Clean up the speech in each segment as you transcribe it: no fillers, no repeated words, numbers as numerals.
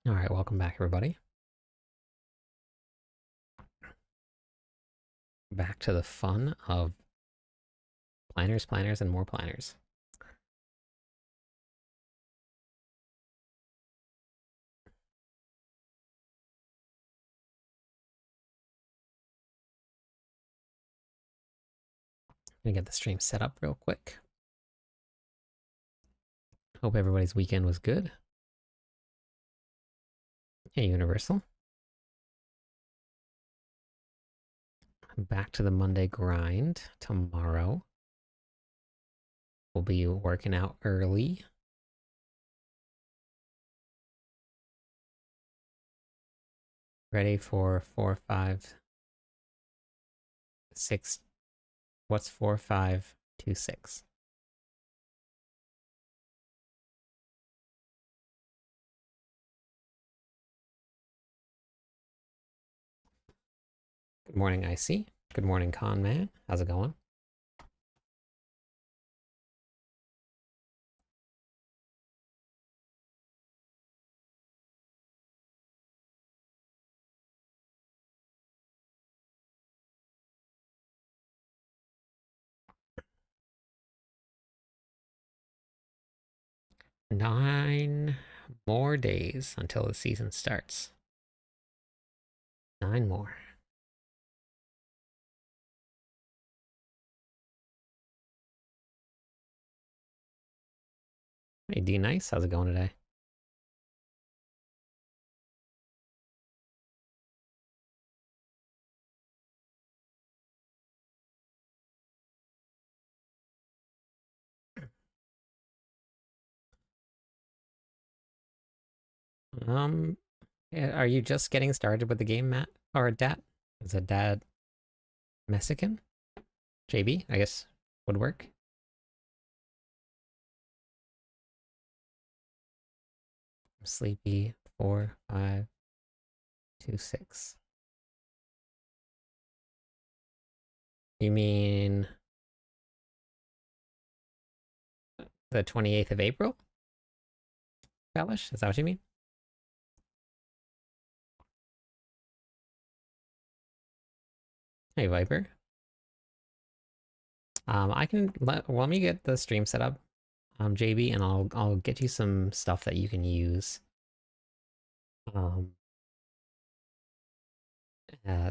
All right, welcome back, everybody. Back to the fun of planners, planners, and more planners. Gonna get the stream set up real quick. Hope everybody's weekend was good. Hey, Universal. Back to the Monday grind tomorrow. We'll be working out early. Ready for 4, 5, 6. What's 4, 5, 2, 6? Good morning, Icy. Good morning, Con Man. How's it going? Nine more days until the season starts. 9 more. Hey, D Nice. How's it going today? Um, are you just getting started with the game, Matt? Or Dad? Is it Dad Mexican? JB, I guess, would work. I'm sleepy. 4, 5, 2, 6. You mean the 28th of April? Kalish? Is that what you mean? Hey, Viper. I can let me get the stream set up, JB, and I'll get you some stuff that you can use. Um,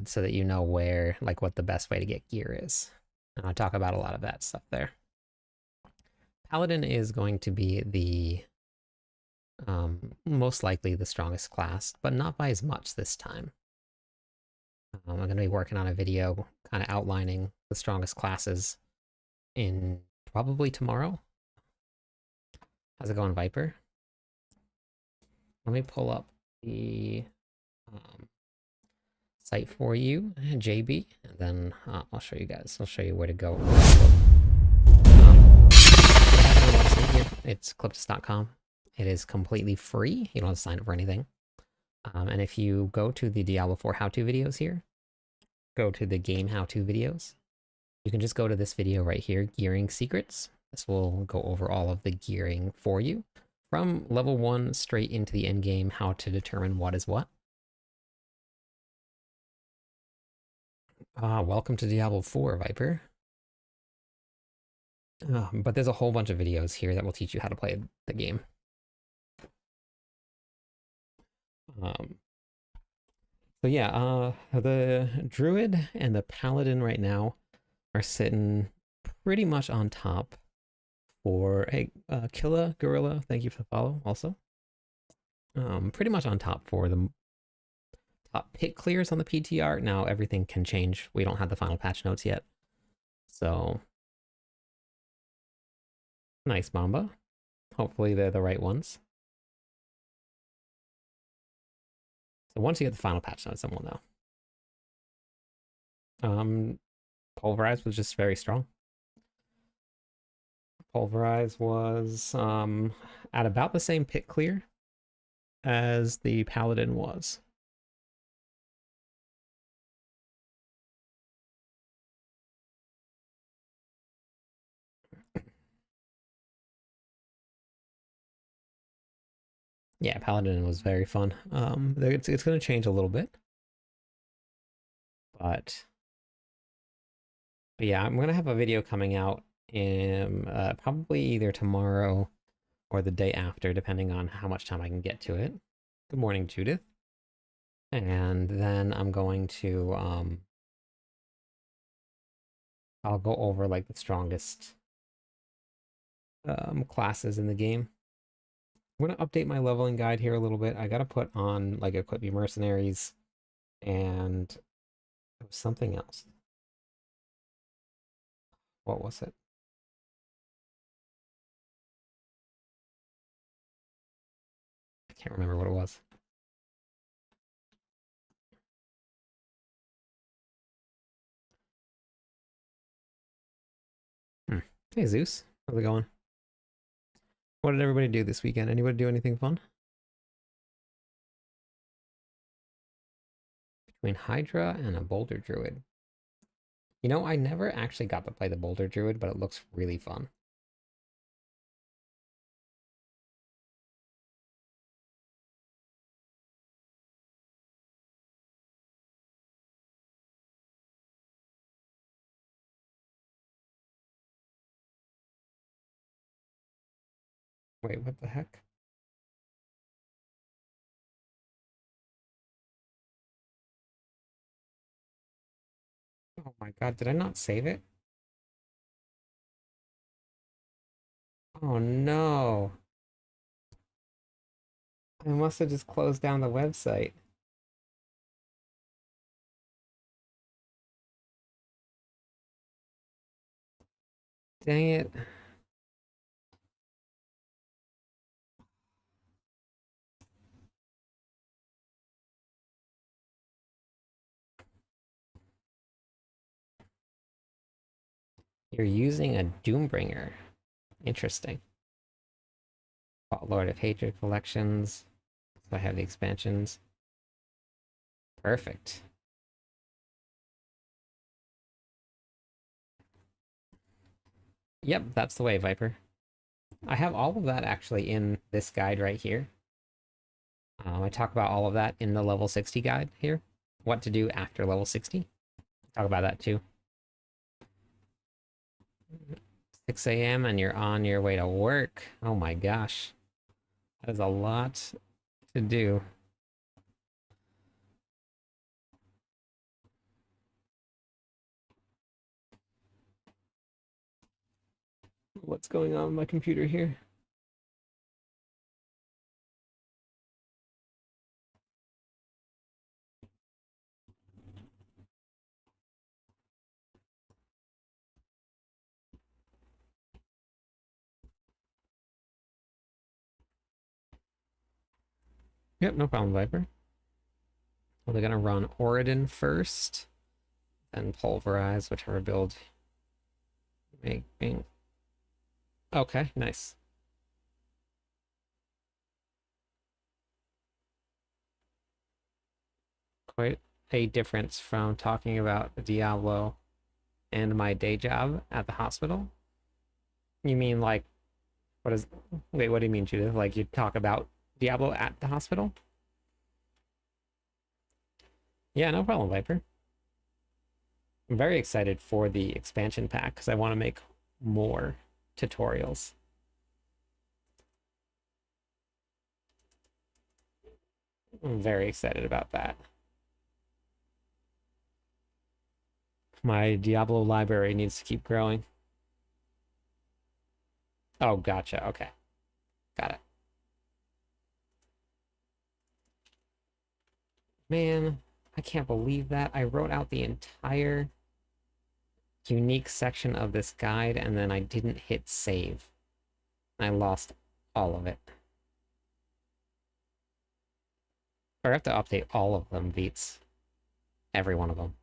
so that you know where, like, what the best way to get gear is. And I'll talk about a lot of that stuff there. Paladin is going to be the most likely the strongest class, but not by as much this time. I'm going to be working on a video kind of outlining the strongest classes in probably tomorrow. How's it going, Viper? Let me pull up the um, site for you, JB, and then I'll show you guys. I'll show you where to go. It's cliptus.com. It is completely free. You don't have to sign up for anything. And if you go to the Diablo 4 how-to videos here, go to the game how-to videos, you can just go to this video right here, Gearing Secrets. This will go over all of the gearing for you from level 1 straight into the end game, how to determine what is what. Welcome to Diablo 4, Viper. But there's a whole bunch of videos here that will teach you how to play the game. So yeah, the Druid and the Paladin right now are sitting pretty much on top for Killa Gorilla. Thank you for the follow also. Pretty much on top for the top pit clears on the PTR. Now everything can change. We don't have the final patch notes yet. So nice, Mamba. Hopefully they're the right ones. So once you get the final patch notes, then we'll know. Pulverize was just very strong. Pulverize was at about the same pit clear as the Paladin was. Yeah, Paladin was very fun. It's going to change a little bit, but yeah, I'm going to have a video coming out in probably either tomorrow or the day after, depending on how much time I can get to it. Good morning, Judith. And then I'm going to I'll go over like the strongest classes in the game. I'm gonna update my leveling guide here a little bit. I gotta put on like equip your mercenaries and there was something else. What was it? I can't remember what it was. Hmm. Hey Zeus, how's it going? What did everybody do this weekend? Anybody do anything fun? Between Hydra and a Boulder Druid. You know, I never actually got to play the Boulder Druid, but it looks really fun. Wait, what the heck? Oh my god, did I not save it? Oh no. I must have just closed down the website. Dang it. You're using a Doombringer. Interesting. Lord of Hatred collections. So I have the expansions. Perfect. Yep, that's the way, Viper. I have all of that actually in this guide right here. I talk about all of that in the level 60 guide here. What to do after level 60. Talk about that too. 6 a.m. and you're on your way to work. Oh my gosh. That is a lot to do. What's going on with my computer here? Yep, no problem, Viper. Well, they're gonna run Oridon first, then Pulverize, whichever build. Making. Okay, nice. Quite a difference from talking about Diablo and my day job at the hospital. You mean like, what is, wait, what do you mean, Judith? Like you talk about Diablo at the hospital? Yeah, no problem, Viper. I'm very excited for the expansion pack because I want to make more tutorials. I'm very excited about that. My Diablo library needs to keep growing. Oh, gotcha. Okay. Got it. Man, I can't believe that. I wrote out the entire unique section of this guide and then I didn't hit save. I lost all of it. I have to update all of them, Beats. Every one of them.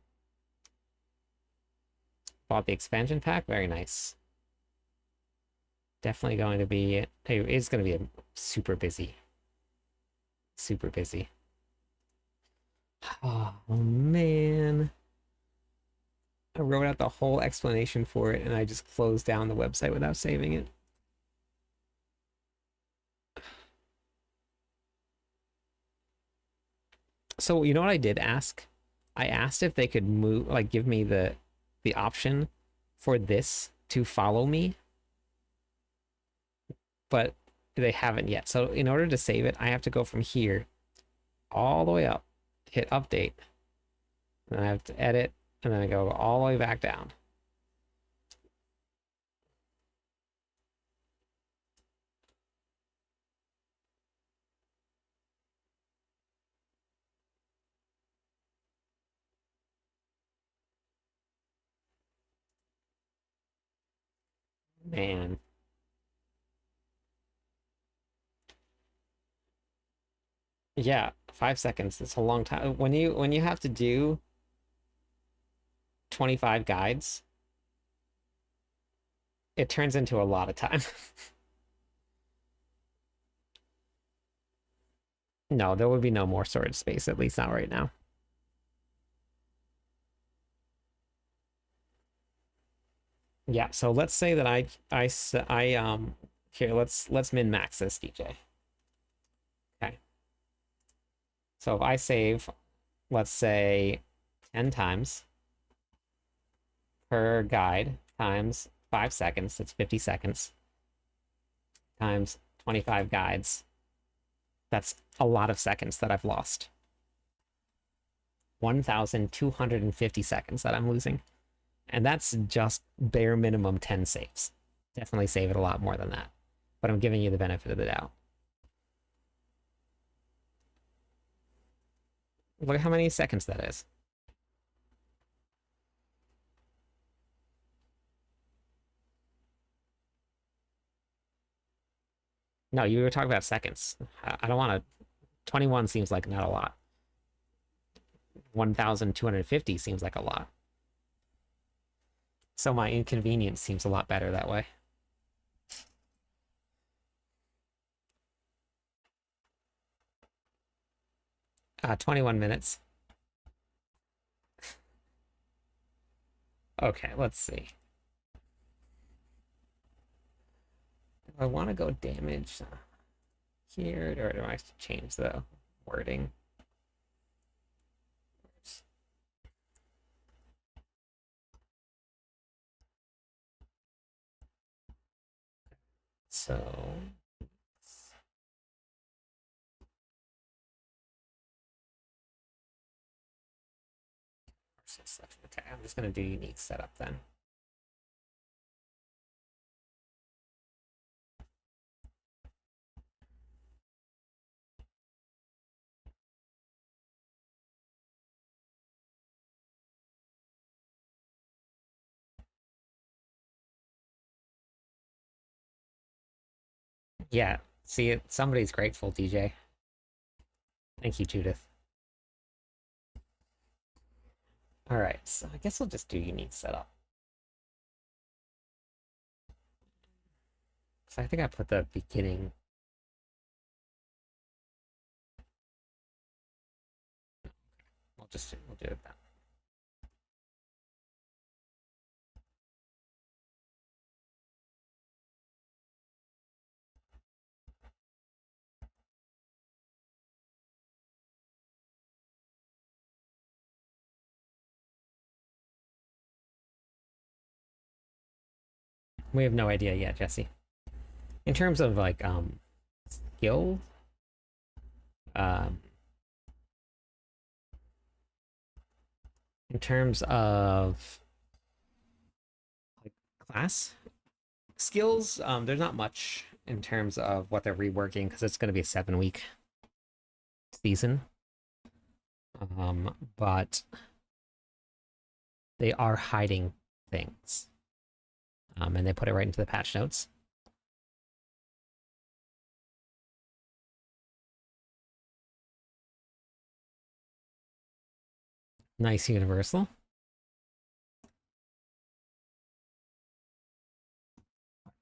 Bought the expansion pack. Very nice. Definitely going to be... It is going to be a super busy. Super busy. Oh, man. I wrote out the whole explanation for it and I just closed down the website without saving it. So you know what I did ask? I asked if they could move, like, give me the option for this to follow me, but they haven't yet. So in order to save it, I have to go from here all the way up, hit update, and I have to edit, and then I go all the way back down. Man. Yeah, 5 seconds. It's a long time. When you have to do 25 guides, it turns into a lot of time. No, there would be no more storage space, at least not right now. Yeah, so let's say that here, let's min max this DJ. Okay. So if I save, let's say 10 times per guide times 5 seconds, that's 50 seconds, times 25 guides. That's a lot of seconds that I've lost. 1,250 seconds that I'm losing. And that's just bare minimum 10 saves. Definitely save it a lot more than that. But I'm giving you the benefit of the doubt. Look at how many seconds that is. No, you were talking about seconds. I don't want to... 21 seems like not a lot. 1,250 seems like a lot. So my inconvenience seems a lot better that way. 21 minutes. Okay, let's see. Do I want to go damage here, or do I have to change the wording? So okay, I'm just going to do unique setup then. Yeah, see, somebody's grateful, DJ. Thank you, Judith. All right, so I guess we'll just do unique setup. So I think I put the beginning. We'll do it then. We have no idea yet, Jesse. In terms of like skill, in terms of like class skills, there's not much in terms of what they're reworking because it's going to be a 7-week season. But they are hiding things. And they put it right into the patch notes. Nice universal.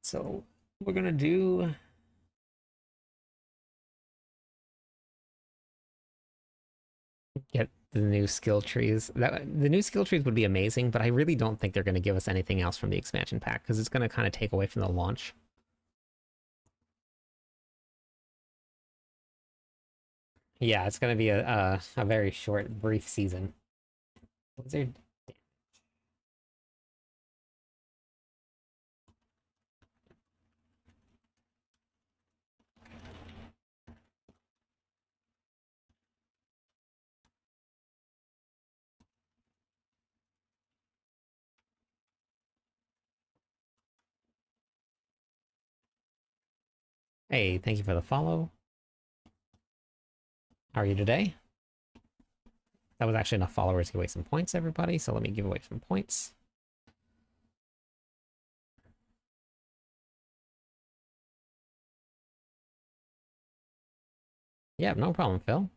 So we're gonna do get the new skill trees. The new skill trees would be amazing, but I really don't think they're going to give us anything else from the expansion pack because it's going to kind of take away from the launch. Yeah, it's gonna be a very short, brief season. Blizzard. Hey, thank you for the follow. How are you today? That was actually enough followers to give away some points, everybody. So let me give away some points. Yeah, no problem, Phil.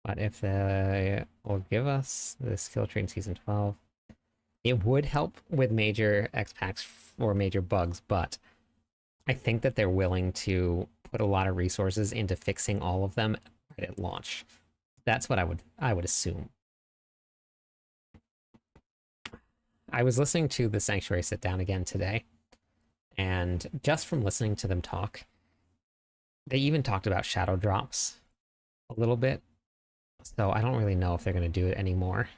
But if they will give us the skill tree in season 12, it would help with major X packs or major bugs, but I think that they're willing to put a lot of resources into fixing all of them right at launch. That's what I would assume. I was listening to the Sanctuary sit down again today, and just from listening to them talk, they even talked about shadow drops a little bit. So I don't really know if they're going to do it anymore.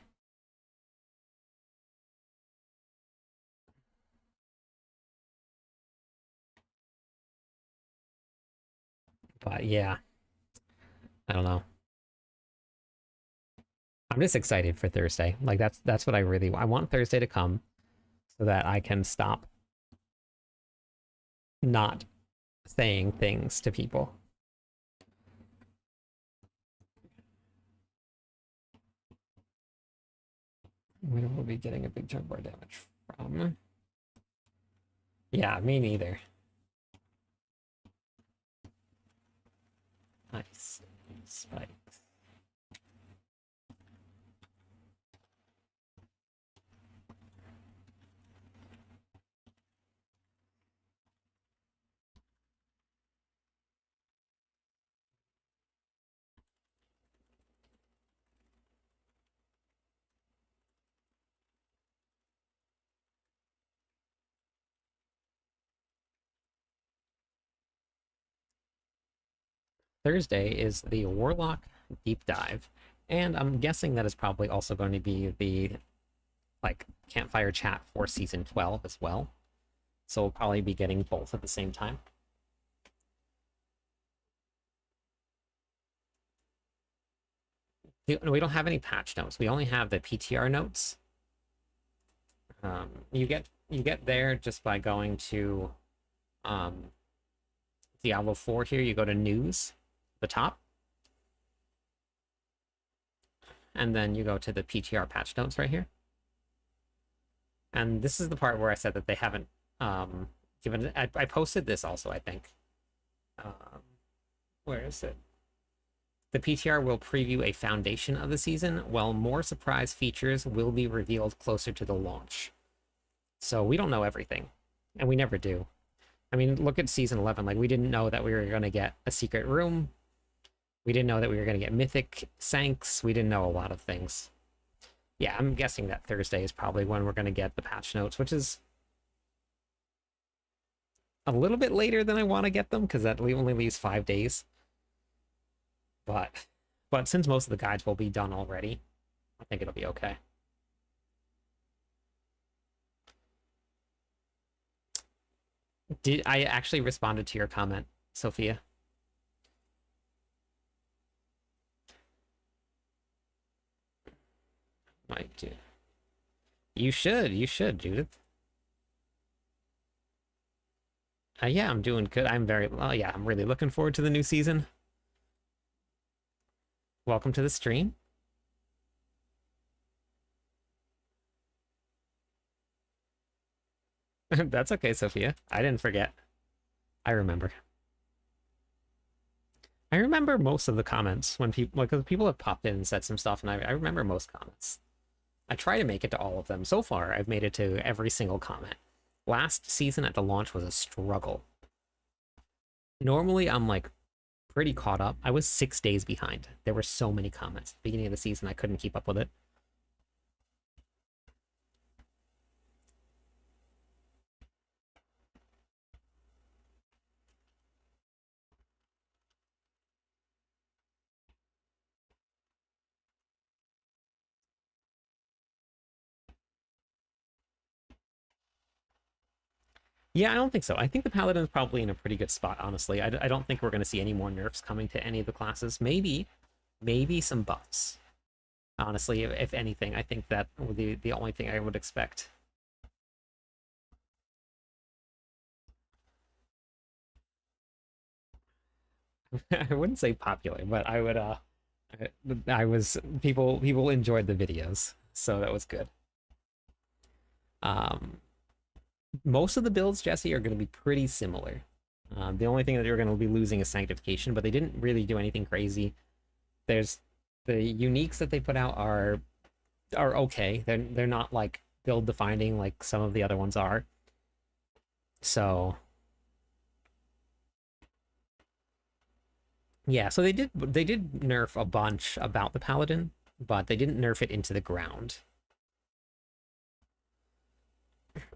But yeah, I don't know. I'm just excited for Thursday. Like that's what I want Thursday to come so that I can stop not saying things to people. We will be getting a big chunk more damage from. Yeah, me neither. Nice. Spikes. Thursday is the Warlock deep dive, and I'm guessing that is probably also going to be the like campfire chat for season 12 as well. So we'll probably be getting both at the same time. We don't have any patch notes. We only have the PTR notes. You get there just by going to um, Diablo 4 here. You go to news, the top, and then you go to the PTR patch notes right here. And this is the part where I said that they haven't given. I posted this also, I think. Um, where is it? The PTR will preview a foundation of the season, while more surprise features will be revealed closer to the launch. So we don't know everything, and we never do. I mean, look at season 11. Like, we didn't know that we were going to get a secret room. We didn't know that we were going to get mythic Sanks. We didn't know a lot of things. Yeah, I'm guessing that Thursday is probably when we're going to get the patch notes, which is a little bit later than I want to get them because that only leaves 5 days. But since most of the guides will be done already, I think it'll be okay. Did I actually responded to your comment, Sophia? Might do. You should. You should, Judith. Yeah, I'm doing good. I'm very well. Yeah, I'm really looking forward to the new season. Welcome to the stream. That's okay, Sophia. I didn't forget. I remember. I remember most of the comments when people, like, people have popped in and said some stuff, and I remember most comments. I try to make it to all of them. So far, I've made it to every single comment. Last season at the launch was a struggle. Normally, I'm like pretty caught up. I was 6 days behind. There were so many comments. At the beginning of the season, I couldn't keep up with it. Yeah, I don't think so. I think the Paladin's probably in a pretty good spot, honestly. I don't think we're going to see any more nerfs coming to any of the classes. Maybe some buffs. Honestly, if anything, I think that would be the only thing I would expect. I wouldn't say popular, but I would I was people enjoyed the videos, so that was good. Um Most of the builds, Jesse, are going to be pretty similar. The only thing that you're going to be losing is sanctification, but they didn't really do anything crazy. There's the uniques that they put out are okay. They're not like build defining like some of the other ones are. So yeah, so they did nerf a bunch about the paladin, but they didn't nerf it into the ground.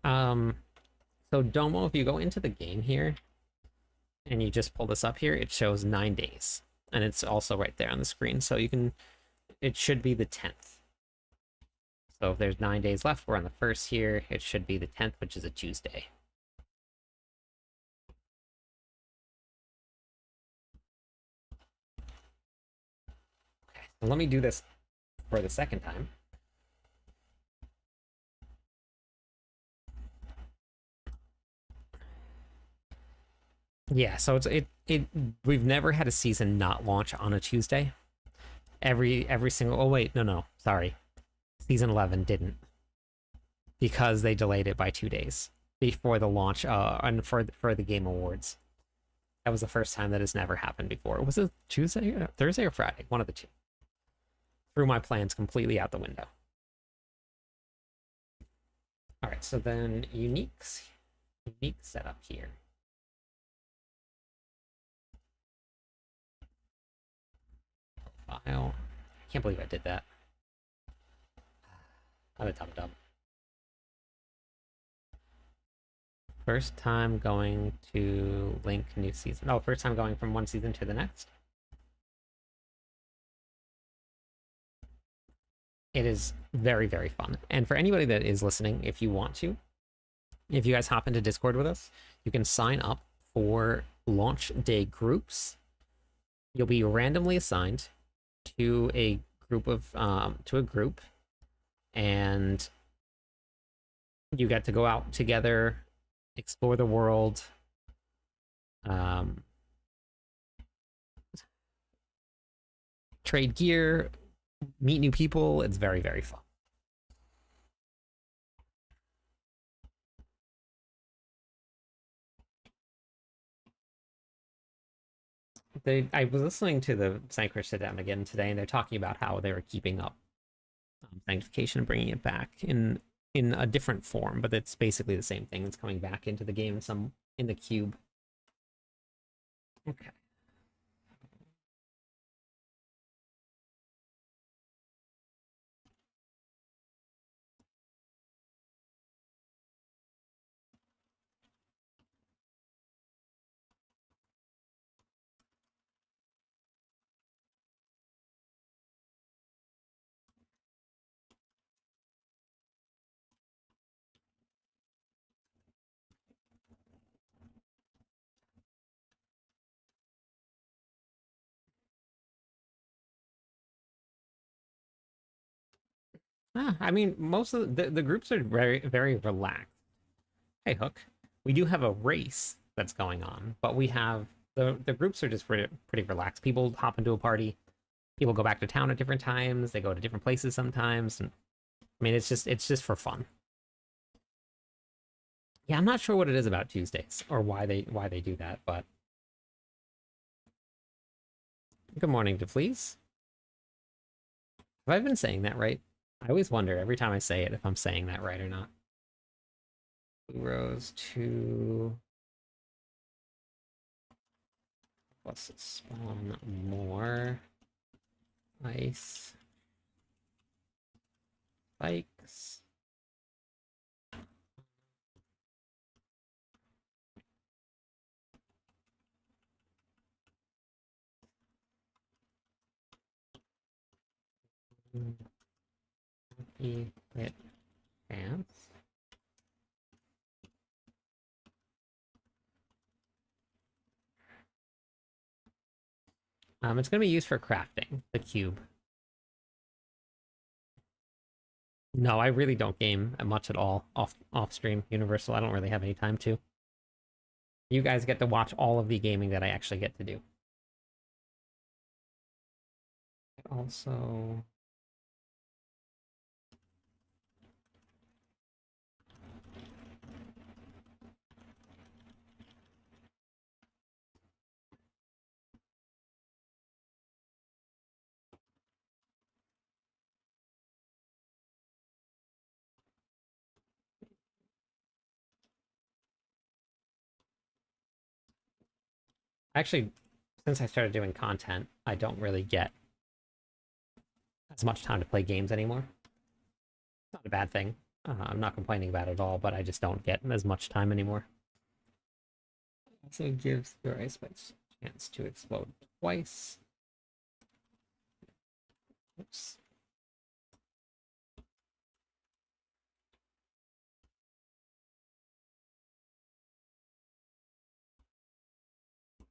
Um, so Domo, if you go into the game here and you just pull this up here, it shows 9 days, and it's also right there on the screen. So it should be the 10th. So if there's 9 days left, we're on the first here. It should be the 10th, which is a Tuesday. Okay, so let me do this for the second time. Yeah, so it we've never had a season not launch on a Tuesday. Every single, oh wait, no, sorry. Season 11 didn't, because they delayed it by 2 days before the launch and for the Game Awards. That was the first time that has never happened before. Was it Tuesday, or Thursday, or Friday? One of the two. Threw my plans completely out the window. All right, so then unique setup here. File. I can't believe I did that. I'm a dumb. First time going to link new season. Oh, first time going from one season to the next. It is very, very fun. And for anybody that is listening, if you want to, if you guys hop into Discord with us, you can sign up for launch day groups. You'll be randomly assigned to a group, and you get to go out together, explore the world, trade gear, meet new people. It's very, very fun. I was listening to the Sanctuary sit down again today, and they're talking about how they were keeping up sanctification and bringing it back in a different form, but it's basically the same thing. It's coming back into the game in the cube. Okay. I mean, most of the groups are very, very relaxed. Hey, Hook, we do have a race that's going on, but we have the groups are just pretty relaxed. People hop into a party. People go back to town at different times. They go to different places sometimes. And I mean, it's just for fun. Yeah, I'm not sure what it is about Tuesdays or why they do that, but good morning to please. Have I been saying that right? I always wonder every time I say it if I'm saying that right or not. Blue Rose 2 plus spawn more ice spikes. Lit pants. It's going to be used for crafting the cube. No, I really don't game much at all off stream Universal. I don't really have any time to. You guys get to watch all of the gaming that I actually get to do. Also, actually, since I started doing content, I don't really get as much time to play games anymore. It's not a bad thing. I'm not complaining about it at all, but I just don't get as much time anymore. Also gives your ice spikes a chance to explode twice. Oops.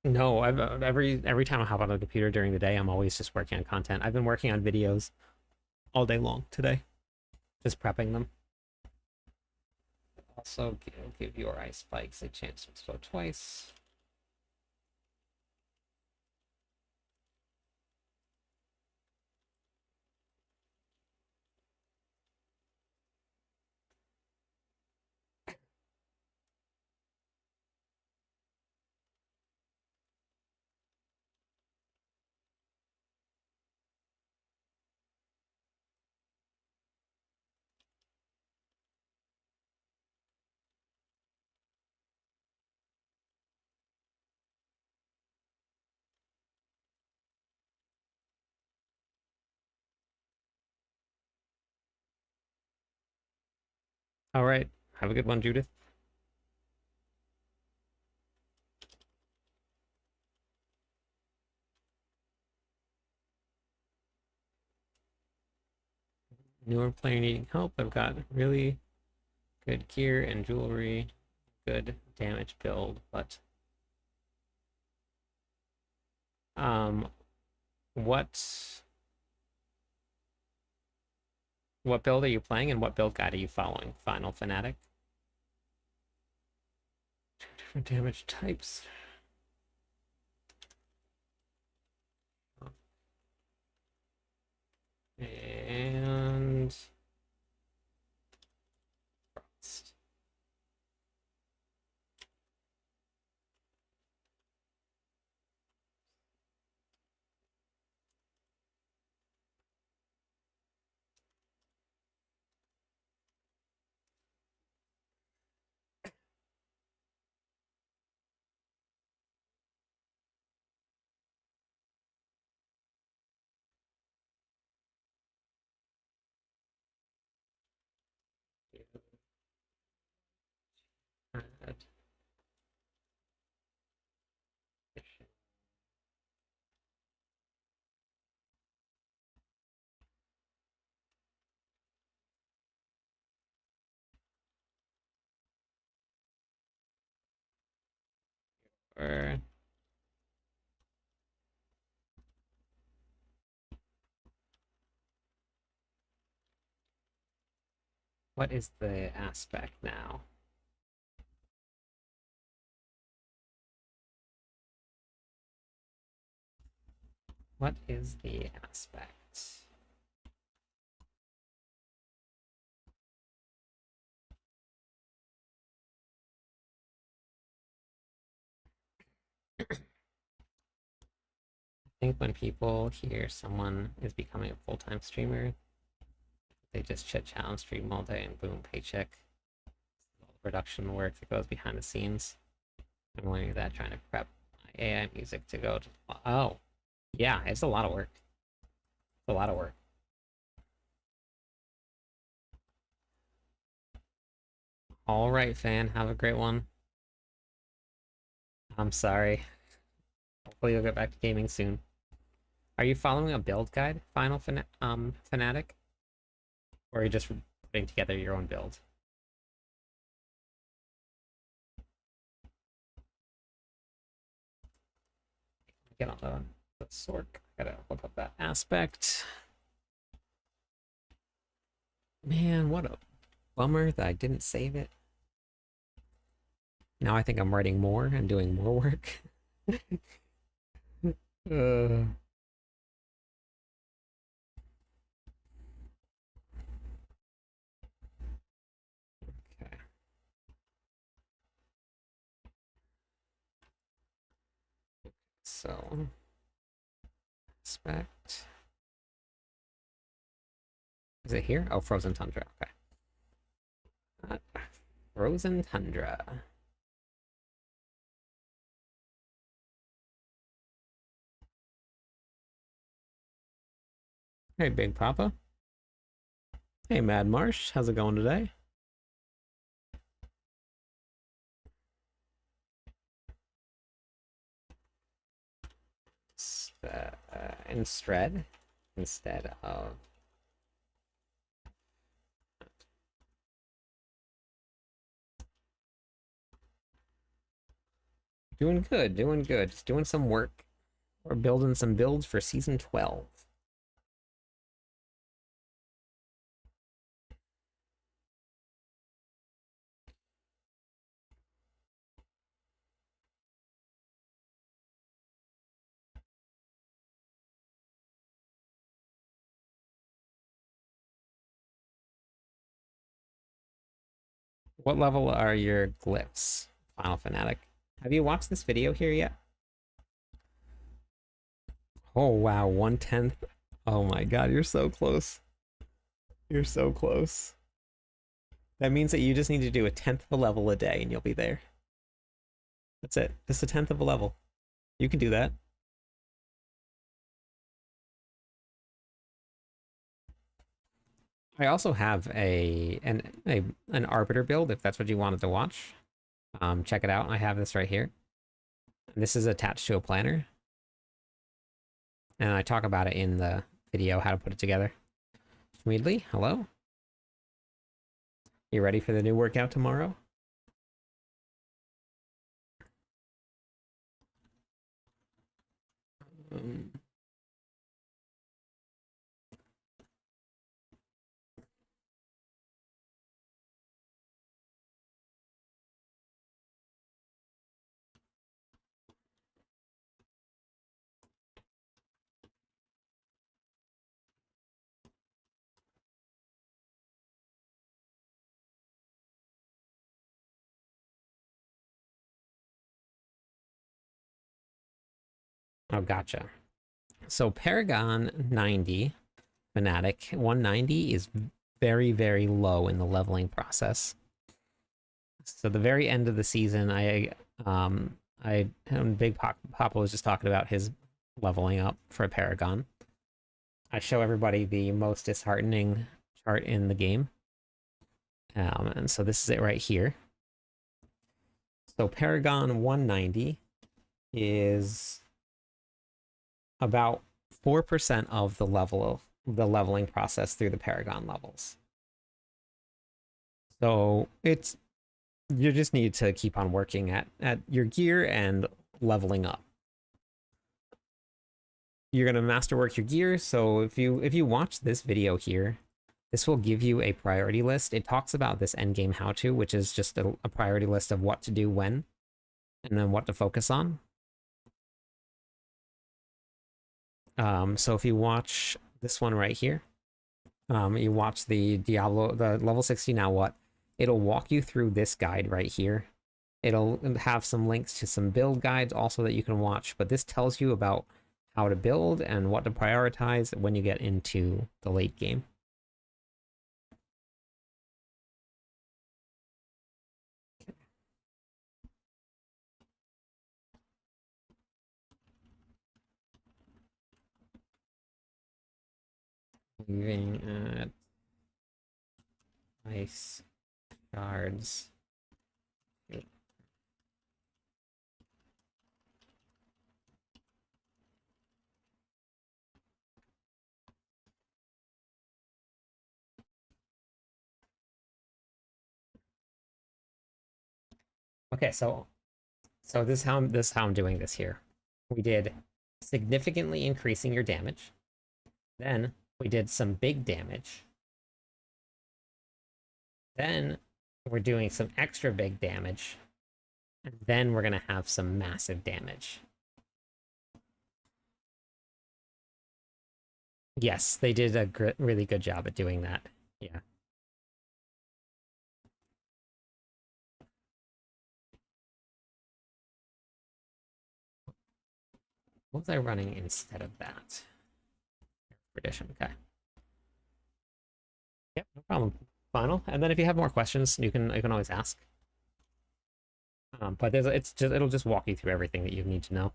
No, every time I hop on the computer during the day, I'm always just working on content. I've been working on videos all day long today, just prepping them. Also, give your ice spikes a chance to explode twice. All right, have a good one, Judith. Newer player needing help. I've got really good gear and jewelry, good damage build, but um, what what build are you playing and what build guide are you following? Final Fanatic. Two different damage types. And Frost. Add or what is the aspect now? What is the aspect? I think when people hear someone is becoming a full-time streamer, they just chit chat on stream all day and boom, paycheck. All the production work that goes behind the scenes. I'm learning that trying to prep my AI music to go to. Oh, yeah, it's a lot of work. It's a lot of work. All right, fan, have a great one. I'm sorry. Hopefully you'll get back to gaming soon. Are you following a build guide, Fanatic? Or are you just putting together your own build? Get on Sork. Gotta look up that aspect. Man, what a bummer that I didn't save it. Now I think I'm writing more and doing more work. uh, okay. So, aspect. Is it here? Oh, Frozen Tundra. Okay. Frozen Tundra. Hey, Big Papa. Hey, Mad Marsh. How's it going today? Instead of doing good, doing good. Just doing some work. We're building some builds for season 12. What level are your glyphs, Final Fanatic? Have you watched this video here yet? Oh wow, 1/10. Oh my god, you're so close. You're so close. That means that you just need to do 1/10 of a level a day and you'll be there. That's it. Just 1/10 of a level. You can do that. I also have an Arbiter build if that's what you wanted to watch. Check it out. I have this right here. This is attached to a planner. And I talk about it in the video, how to put it together. Sweetly, hello? You ready for the new workout tomorrow? Um, oh, gotcha. So Paragon 90 Fanatic 190 is very, very low in the leveling process. So the very end of the season, and Big Papa was just talking about his leveling up for Paragon. I show everybody the most disheartening chart in the game. And so this is it right here. So Paragon 190 is about 4% of the leveling process through the Paragon levels. So it's you just need to keep on working at your gear and leveling up. You're gonna masterwork your gear. So if you watch this video here, this will give you a priority list. It talks about this endgame how-to, which is just a priority list of what to do when, and then what to focus on. So if you watch this one right here, you watch the level 60 now what, it'll walk you through this guide right here. It'll have some links to some build guides also that you can watch, but this tells you about how to build and what to prioritize when you get into the late game. Leaving at ice shards. Okay, so this is how I'm doing this here. We did significantly increasing your damage. Then we did some big damage. Then we're doing some extra big damage. And then we're going to have some massive damage. Yes, they did a really good job at doing that. Yeah. What was I running instead of that? Perdition, okay. Yep, no problem. Final. And then if you have more questions, you can always ask. But it'll just walk you through everything that you need to know.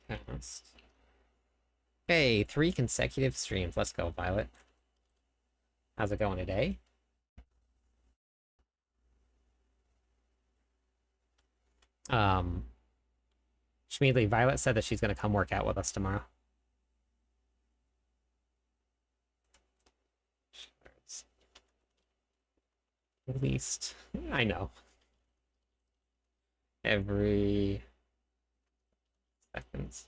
Cast. Hey, 3 consecutive streams. Let's go, Violet. How's it going today? Schmeedly, Violet said that she's gonna come work out with us tomorrow. At least, I know. Every seconds.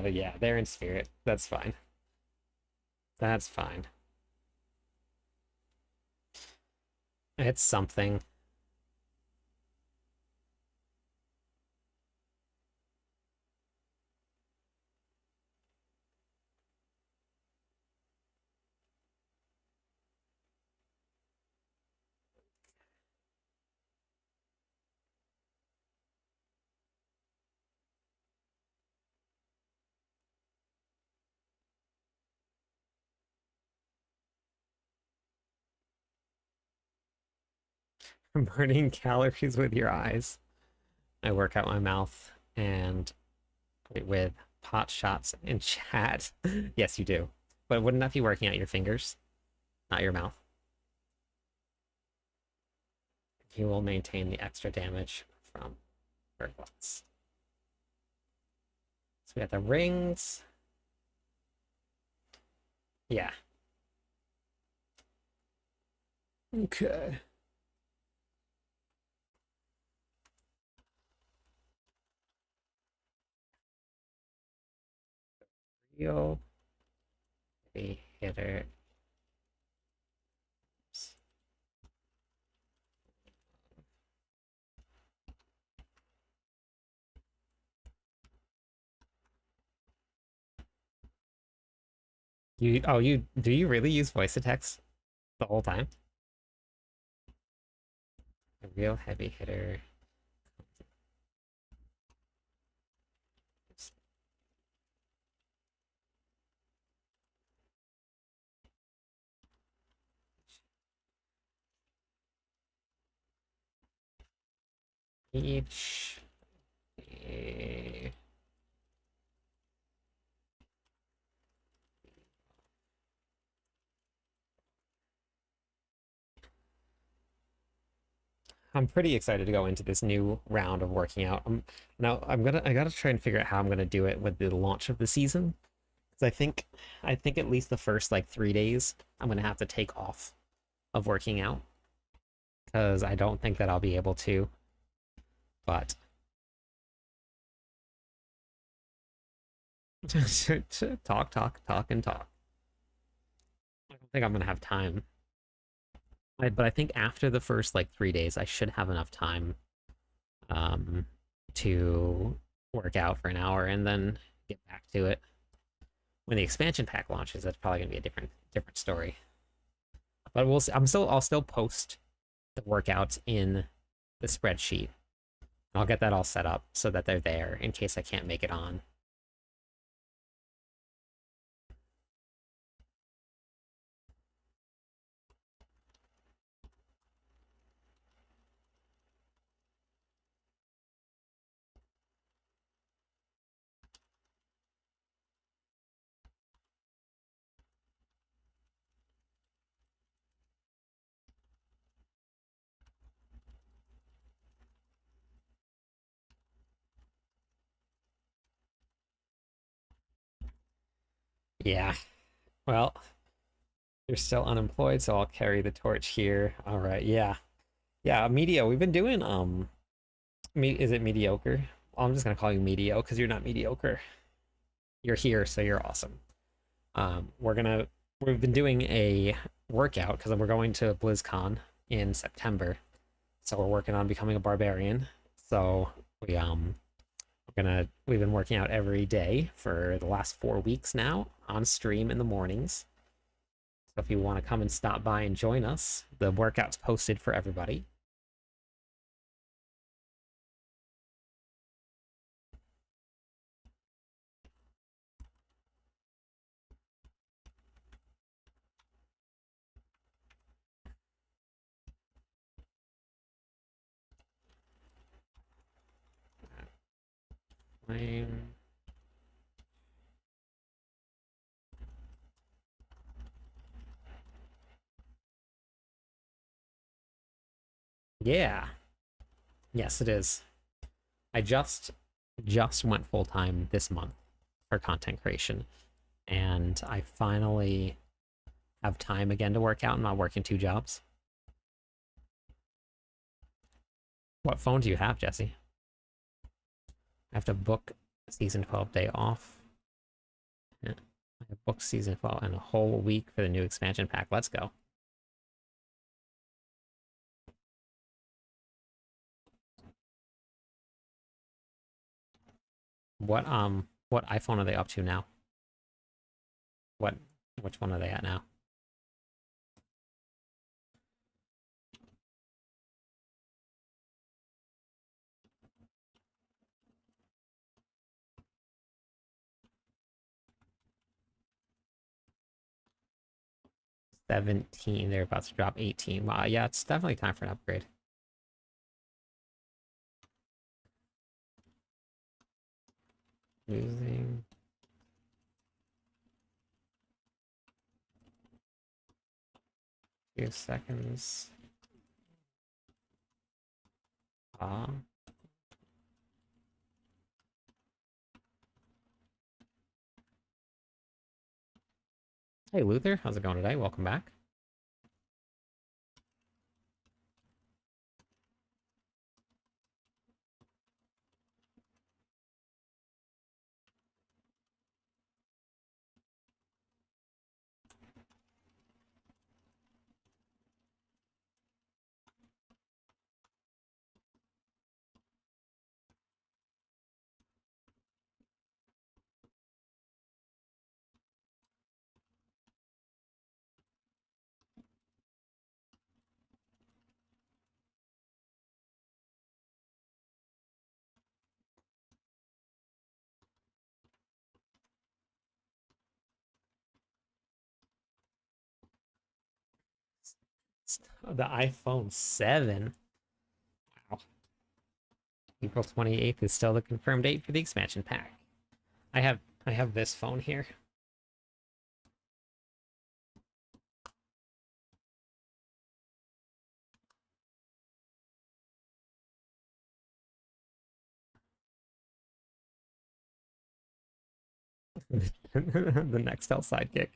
Yeah, they're in spirit. That's fine. That's fine. It's something. Burning calories with your eyes. I work out my mouth and with pot shots in chat. Yes, you do. But wouldn't that be working out your fingers, not your mouth? You will maintain the extra damage from Berglotz. So we got the rings. Yeah. Okay. Real heavy hitter. You do you really use voice to text the whole time? A real heavy hitter. Each. I'm pretty excited to go into this new round of working out. Now I gotta try and figure out how I'm gonna do it with the launch of the season. Because I think at least the first like 3 days I'm gonna have to take off of working out. Because I don't think that I'll be able to. But talk and talk. I don't think I'm gonna have time. But I think after the first like 3 days, I should have enough time um, to work out for an hour and then get back to it. When the expansion pack launches, that's probably gonna be a different story. But we'll see. I'll still post the workouts in the spreadsheet. I'll get that all set up so that they're there in case I can't make it on. Yeah. Well, you're still unemployed, so I'll carry the torch here. All right. Yeah. Yeah, Medio, we've been doing is it mediocre? Well, I'm just gonna call you Medio because you're not mediocre. You're here, so you're awesome. We've been doing a workout because we're going to BlizzCon in September. So we're working on becoming a barbarian. So we've been working out every day for the last 4 weeks now on stream in the mornings. So if you want to come and stop by and join us, the workout's posted for everybody. I'm... Yeah. Yes, it is. I just went full time this month for content creation, and I finally have time again to work out. I'm not working 2 jobs. What phone do you have, Jesse? I have to book season 12 day off. Yeah. I have booked season 12 and a whole week for the new expansion pack. Let's go. What iPhone are they up to now? What which one are they at now? $17. They're about to drop 18. Wow, yeah, it's definitely time for an upgrade. Losing. Few seconds. Ah. Hey Luther, how's it going today? Welcome back. The iPhone 7. Wow. April 28th is still the confirmed date for the expansion pack. I have this phone here. The Nextel sidekick.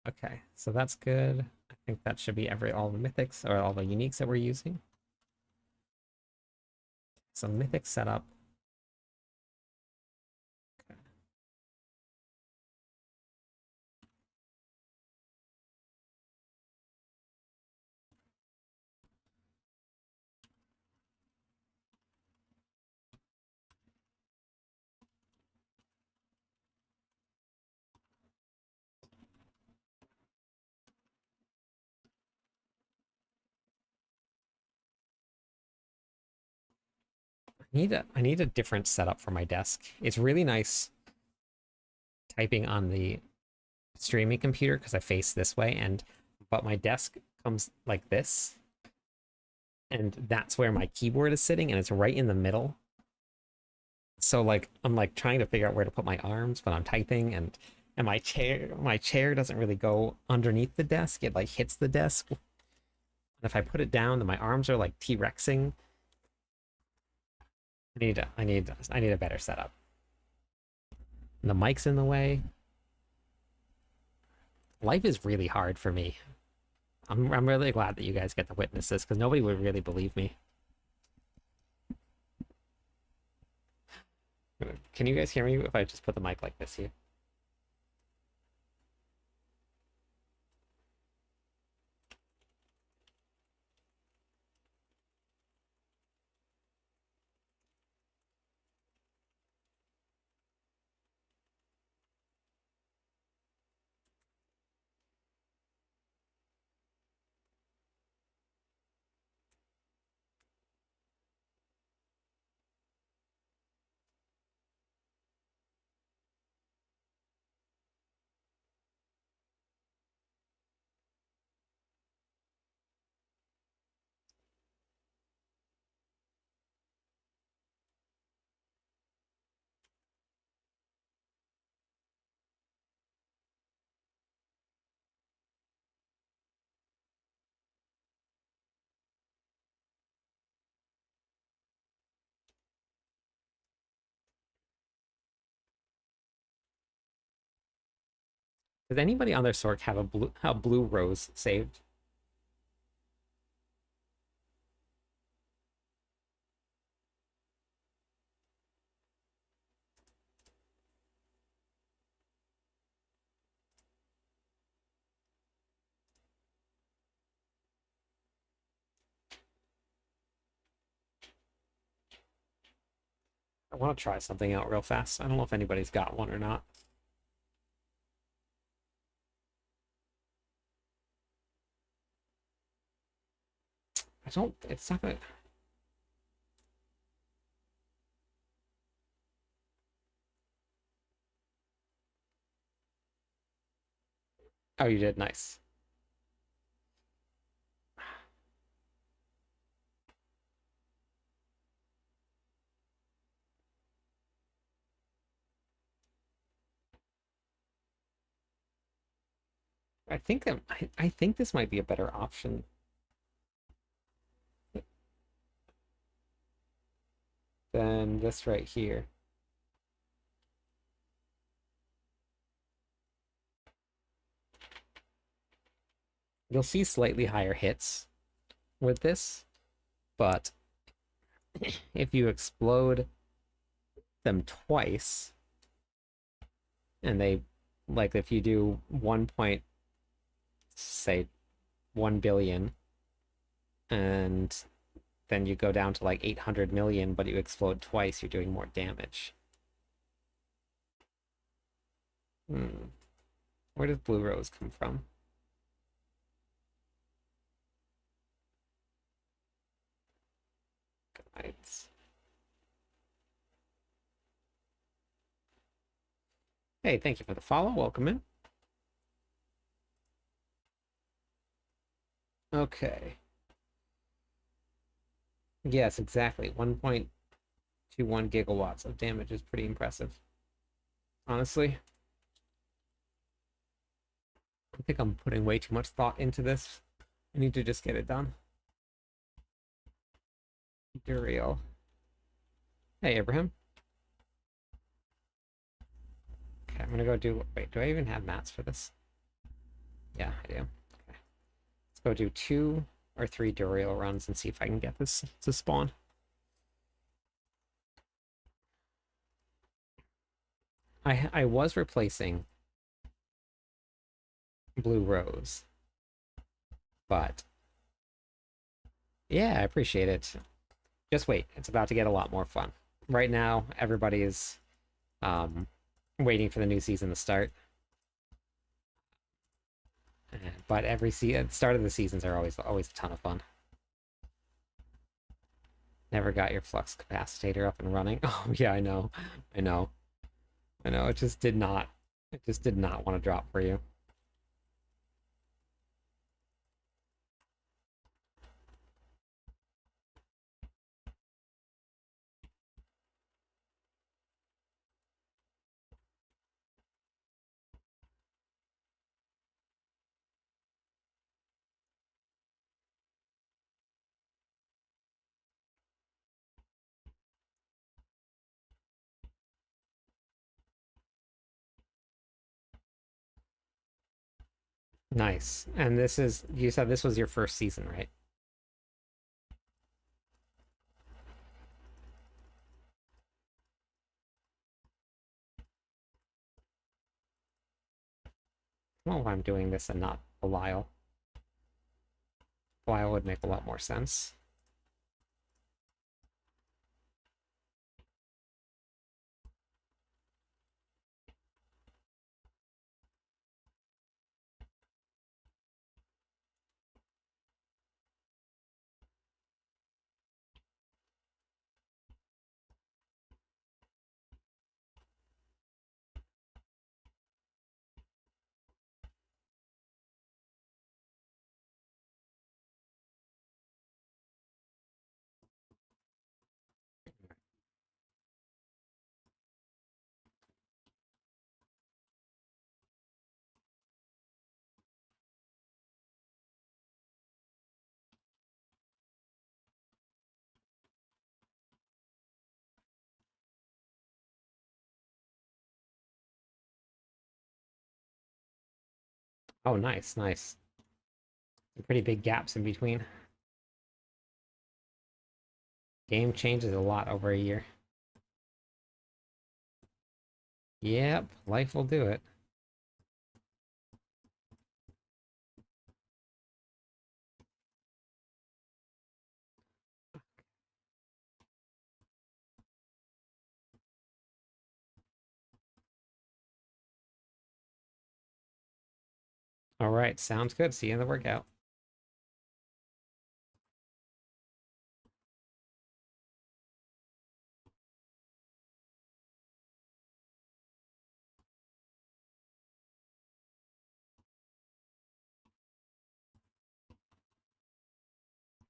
Okay, so that's good. I think that should be all the mythics or all the uniques that we're using. So mythic setup. Okay. I need a different setup for my desk. It's really nice typing on the streaming computer because I face this way, but my desk comes like this, and that's where my keyboard is sitting, and it's right in the middle. So like I'm like trying to figure out where to put my arms when I'm typing, and my chair doesn't really go underneath the desk. It like hits the desk. And if I put it down, then my arms are like T-Rexing. I need a better setup. And the mic's in the way. Life is really hard for me. I'm really glad that you guys get to witness this because nobody would really believe me. Can you guys hear me if I just put the mic like this here? Does anybody on their Sork have a blue rose saved? I want to try something out real fast. I don't know if anybody's got one or not. I don't, it's not gonna. Oh, you did. Nice. I think this might be a better option than this right here. You'll see slightly higher hits with this, but if you explode them twice, and they, like if you do 1 point, say 1 billion, and then you go down to like 800 million, but you explode twice, you're doing more damage. Where does Blue Rose come from? Guides. Hey, thank you for the follow. Welcome in. Okay. Yes, exactly. 1.21 gigawatts of damage is pretty impressive. Honestly, I think I'm putting way too much thought into this. I need to just get it done. Duriel. Hey, Abraham. Okay, I'm gonna go do. Wait, do I even have mats for this? Yeah, I do. Okay. Let's go do 2 or 3 Duriel runs and see if I can get this to spawn. I was replacing Blue Rose, but yeah, I appreciate it. Just wait, it's about to get a lot more fun. Right now, everybody is um, waiting for the new season to start. But every start of the seasons are always a ton of fun. Never got your flux capacitator up and running. Oh yeah, I know. I know. I know. It just did not want to drop for you. Nice. And this is, you said this was your first season, right? Well, I'm doing this and not Belial. Belial would make a lot more sense. Oh, nice, nice. Some pretty big gaps in between. Game changes a lot over a year. Yep, life will do it. All right, sounds good. See you in the workout.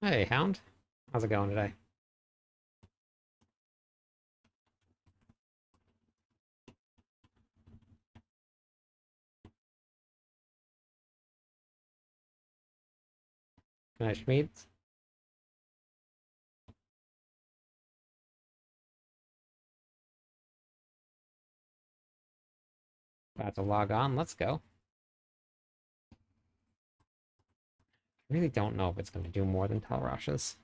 Hey, Hound. How's it going today? Nice meet. About to log on. Let's go. I really don't know if it's going to do more than Telrash's.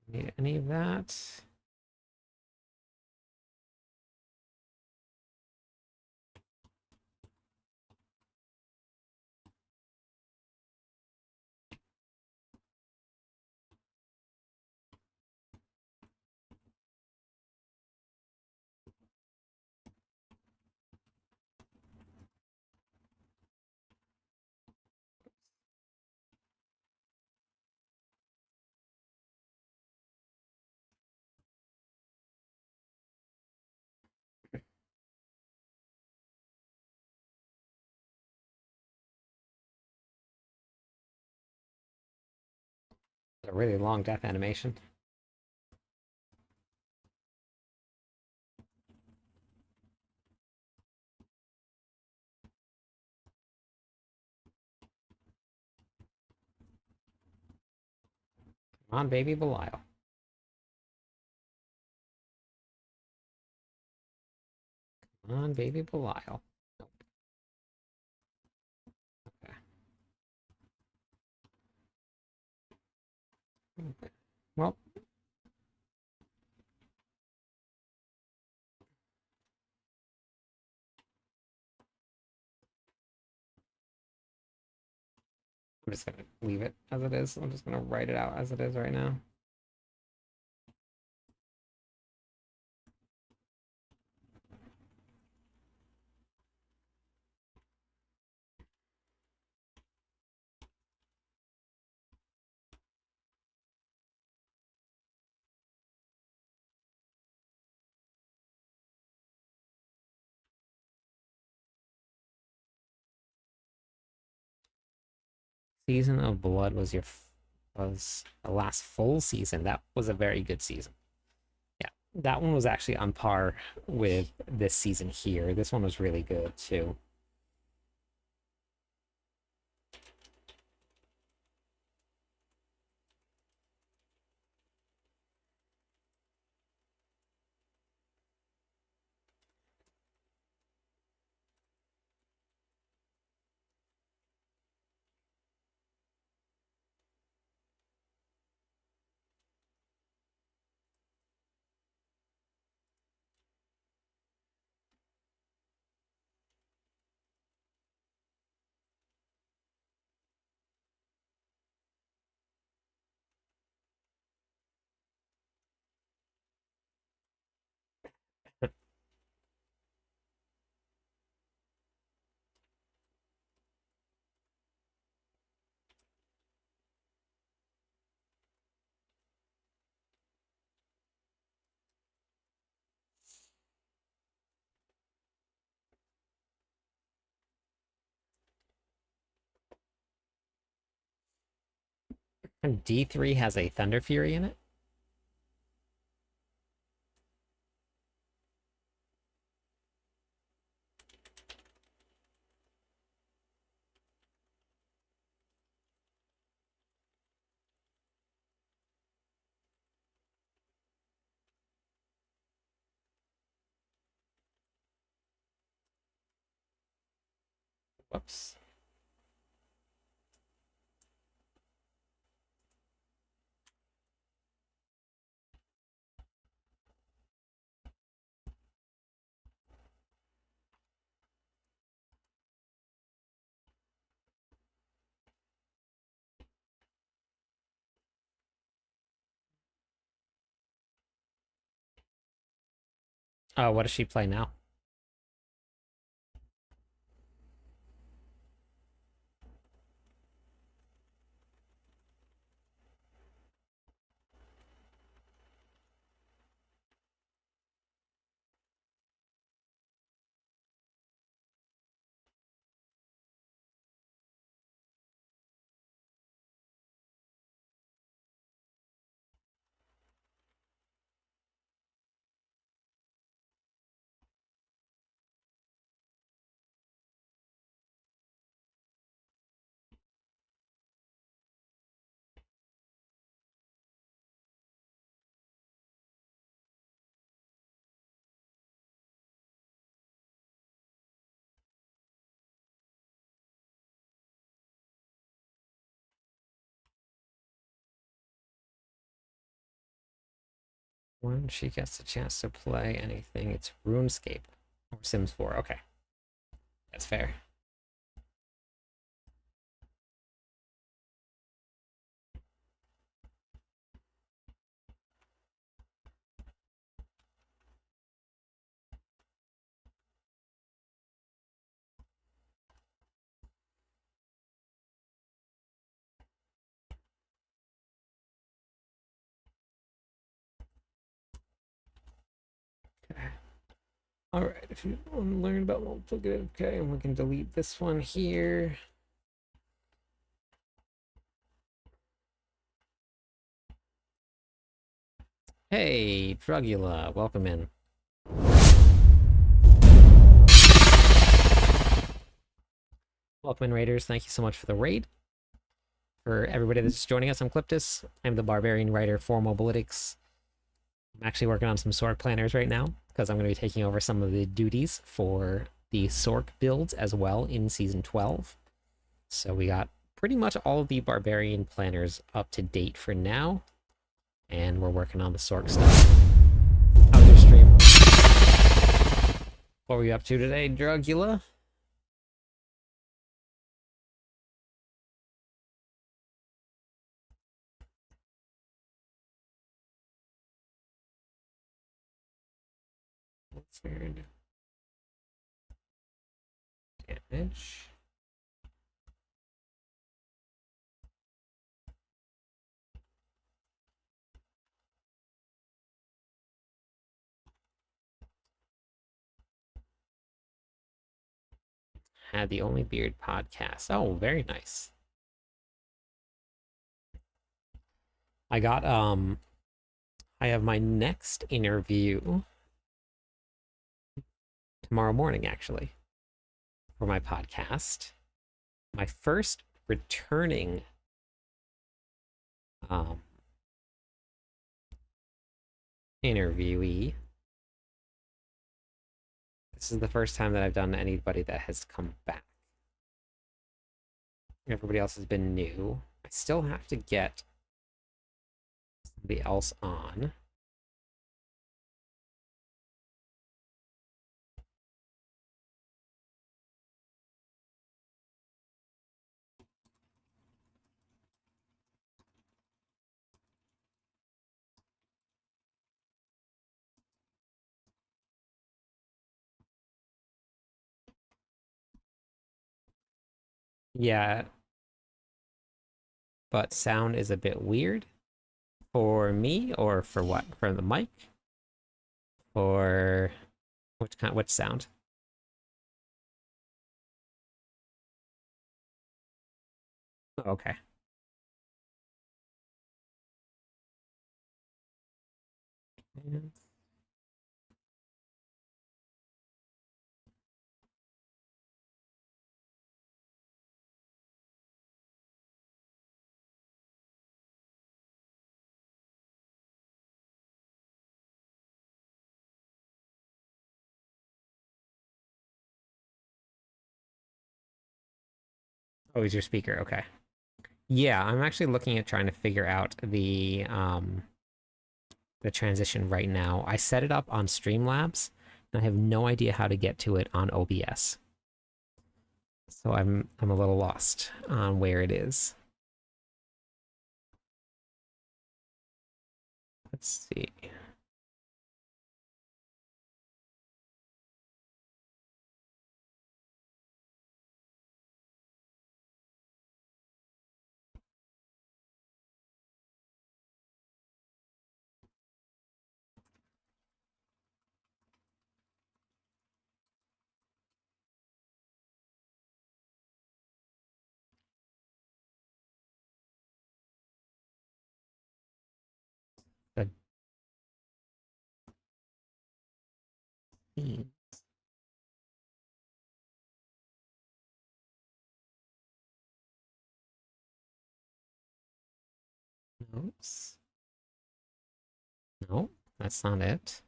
Need any of that? A really long death animation. Come on, baby Belial. Come on, baby Belial. Nope. Okay. Okay. Well, I'm just gonna leave it as it is. I'm just gonna write it out as it is right now. Season of Blood was was the last full season. That was a very good season. Yeah, that one was actually on par with this season here. This one was really good too. And D3 has a Thunder Fury in it? Whoops. Oh, what does she play now? When she gets a chance to play anything, it's RuneScape or Sims 4. Okay, that's fair. Okay. All right, if you want to learn about multiplicative, okay, and we can delete this one here. Hey, Drugula, welcome in. Welcome in, Raiders. Thank you so much for the raid. For everybody that's joining us, I'm Cliptus. I'm the Barbarian writer for Mobalytics. I'm actually working on some Sork planners right now because I'm going to be taking over some of the duties for the Sork builds as well in Season 12. So we got pretty much all of the Barbarian planners up to date for now, and we're working on the Sork stuff. How was your stream? What were you up to today, Drugula? Weird. Damage. Had the Only Beard podcast. Oh, very nice. I have my next interview tomorrow morning, actually, for my podcast. My first returning interviewee. This is the first time that I've done anybody that has come back. Everybody else has been new. I still have to get somebody else on. Yeah, but sound is a bit weird for me, or for what? For the mic? Or which sound? Okay. Oh, is your speaker? Okay. Yeah, I'm actually looking at trying to figure out the transition right now. I set it up on Streamlabs, and I have no idea how to get to it on OBS. So I'm a little lost on where it is. Let's see. The notes. No, that's not it.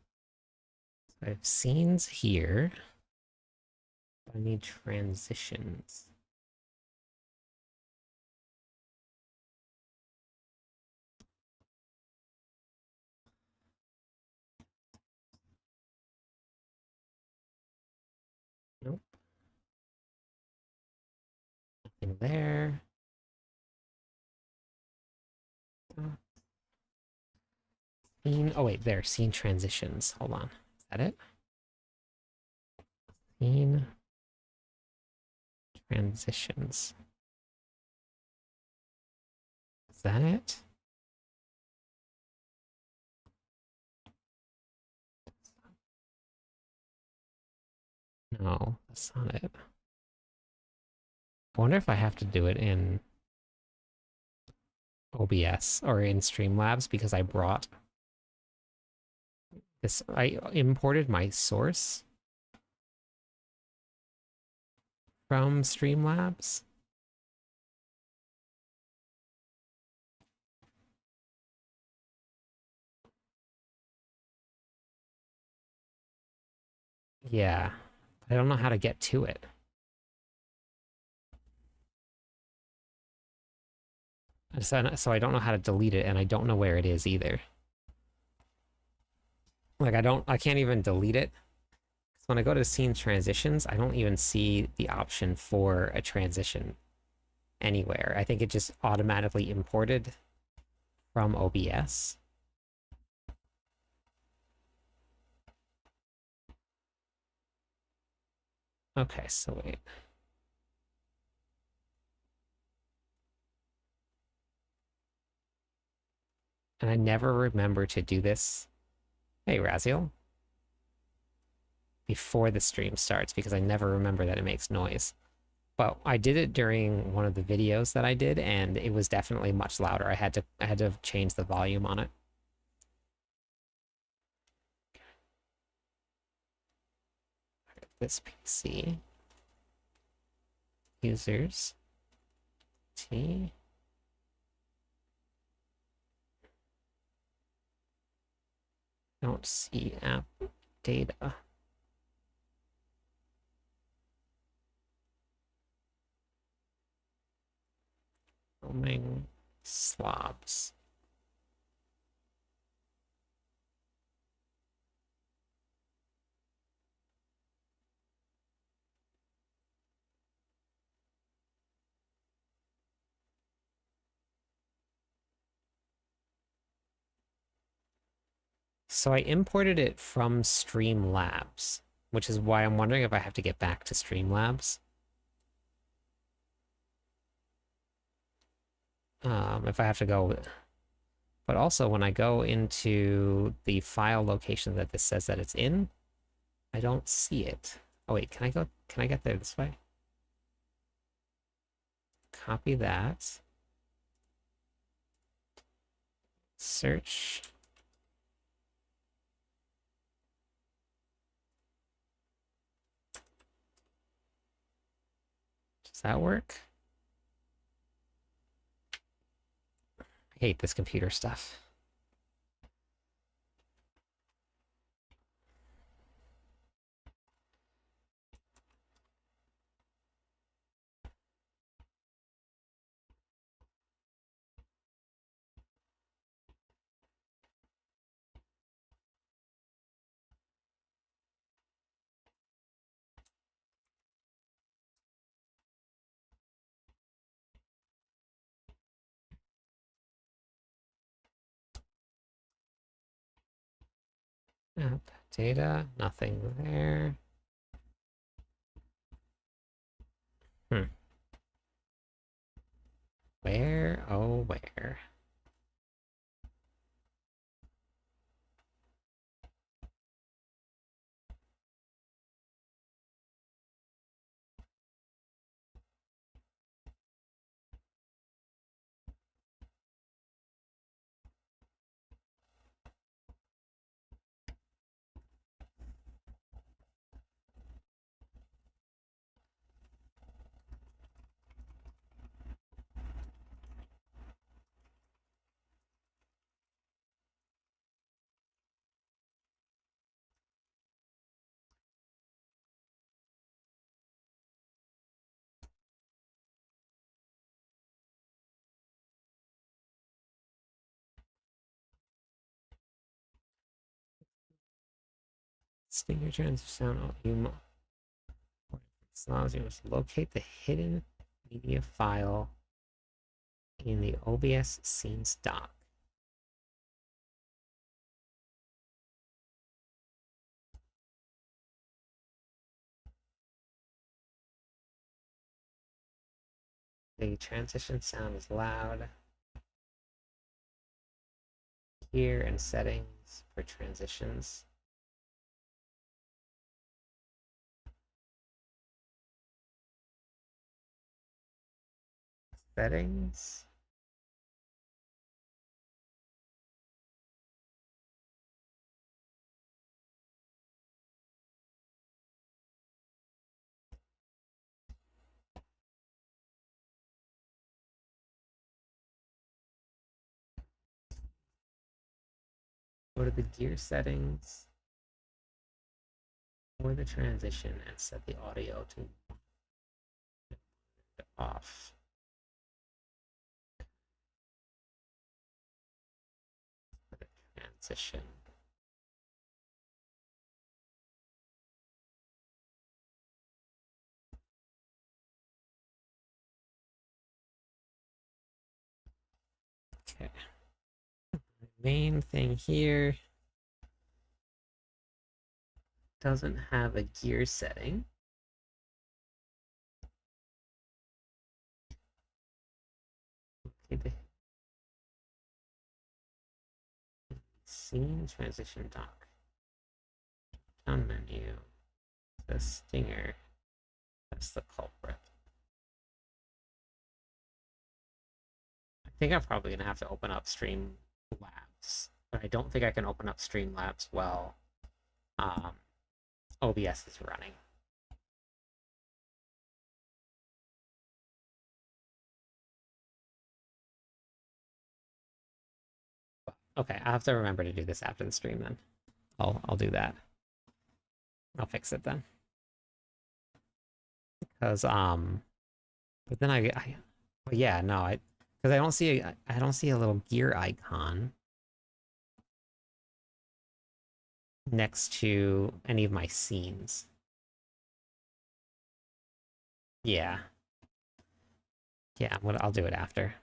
I have scenes here. I need transitions. Nope. Nothing there. Scene. Oh wait, there. Scene transitions. Hold on. Is that it? Scene transitions. Is that it? No, that's not it. I wonder if I have to do it in OBS or in Streamlabs because I brought this. I imported my source from Streamlabs. Yeah, I don't know how to get to it. So I don't know how to delete it, and I don't know where it is either. Like I can't even delete it. So when I go to scene transitions, I don't even see the option for a transition anywhere. I think it just automatically imported from OBS. Okay, so wait. And I never remember to do this. Hey, Raziel. Before the stream starts because I never remember that it makes noise. But I did it during one of the videos that I did, and it was definitely much louder. I had to change the volume on it. This PC. Users. T. Don't see app data. Roaming slobs. So I imported it from Streamlabs, which is why I'm wondering if I have to get back to Streamlabs. If I have to go, but also when I go into the file location that this says that it's in, I don't see it. Oh wait, can I get there this way? Copy that. Search. Does that work? I hate this computer stuff. App data, nothing there. Hmm. Where? Oh, where? Stinger transition sound. You must locate the hidden media file in the OBS scenes doc. The transition sound is loud. Here in settings for transitions. Settings. Go to the gear settings for the transition and set the audio to off. For the transition. Okay. Main thing here doesn't have a gear setting. Okay, the scene transition dock. Down menu. The stinger. That's the culprit. I think I'm probably gonna have to open up Streamlabs, but I don't think I can open up Streamlabs while OBS is running. Okay, I have to remember to do this after the stream then. I'll do that. I'll fix it then. Because but then well, yeah, no, because I don't see a little gear icon next to any of my scenes. Yeah. Yeah, I'll do it after.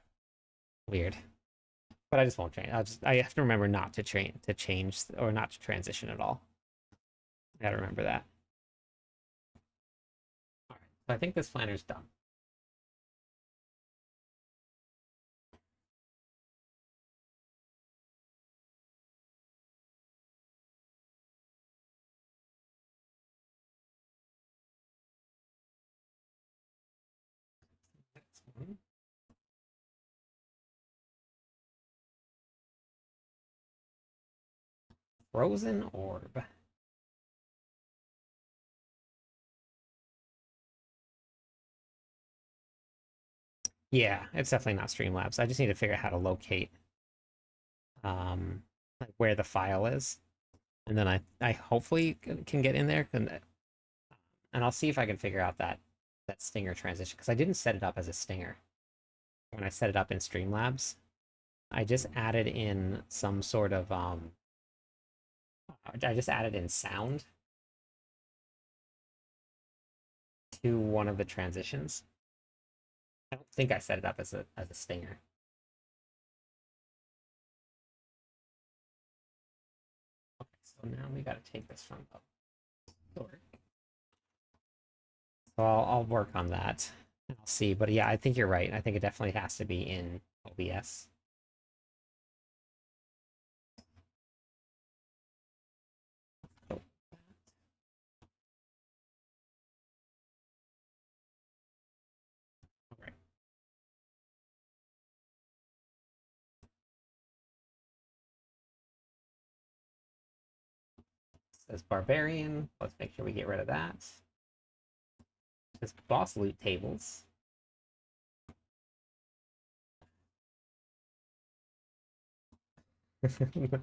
Weird. But I just won't change. I have to remember not to change or not to transition at all. I gotta remember that. All right. So I think this planner's done. Frozen orb. Yeah, it's definitely not Streamlabs. I just need to figure out how to locate like where the file is. And then I hopefully can get in there and I'll see if I can figure out that stinger transition because I didn't set it up as a stinger when I set it up in Streamlabs. I just added in some sort of I just added in sound to one of the transitions. I don't think I set it up as a stinger. Okay, so now we got to take this from the store. So I'll work on that. I'll see. But yeah, I think you're right. I think it definitely has to be in OBS. Oh, all right. It says barbarian. Let's make sure we get rid of that. This boss loot tables. A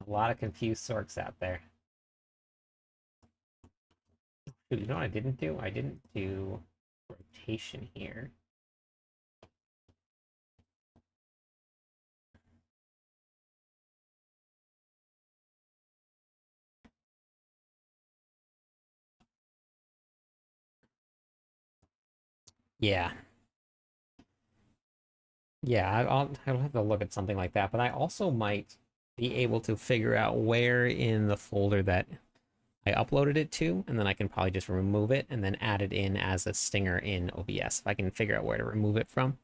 lot of confused sorks out there. Ooh, you know what I didn't do? I didn't do rotation here. Yeah. Yeah, I'll have to look at something like that, but I also might be able to figure out where in the folder that I uploaded it to, and then I can probably just remove it and then add it in as a stinger in OBS if I can figure out where to remove it from.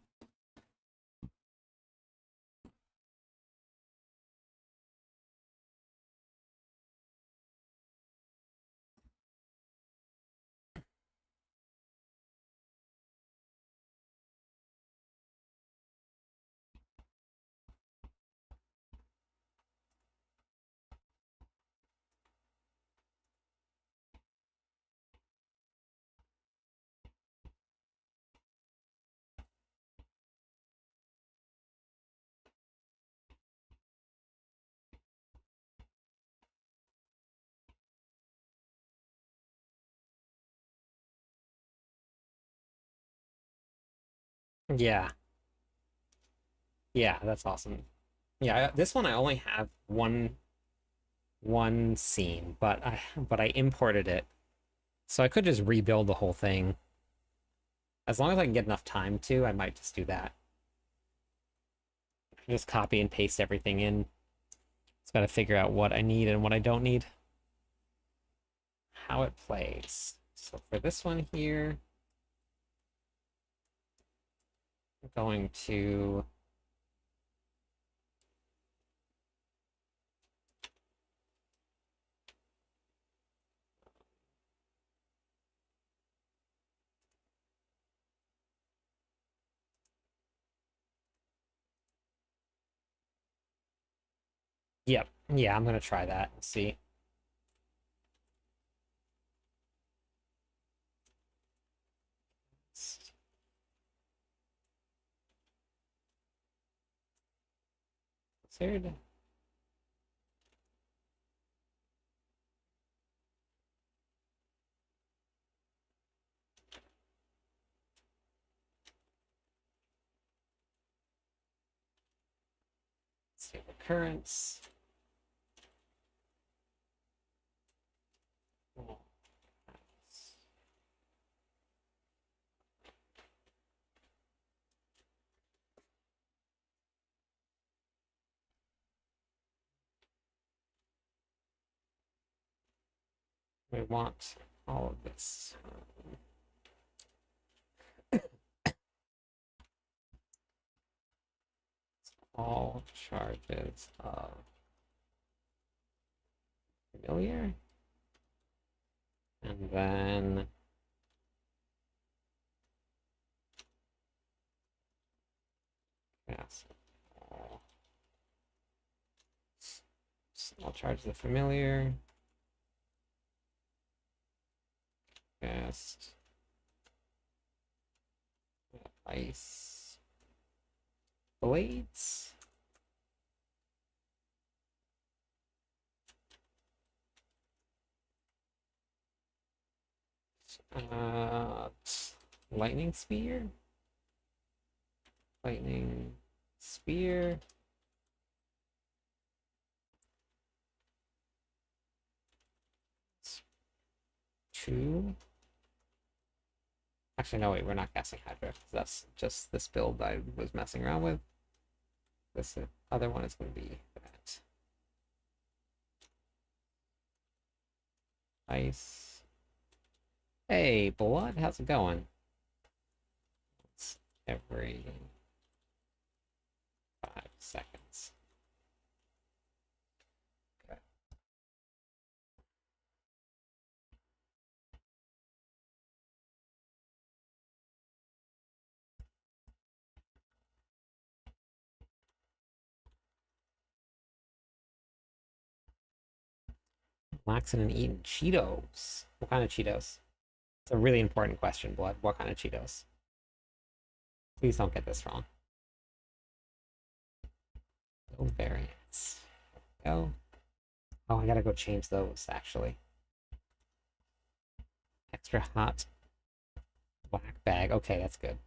Yeah, yeah, that's awesome. Yeah, this one I only have one scene, but I imported it, so I could just rebuild the whole thing. As long as I can get enough time to, I might just do that. Just copy and paste everything in. Just got to figure out what I need and what I don't need. How it plays. So for this one here, I'm going to yep. Yeah, I'm gonna try that and see. Third. Save recurrence. We want all of this. All charges of familiar. And then cast all charges of familiar. Cast Ice blades. Uh, lightning spear. Lightning spear. Two. Actually, no, wait, we're not casting Hydra. That's just this build I was messing around with. This other one is going to be that. Ice. Hey, Blood, how's it going? It's every 5 seconds. Okay. Relaxing and eating Cheetos. What kind of Cheetos? It's a really important question, Blood. What kind of Cheetos? Please don't get this wrong. No variants. Go. Oh, I gotta go change those, actually. Extra hot black bag. Okay, that's good.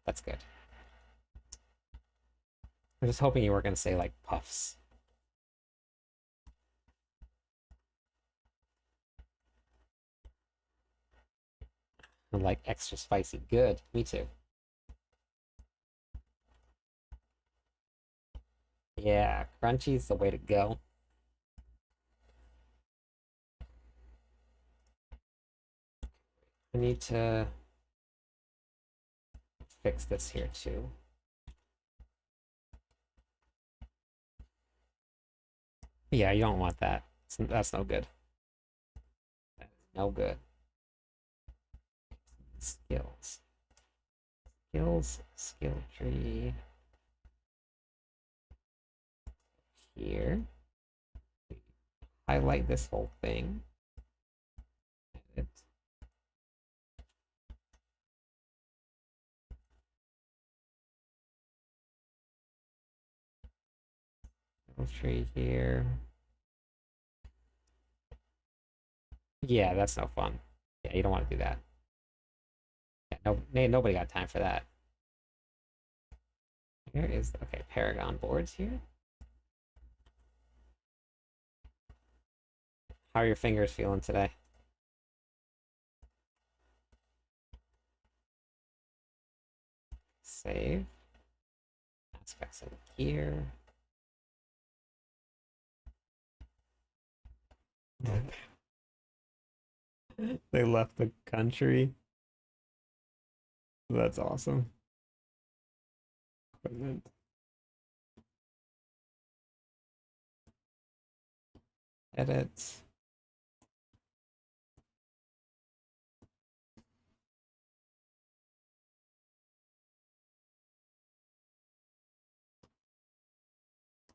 That's good. I'm just hoping you were gonna say, like, puffs. And, like, extra spicy. Good. Me too. Yeah, crunchy's the way to go. I need to fix this here too. Yeah, you don't want that. That's no good. That is no good. Skills. Skills, skill tree. Here. Highlight this whole thing. Edit. Skill tree here. Yeah, that's no fun. Yeah, you don't want to do that. Yeah, no, nobody got time for that. Here is, okay, Paragon boards here. How are your fingers feeling today? Save. Aspects in here. They left the country. That's awesome. Equipment. Edit.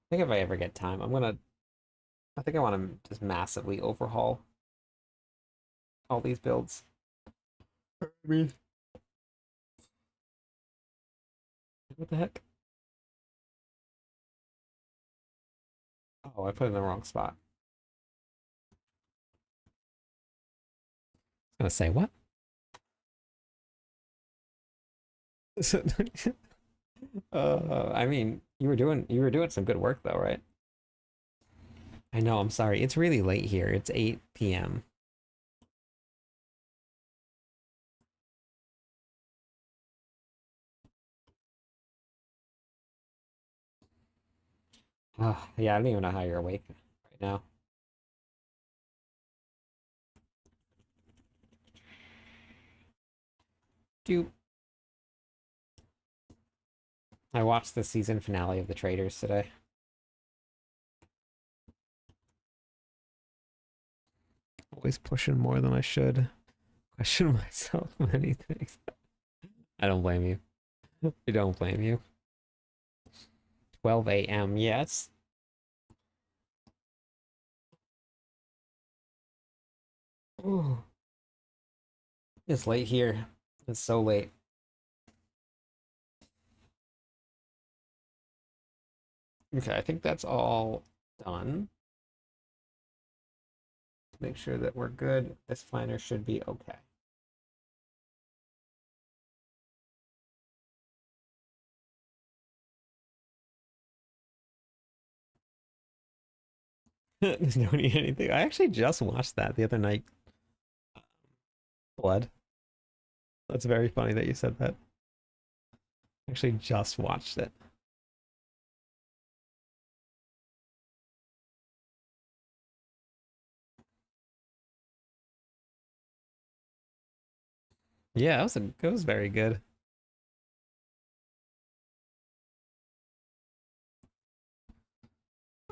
I think if I ever get time, I think I want to just massively overhaul all these builds. I mean, what the heck? Oh, I put it in the wrong spot. I was gonna say what? I mean, you were doing some good work though, right? I know, I'm sorry. It's really late here. It's 8 p.m. Oh, yeah, I don't even know how you're awake right now. Do I watched the season finale of The Traitors today? Always pushing more than I should. Question myself many things. I don't blame you. I don't blame you. 12 a.m. Yes. Ooh. It's late here. It's so late. Okay, I think that's all done. Make sure that we're good. This planner should be okay. Don't need anything. I actually just watched that the other night. Blood. That's very funny that you said that. Actually, just watched it. Yeah, it was very good.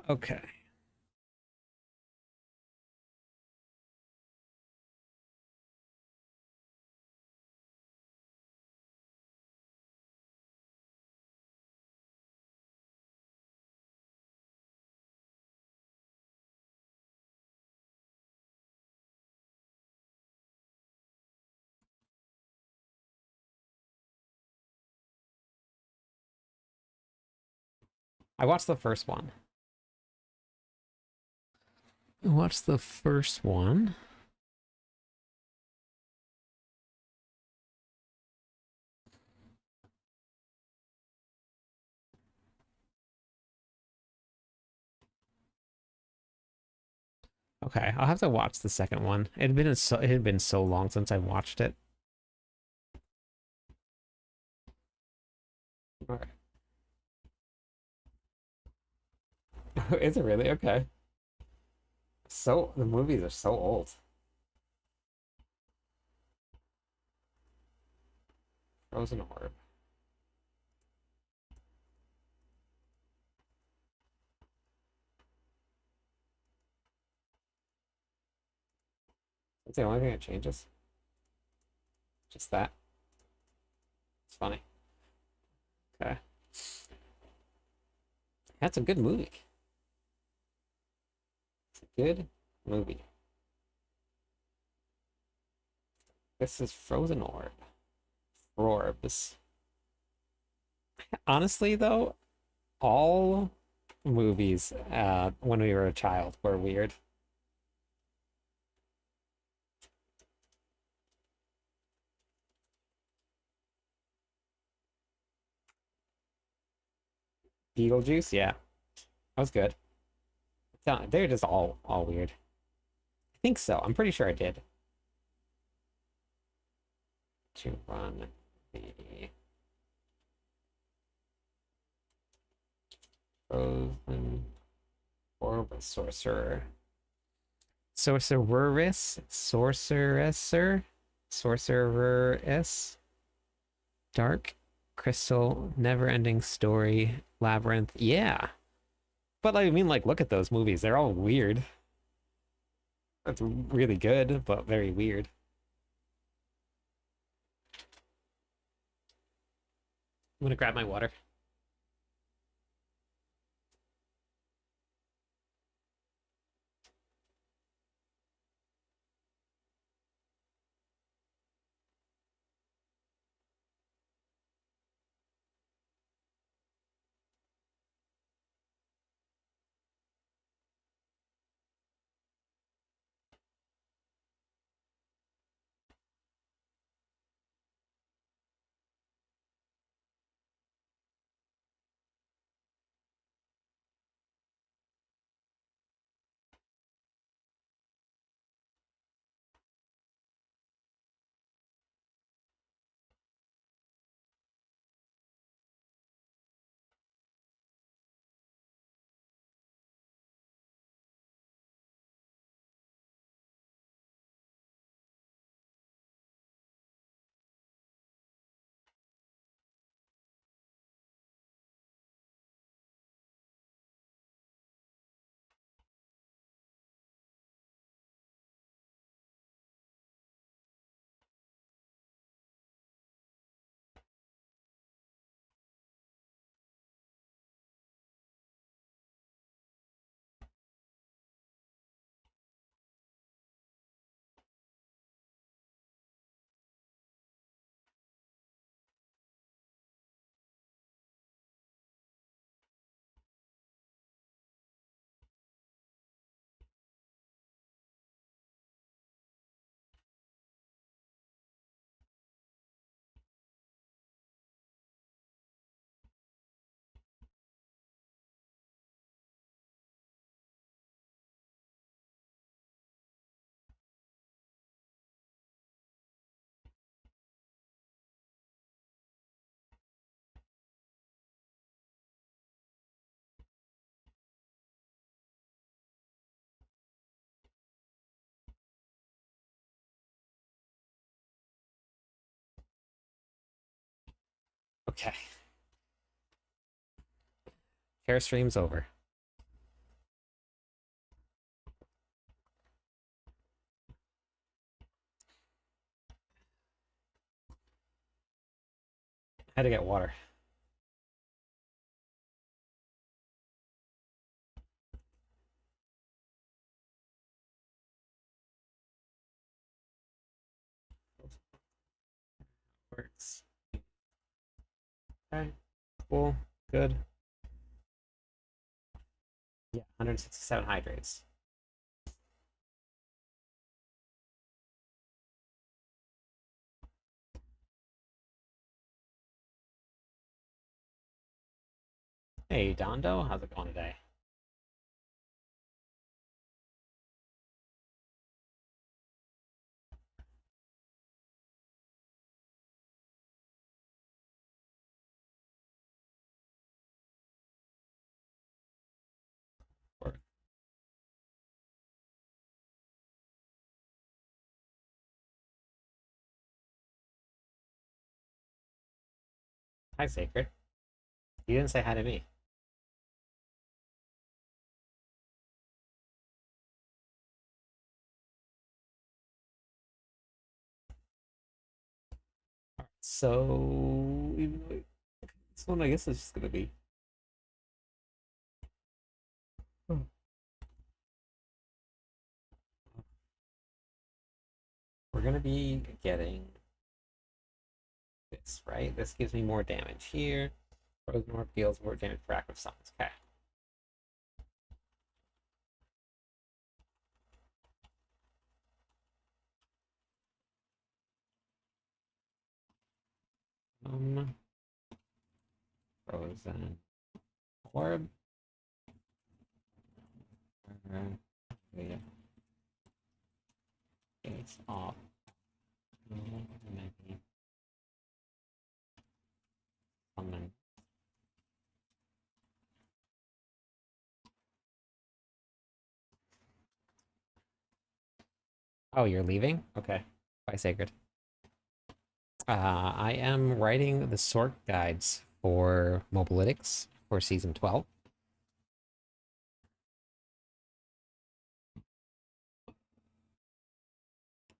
Okay. I watched the first one. I watched the first one. Okay, I'll have to watch the second one. It had been so long since I watched it. Okay. Is it really? Okay. So the movies are so old. Frozen Orb. That's the only thing that changes. Just that. It's funny. Okay. That's a good movie. It's a good movie. This is Frozen Orb. Orbs. Honestly, though, all movies when we were a child were weird. Beetlejuice, yeah, that was good. They're just all weird. I think so. I'm pretty sure I did. To run the Frozen Orb Sorcerer. Sorceress, Dark Crystal, Never Ending Story, Labyrinth. Yeah. But I mean, like, look at those movies. They're all weird. That's really good, but very weird. I'm gonna grab my water. Okay. Share stream's over. I had to get water. Works. Okay. Cool. Good. Yeah, 167 hydrates. Hey, Dondo, how's it going today? Or- Hi, Sacred. You didn't say hi to me. All right, so this one, I guess, is just gonna be. Hmm. We're gonna be getting this, right? This gives me more damage here. Rosenor deals more damage per active summons. Okay. Um, Frozen Orb. Yeah. It's off. Maybe summon. Oh, you're leaving? Okay. Bye, Sacred. I am writing the sort guides for Mobalytics for season 12.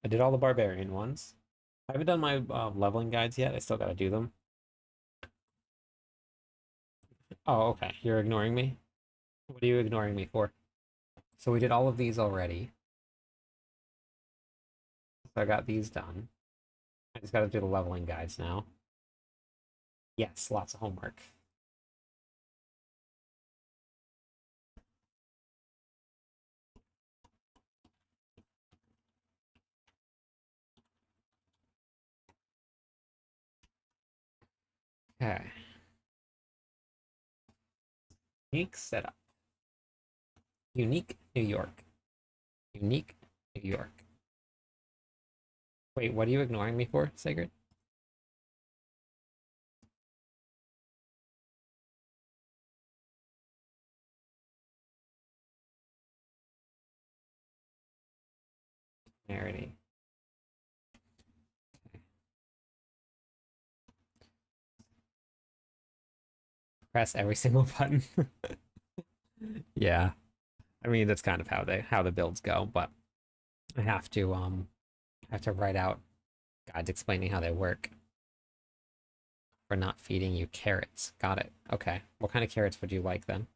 I did all the barbarian ones. I haven't done my leveling guides yet. I still gotta do them. Oh, okay. You're ignoring me? What are you ignoring me for? So we did all of these already. So I got these done. I just gotta do the leveling guides now. Yes, lots of homework. Okay. Unique setup. Unique New York. Unique New York. Wait, what are you ignoring me for, Sigurd? Narity. Press every single button. Yeah. I mean that's kind of how the builds go, but I have to write out guides explaining how they work for not feeding you carrots. Got it. Okay. What kind of carrots would you like then?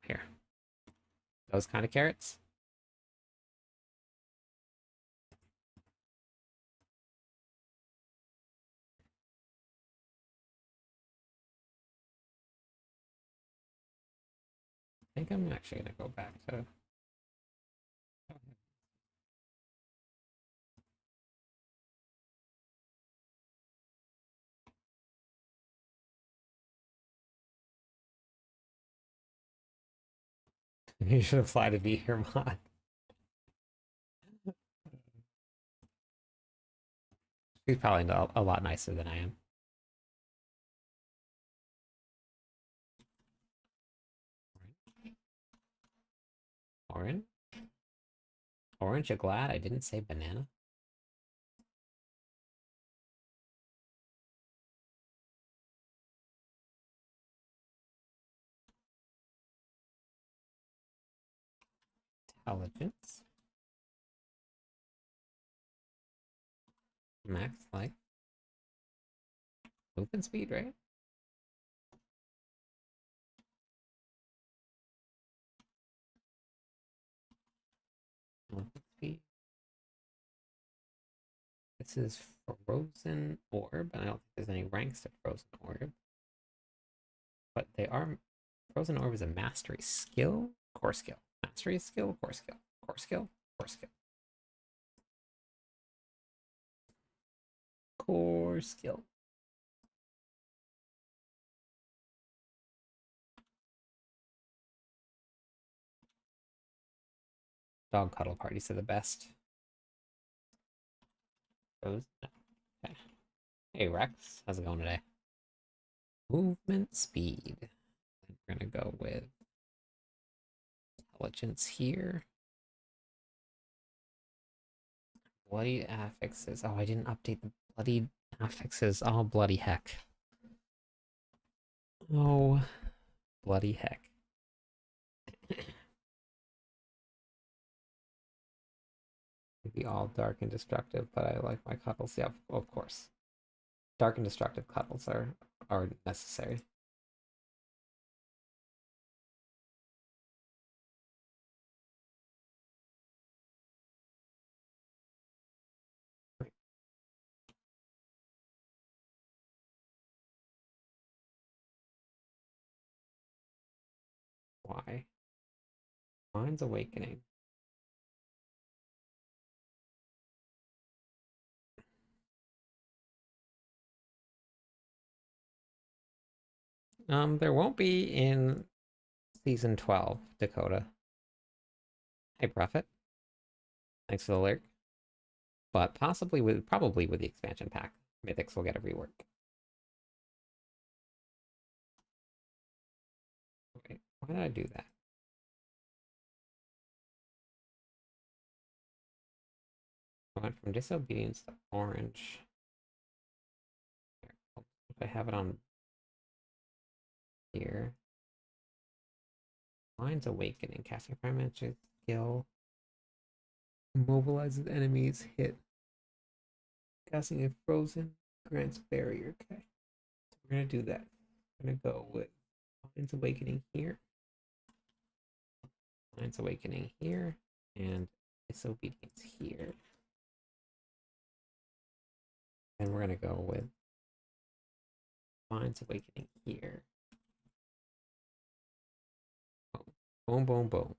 Here. Those kind of carrots? I think I'm actually gonna go back to you should apply to be here, mod. She's probably a lot nicer than I am. Orange? Orange, you glad I didn't say banana? Intelligence. Max life. Movement speed, right? Movement speed. This is Frozen Orb, and I don't think there's any ranks to Frozen Orb. But they are... Frozen Orb is a mastery skill, core skill. Mastery skill, core skill. Core skill, core skill. Core skill. Dog cuddle parties are the best. Those. Okay. Hey Rex, how's it going today? Movement speed. We're gonna go with intelligence here. Bloody affixes. Oh, I didn't update the bloody affixes. Oh, bloody heck. Oh, bloody heck. Maybe all dark and destructive, but I like my cuddles. Yeah, of course. Dark and destructive cuddles are necessary. Why? Mind's awakening. There won't be in season 12, Dakota. Hey, Prophet. Thanks for the lyric. But probably with the expansion pack, Mythics will get a rework. Wait, why did I do that? I went from disobedience to orange. If I have it on here. Mind's awakening. Casting Prime Magic skill. Mobilizes enemies. Hit. Casting a frozen grants barrier. Okay. So we're gonna do that. We're gonna go with Mind's Awakening here. Mind's Awakening here. And Disobedience here. And we're gonna go with Mind's Awakening here. Boom, boom, boom.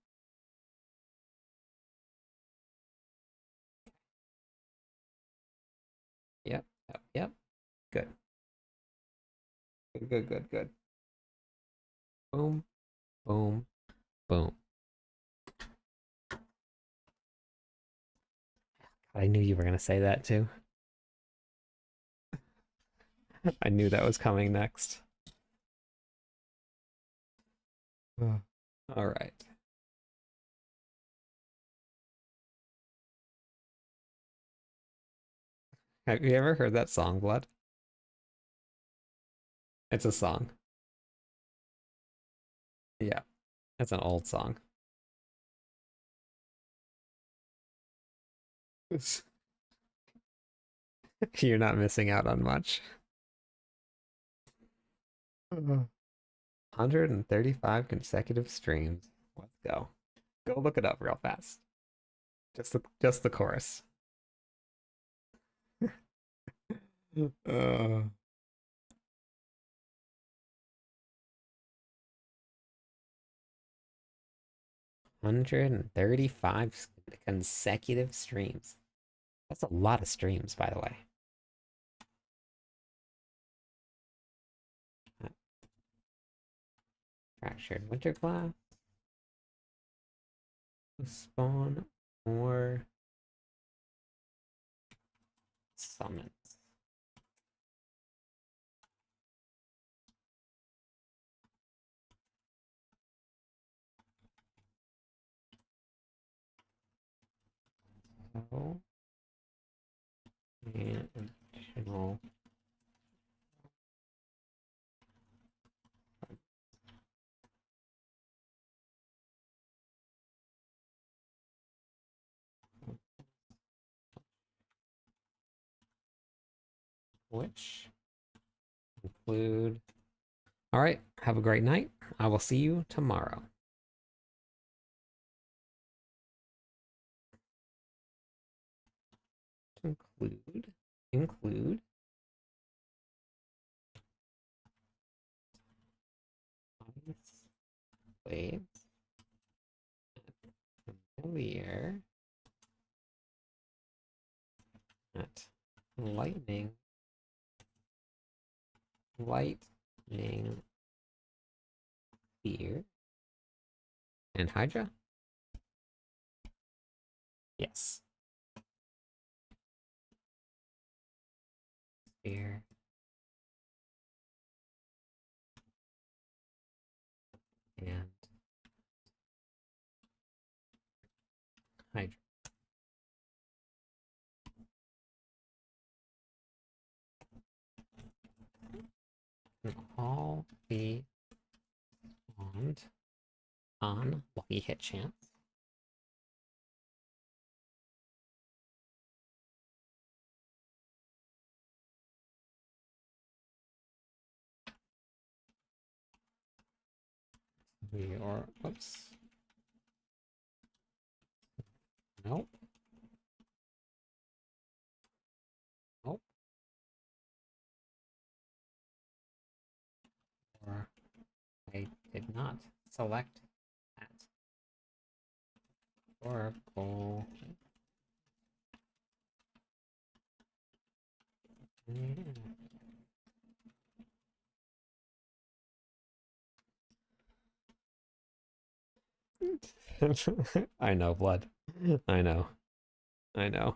Yep, yep, yep. Good. Good, good, good, good. Boom, boom, boom. I knew you were going to say that too. I knew that was coming next. All right. Have you ever heard that song, Blood? It's a song. Yeah, it's an old song. You're not missing out on much. 135 consecutive streams. Let's go. Go look it up real fast. Just the chorus. 135 consecutive streams. That's a lot of streams, by the way. Fractured Winter Class. Spawn more summons. So, and additional which include. All right, have a great night. I will see you tomorrow. Include blades, familiar at lightning here and Hydra. Yes. Sphere and Hydra. And all be on lucky hit chance. Or whoops. Nope. Nope. Or I did not select that. Oracle. I know, blood. I know. I know.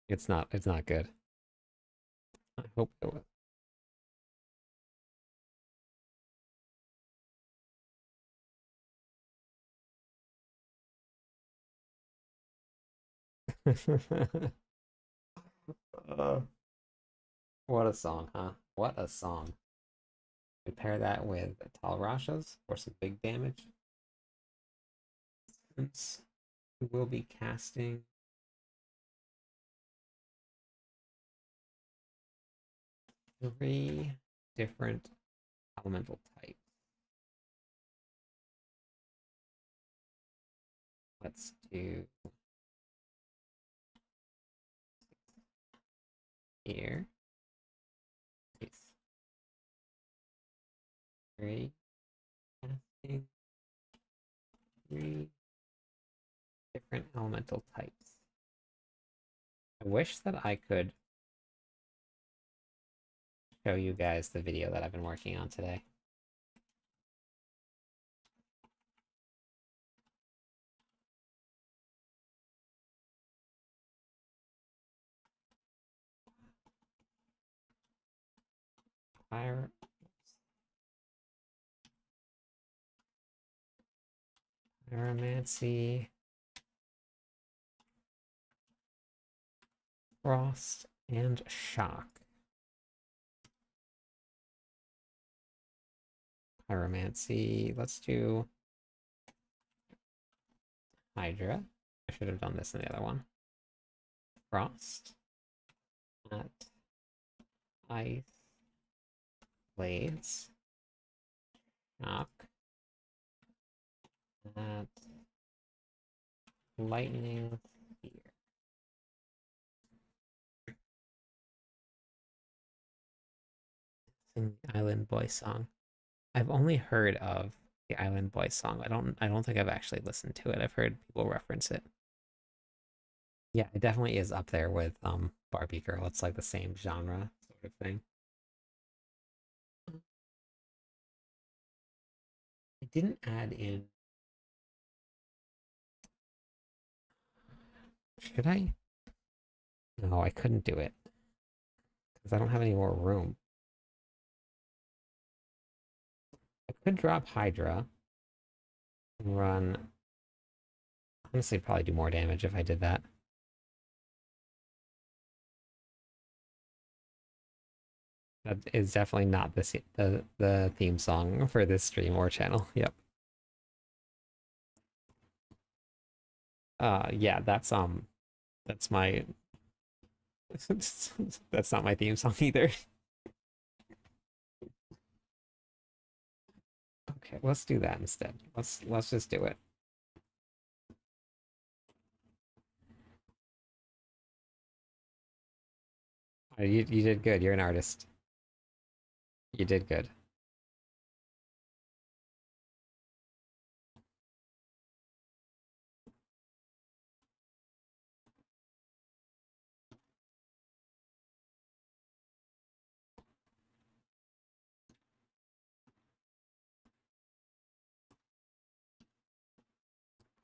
It's not good. I hope it will. What a song, huh? What a song. We pair that with Tal Rasha's for some big damage. Since we will be casting three different elemental types. Let's do here. Case three casting three different elemental types. I wish that I could show you guys the video that I've been working on today. Fire. Pyromancy. Frost and Shock. Pyromancy. Let's do Hydra. I should have done this in the other one. Frost. At Ice. Blades. Shock. At Lightning Spear. Sing the Island Boy song. I've only heard of the Island Boy song. I don't think I've actually listened to it. I've heard people reference it. Yeah, it definitely is up there with Barbie Girl. It's like the same genre sort of thing. I didn't add in. Should I? No, I couldn't do it because I don't have any more room. I could drop Hydra and run Honestly, probably do more damage if I did that. That is definitely not the theme song for this stream or channel. Yep. Yeah, that's my that's not my theme song either. Okay, let's do that instead. Let's just do it. You did good. You're an artist. You did good.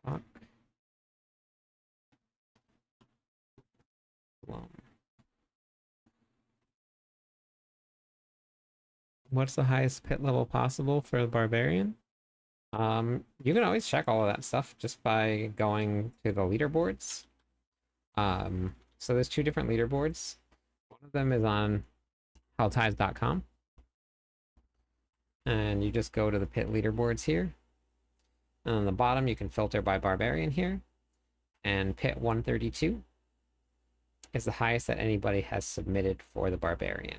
Fuck. Well, what's the highest pit level possible for the barbarian? You can always check all of that stuff just by going to the leaderboards. So there's two different leaderboards. One of them is on hellties.com, and you just go to the pit leaderboards here. And on the bottom, you can filter by barbarian here, and pit 132 is the highest that anybody has submitted for the barbarian.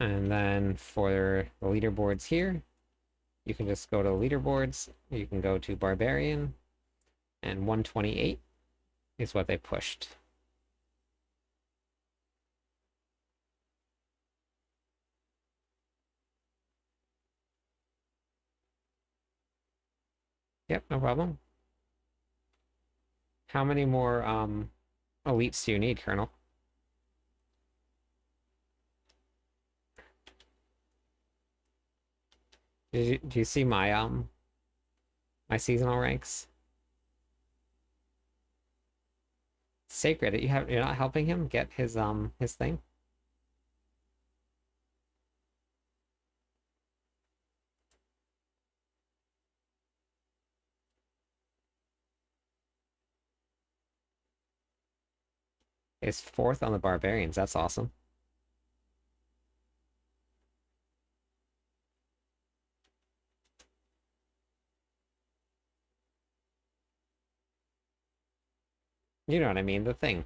And then for the leaderboards here, you can just go to leaderboards, you can go to barbarian, and 128 is what they pushed. Yep, no problem. How many more elites do you need, Colonel? Do you see my seasonal ranks? Sacred, you're not helping him get his thing? Is fourth on the barbarians. That's awesome. You know what I mean, the thing.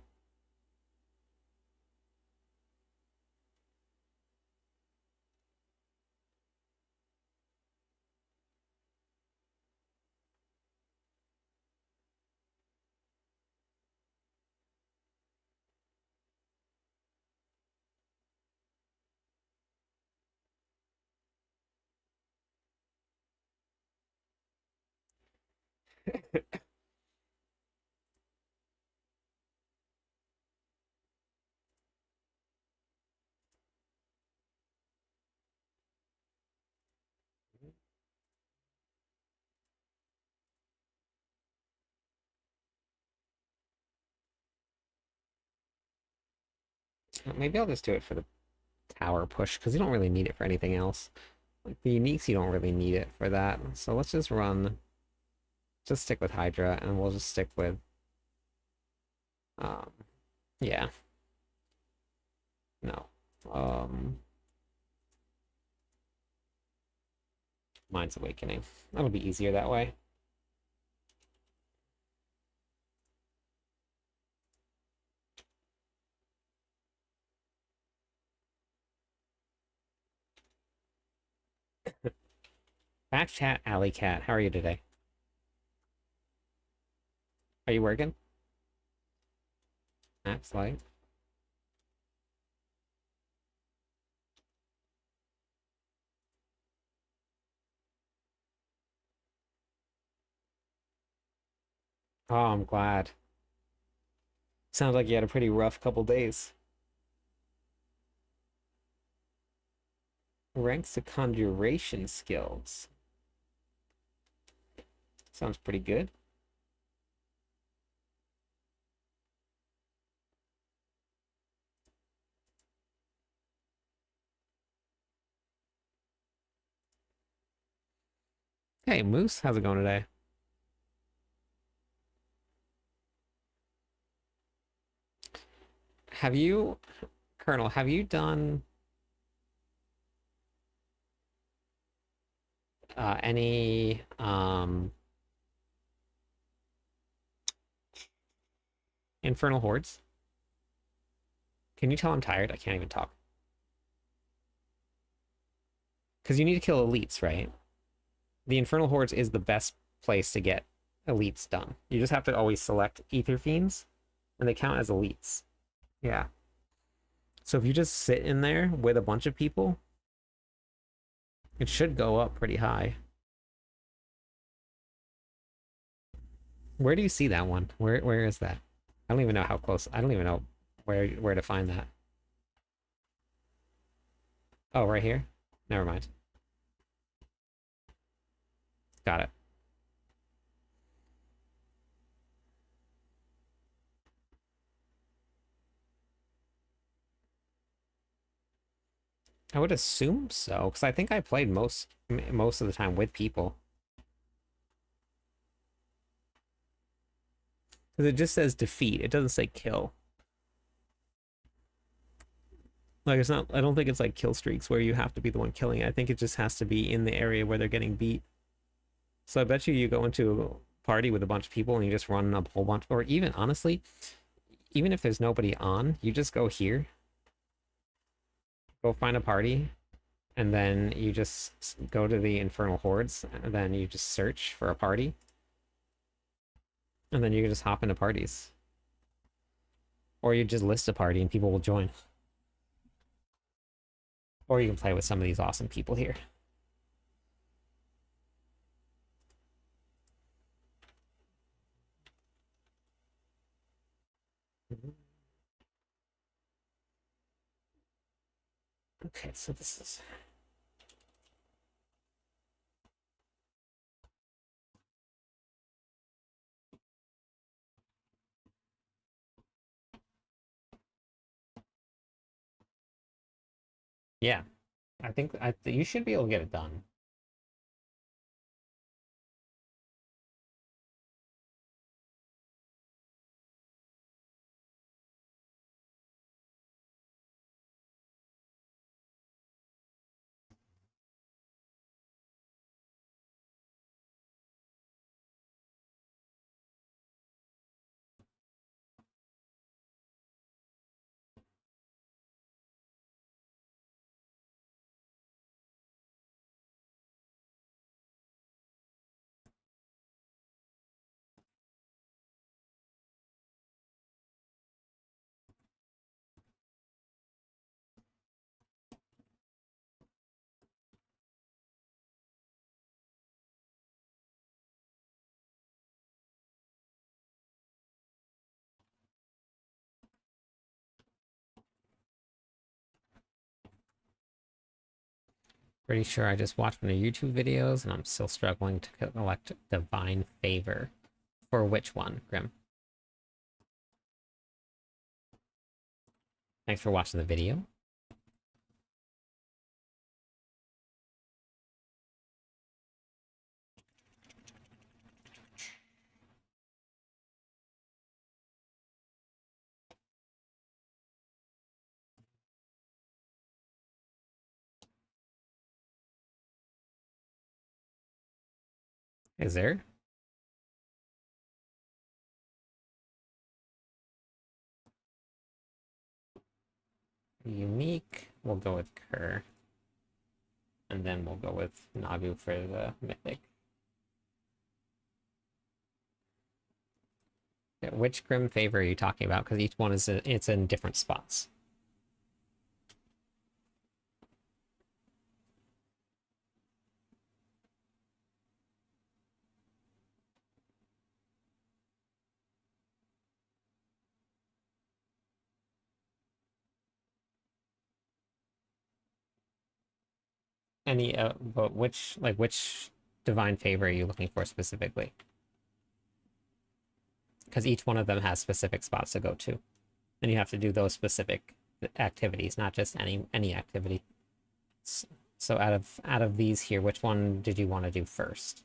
Maybe I'll just do it for the tower push, because you don't really need it for anything else. Like the uniques, you don't really need it for that. So let's just stick with Hydra, and we'll just stick with, um, yeah. No. Mind's Awakening. That'll be easier that way. Back chat, Alley Cat. How are you today? Are you working? Max Light. Oh, I'm glad. Sounds like you had a pretty rough couple days. Ranks to conjuration skills. Sounds pretty good. Hey, Moose, how's it going today? Have you, Colonel, have you done any Infernal Hordes? Can you tell I'm tired? I can't even talk. Because you need to kill elites, right? The Infernal Hordes is the best place to get elites done. You just have to always select Ether Fiends, and they count as elites. Yeah. So if you just sit in there with a bunch of people, it should go up pretty high. Where do you see that one? Where is that? I don't even know how close. I don't even know where to find that. Oh, right here? Never mind. Got it. I would assume so, because I think I played most of the time with people. Because it just says defeat. It doesn't say kill. Like it's not. I don't think it's like kill streaks where you have to be the one killing it. I think it just has to be in the area where they're getting beat. So I bet you go into a party with a bunch of people and you just run up a whole bunch, or even honestly, even if there's nobody on, you just go here, go find a party, and then you just go to the Infernal Hordes, and then you just search for a party, and then you can just hop into parties. Or you just list a party and people will join. Or you can play with some of these awesome people here. Okay, so this is... Yeah, I think you should be able to get it done. Pretty sure I just watched one of your YouTube videos and I'm still struggling to collect Divine Favor. For which one, Grim? Thanks for watching the video. Is there? Unique. We'll go with Kerr. And then we'll go with Nagu for the mythic. Which Grim Favor are you talking about? Because each one is it's in different spots. Any but which Divine Favor are you looking for specifically? Because each one of them has specific spots to go to, and you have to do those specific activities, not just any activity. So out of these here, which one did you want to do first?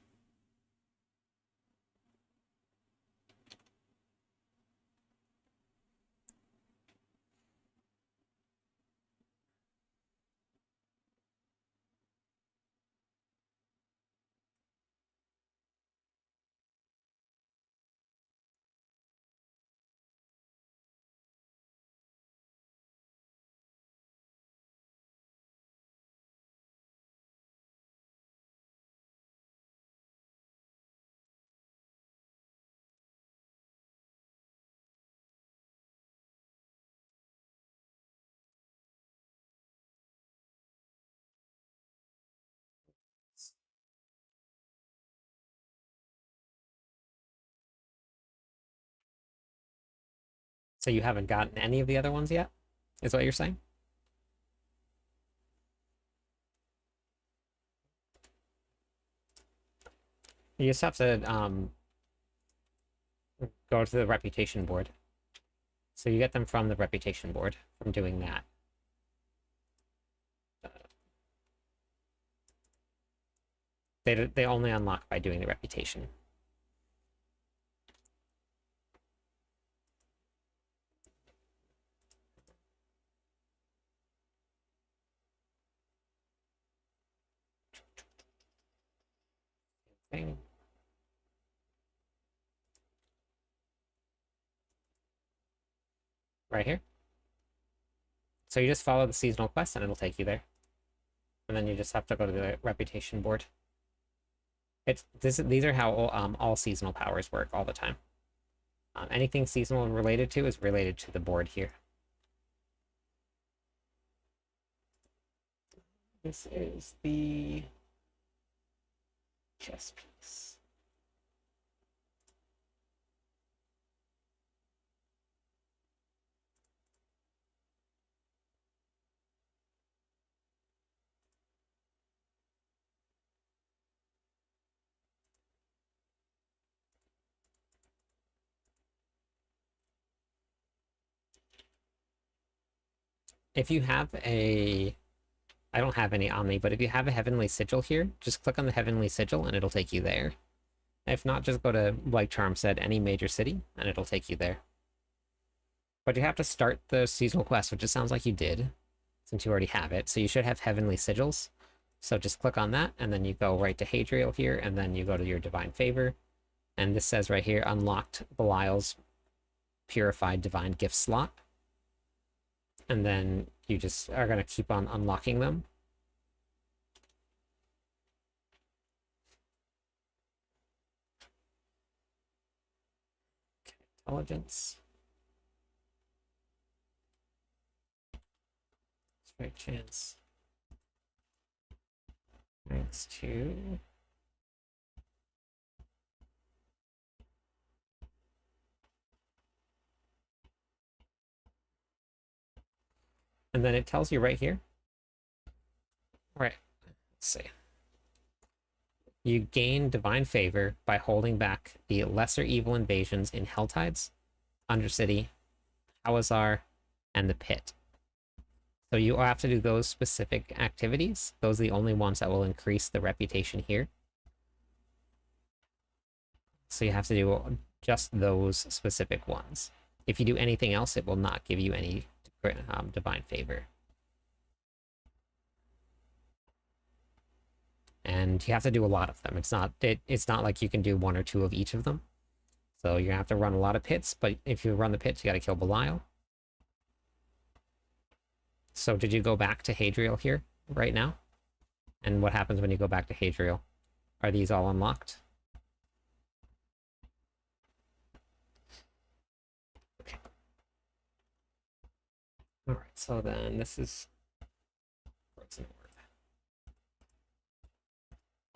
So you haven't gotten any of the other ones yet, is what you're saying? You just have to go to the reputation board. So you get them from the reputation board from doing that. They only unlock by doing the reputation. Thing. Right here. So you just follow the seasonal quest and it'll take you there. And then you just have to go to the reputation board. These are how all seasonal powers work all the time. Anything seasonal related to is related to the board here. This is the chess piece. If you have a, I don't have any on me, but if you have a Heavenly Sigil here, just click on the Heavenly Sigil and it'll take you there. If not, just go to, like Charm said, any major city and it'll take you there. But you have to start the seasonal quest, which it sounds like you did, since you already have it. So you should have Heavenly Sigils. So just click on that, and then you go right to Hadriel here, and then you go to your Divine Favor. And this says right here, unlocked Belial's Purified Divine Gift slot. And then you just are going to keep on unlocking them. Okay, intelligence. Strike chance. Thanks to... And then it tells you right here. Right, let's see. You gain Divine Favor by holding back the lesser evil invasions in Helltides, Undercity, Hawazar, and the Pit. So you have to do those specific activities. Those are the only ones that will increase the reputation here. So you have to do just those specific ones. If you do anything else, it will not give you any Divine Favor. And you have to do a lot of them. It's not like you can do one or two of each of them. So you're gonna have to run a lot of pits, but if you run the pits, you gotta kill Belial. So did you go back to Hadriel here right now? And what happens when you go back to Hadriel? Are these all unlocked? Okay. Alright, so then this is Frozen Orb.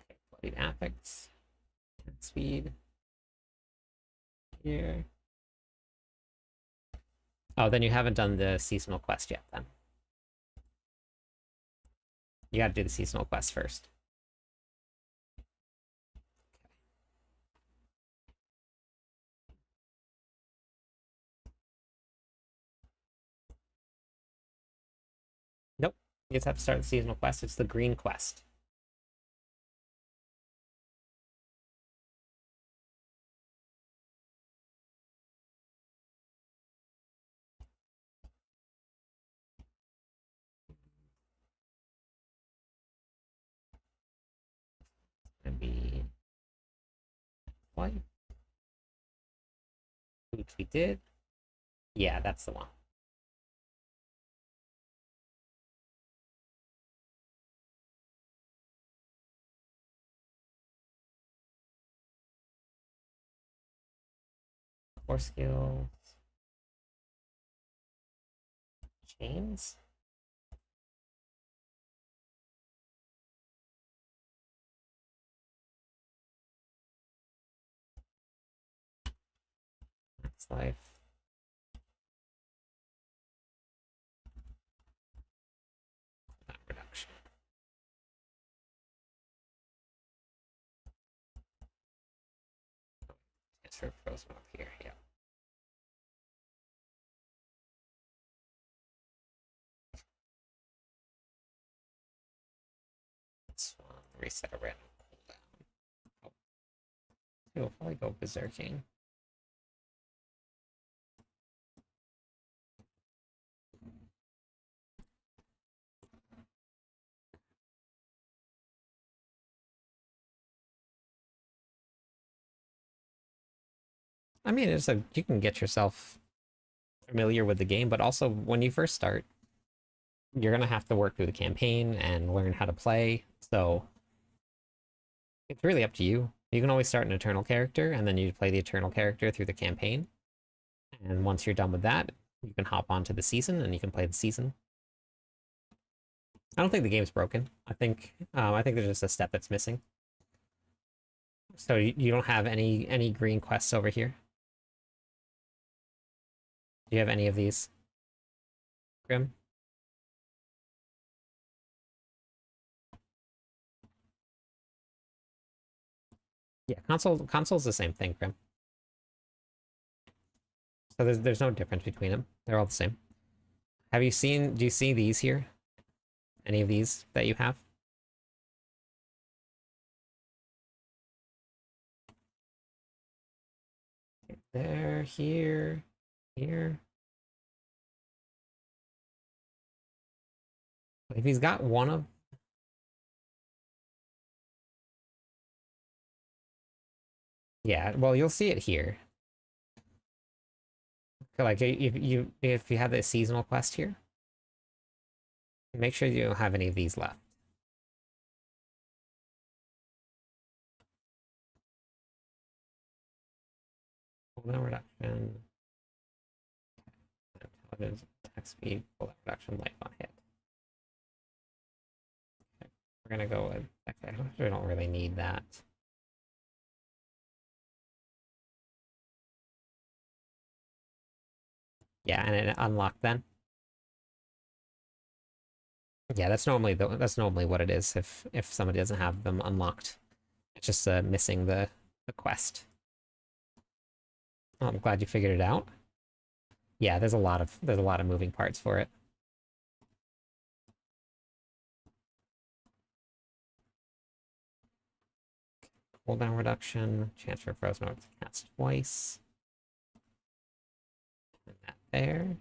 Okay, Bloodied Affix. 10 speed. Here. Oh, then you haven't done the seasonal quest yet then. You gotta do the seasonal quest first. Nope. You just have to start the seasonal quest. It's the green quest. And be white. Which we did. Yeah, that's the one. Core skills. Chains. Max life. transfer frozen up here. Yeah. This one, reset a random cooldown. Oh. He'll probably go berserking. I mean, you can get yourself familiar with the game, but also when you first start, you're gonna have to work through the campaign and learn how to play. So it's really up to you. You can always start an Eternal character, and then you play the Eternal character through the campaign. And once you're done with that, you can hop onto the season, and you can play the season. I don't think the game's broken. I think there's just a step that's missing. So you don't have any green quests over here. Do you have any of these, Grim? Yeah, console's the same thing, Grim. So there's no difference between them. They're all the same. Do you see these here? Any of these that you have? There, here, here. If he's got one of... Yeah, well, you'll see it here. Like, if you have the seasonal quest here, make sure you don't have any of these left. Cooldown reduction. Intelligence, attack speed, cooldown reduction, life on hit. Okay, we're gonna go with... Okay, we don't really need that. Yeah, and it unlocked then. Yeah, that's normally what it is if somebody doesn't have them unlocked. It's just missing the quest. Oh, I'm glad you figured it out. Yeah, there's a lot of moving parts for it. Cooldown reduction, chance for frozen orb to cast twice. And that there.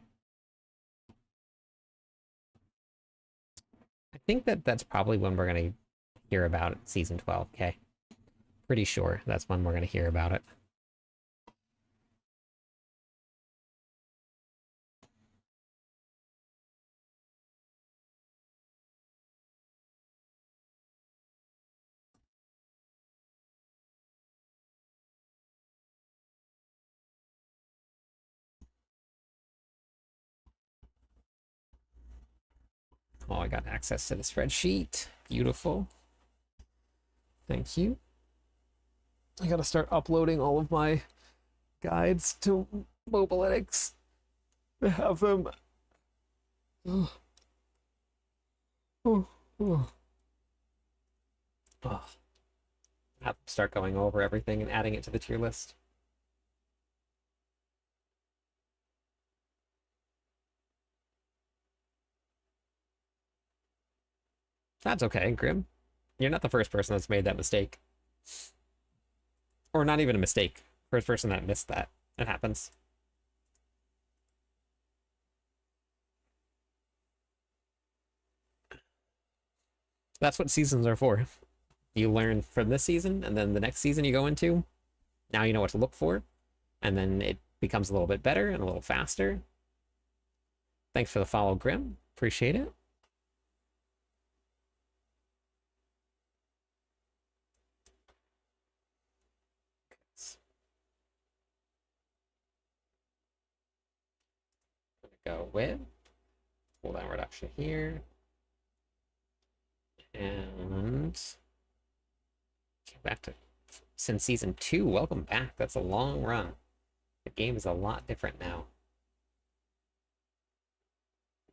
I think that's probably when we're gonna hear about it, season 12. Okay, pretty sure that's when we're gonna hear about it. Oh, I got access to the spreadsheet. Beautiful. Thank you. I gotta start uploading all of my guides to Mobalytics to have them. Oh, oh, oh. Oh. Have to start going over everything and adding it to the tier list. That's okay, Grim. You're not the first person that's made that mistake. Or not even a mistake. First person that missed that. It happens. That's what seasons are for. You learn from this season, and then the next season you go into, now you know what to look for, and then it becomes a little bit better and a little faster. Thanks for the follow, Grim. Appreciate it. Go with cooldown reduction here. And back to since season 2. Welcome back. That's a long run. The game is a lot different now.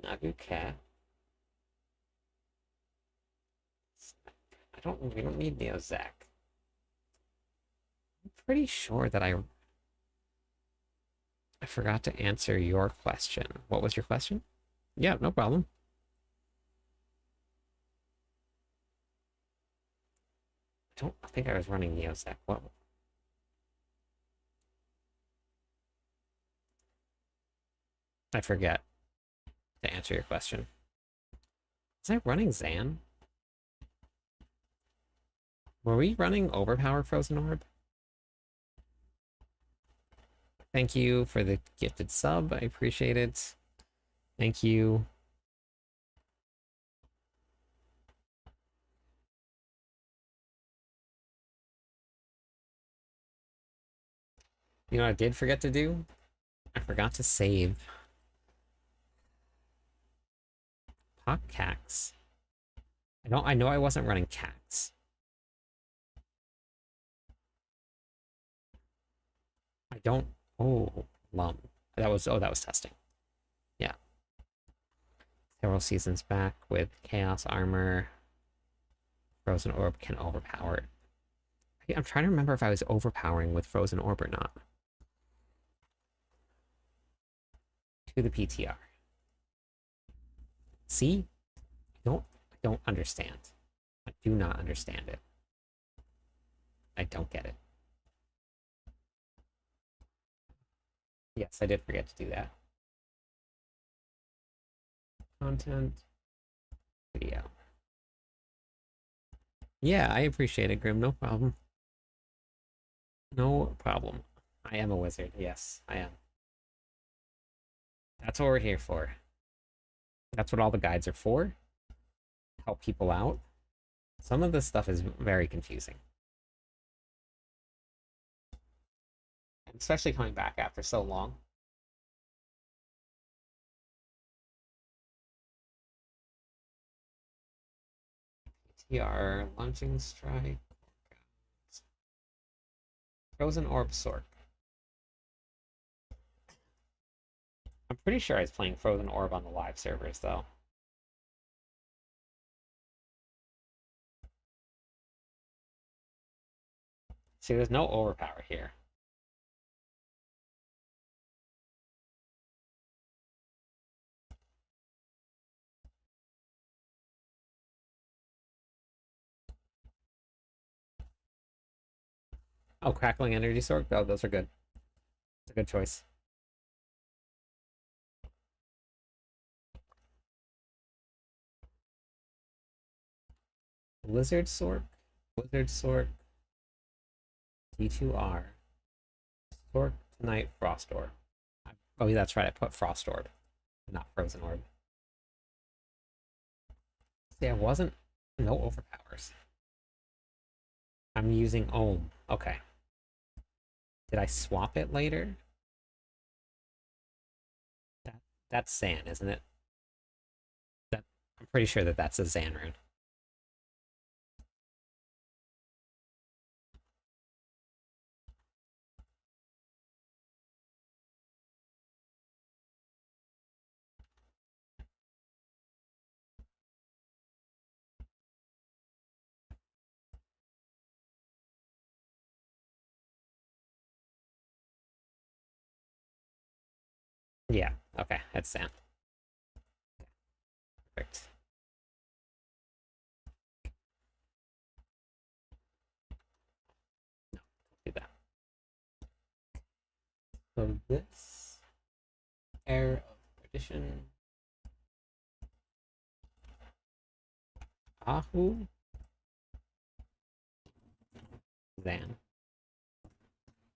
Nagu Cat. We don't need Neozak. I'm pretty sure that I forgot to answer your question. What was your question? Yeah, no problem. I don't think I was running Neosec. What? I forget to answer your question. Was I running Zan? Were we running Overpower Frozen Orb? Thank you for the gifted sub. I appreciate it. Thank you. You know what I did forget to do? I forgot to save Hot Cax. I know I wasn't running Cax. I don't. Oh, Lum. That was testing. Yeah. Several seasons back with Chaos Armor. Frozen Orb can overpower it. I'm trying to remember if I was overpowering with Frozen Orb or not. To the PTR. See? I don't understand. I do not understand it. I don't get it. Yes, I did forget to do that. Content. Video. Yeah, I appreciate it, Grim. No problem. No problem. I am a wizard. Yes, I am. That's what we're here for. That's what all the guides are for. Help people out. Some of this stuff is very confusing. Especially coming back after so long. TR, Launching Strike. Frozen Orb Sork. I'm pretty sure I was playing Frozen Orb on the live servers, though. See, there's no overpower here. Oh, Crackling Energy Sork? Oh, those are good. It's a good choice. Lizard Sork? Lizard Sork. D2R. Sork Tonight Frost Orb. Oh, that's right. I put Frost Orb, not Frozen Orb. See, I wasn't. No overpowers. I'm using Ohm. Okay. Did I swap it later? That's Zan, isn't it? I'm pretty sure that's a Zan rune. Yeah. Okay, that's Zan. Perfect. No, do that. So this Heir of Perdition. Ahu. Zan.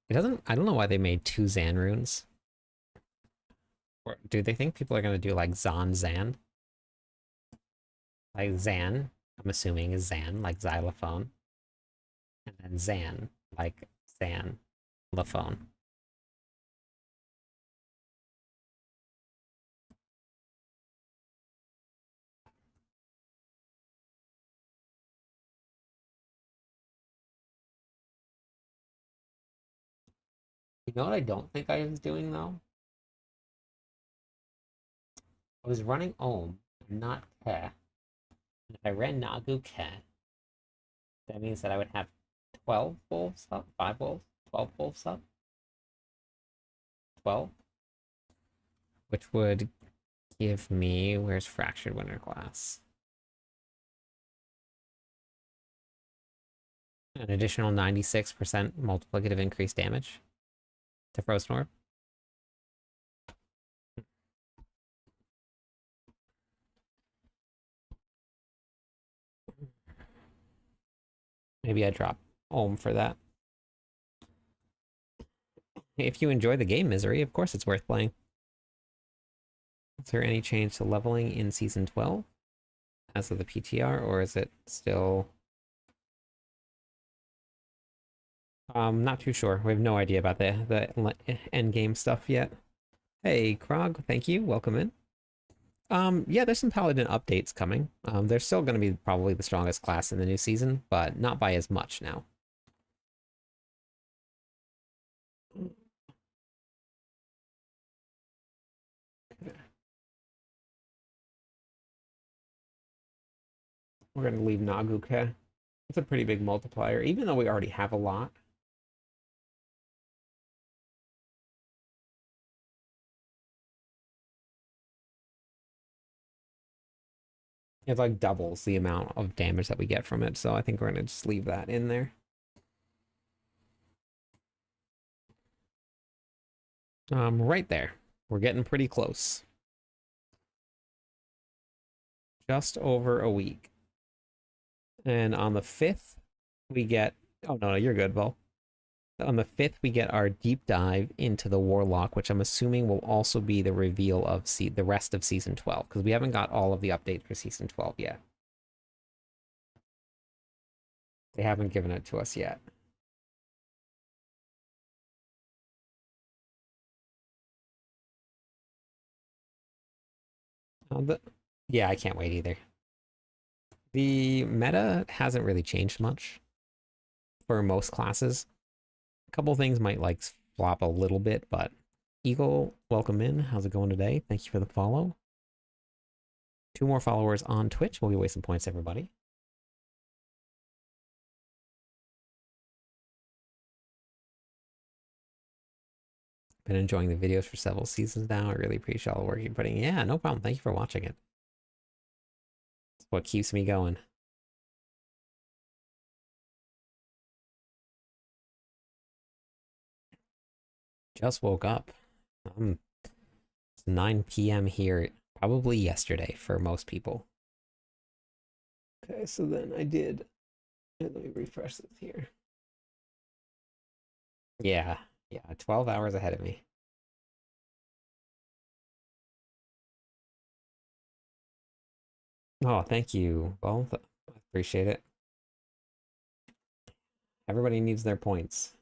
It doesn't. I don't know why they made two Zan runes. Or do they think people are gonna do like Zan? Like Zan, I'm assuming is Zan, like xylophone. And then Zan, like Zan, the phone. You know what I don't think I was doing though? I was running Ohm, not Ke. If I ran Nagu Ke, that means that I would have 12 wolves up, 5 wolves, 12 wolves up. 12? which would give me, where's Fractured Winter Glass? An additional 96% multiplicative increased damage to Frozen Orb. Maybe I drop Ohm for that. If you enjoy the game, Misery, of course it's worth playing. Is there any change to leveling in Season 12 as of the PTR, or is it still... not too sure. We have no idea about the end game stuff yet. Hey, Krog, thank you. Welcome in. Yeah, there's some Paladin updates coming. They're still going to be probably the strongest class in the new season, but not by as much now. We're going to leave Naguke. It's a pretty big multiplier, even though we already have a lot. It like doubles the amount of damage that we get from it, so I think we're going to just leave that in there. Right there. We're getting pretty close. Just over a week. And on the 5th, we get... Oh, no, you're good, Vol. On the 5th, we get our deep dive into the Warlock, which I'm assuming will also be the reveal of the rest of Season 12, because we haven't got all of the updates for Season 12 yet. They haven't given it to us yet. Yeah, I can't wait either. The meta hasn't really changed much for most classes. A couple things might like flop a little bit, but Eagle, welcome in. How's it going today? Thank you for the follow. 2 more followers on Twitch. We'll give away some points, everybody. Been enjoying the videos for several seasons now. I really appreciate all the work you're putting in. Yeah, no problem. Thank you for watching it. It's what keeps me going. Just woke up. It's 9 p.m. here, probably yesterday for most people. Okay, so then I did... Let me refresh this here. Yeah, 12 hours ahead of me. Oh, thank you both. I appreciate it. Everybody needs their points.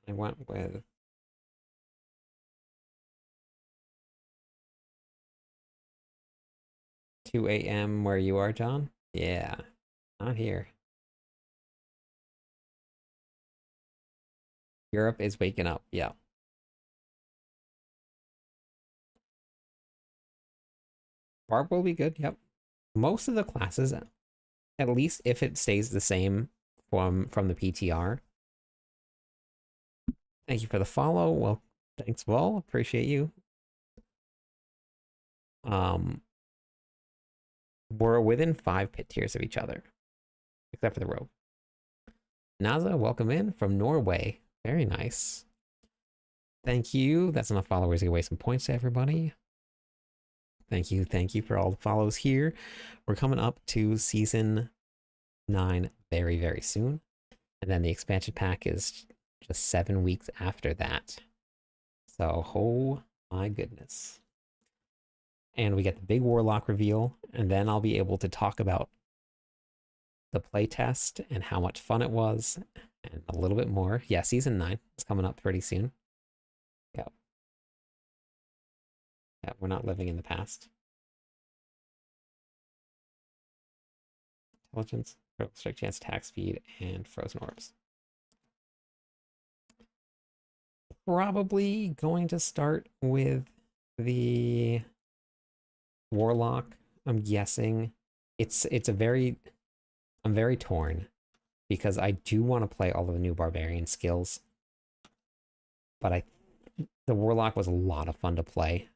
I went with 2 a.m. where you are, John? Yeah, not here. Europe is waking up, yeah. Barb will be good, yep. Most of the classes, at least if it stays the same from the PTR. Thank you for the follow. Well, thanks, Vol. Appreciate you. We're within 5 pit tiers of each other, except for the rogue. Naza, welcome in from Norway. Very nice. Thank you. That's enough followers to give away some points to everybody. Thank you for all the follows here. We're coming up to Season 9 very, very soon. And then the expansion pack is just 7 weeks after that. So, oh my goodness. And we get the big Warlock reveal, and then I'll be able to talk about the playtest and how much fun it was, and a little bit more. Yeah, Season 9 is coming up pretty soon. Yeah. Yeah, we're not living in the past. Intelligence, strike chance, attack speed, and frozen orbs. Probably going to start with the Warlock. I'm guessing I'm very torn because I do want to play all of the new barbarian skills, but the Warlock was a lot of fun to play.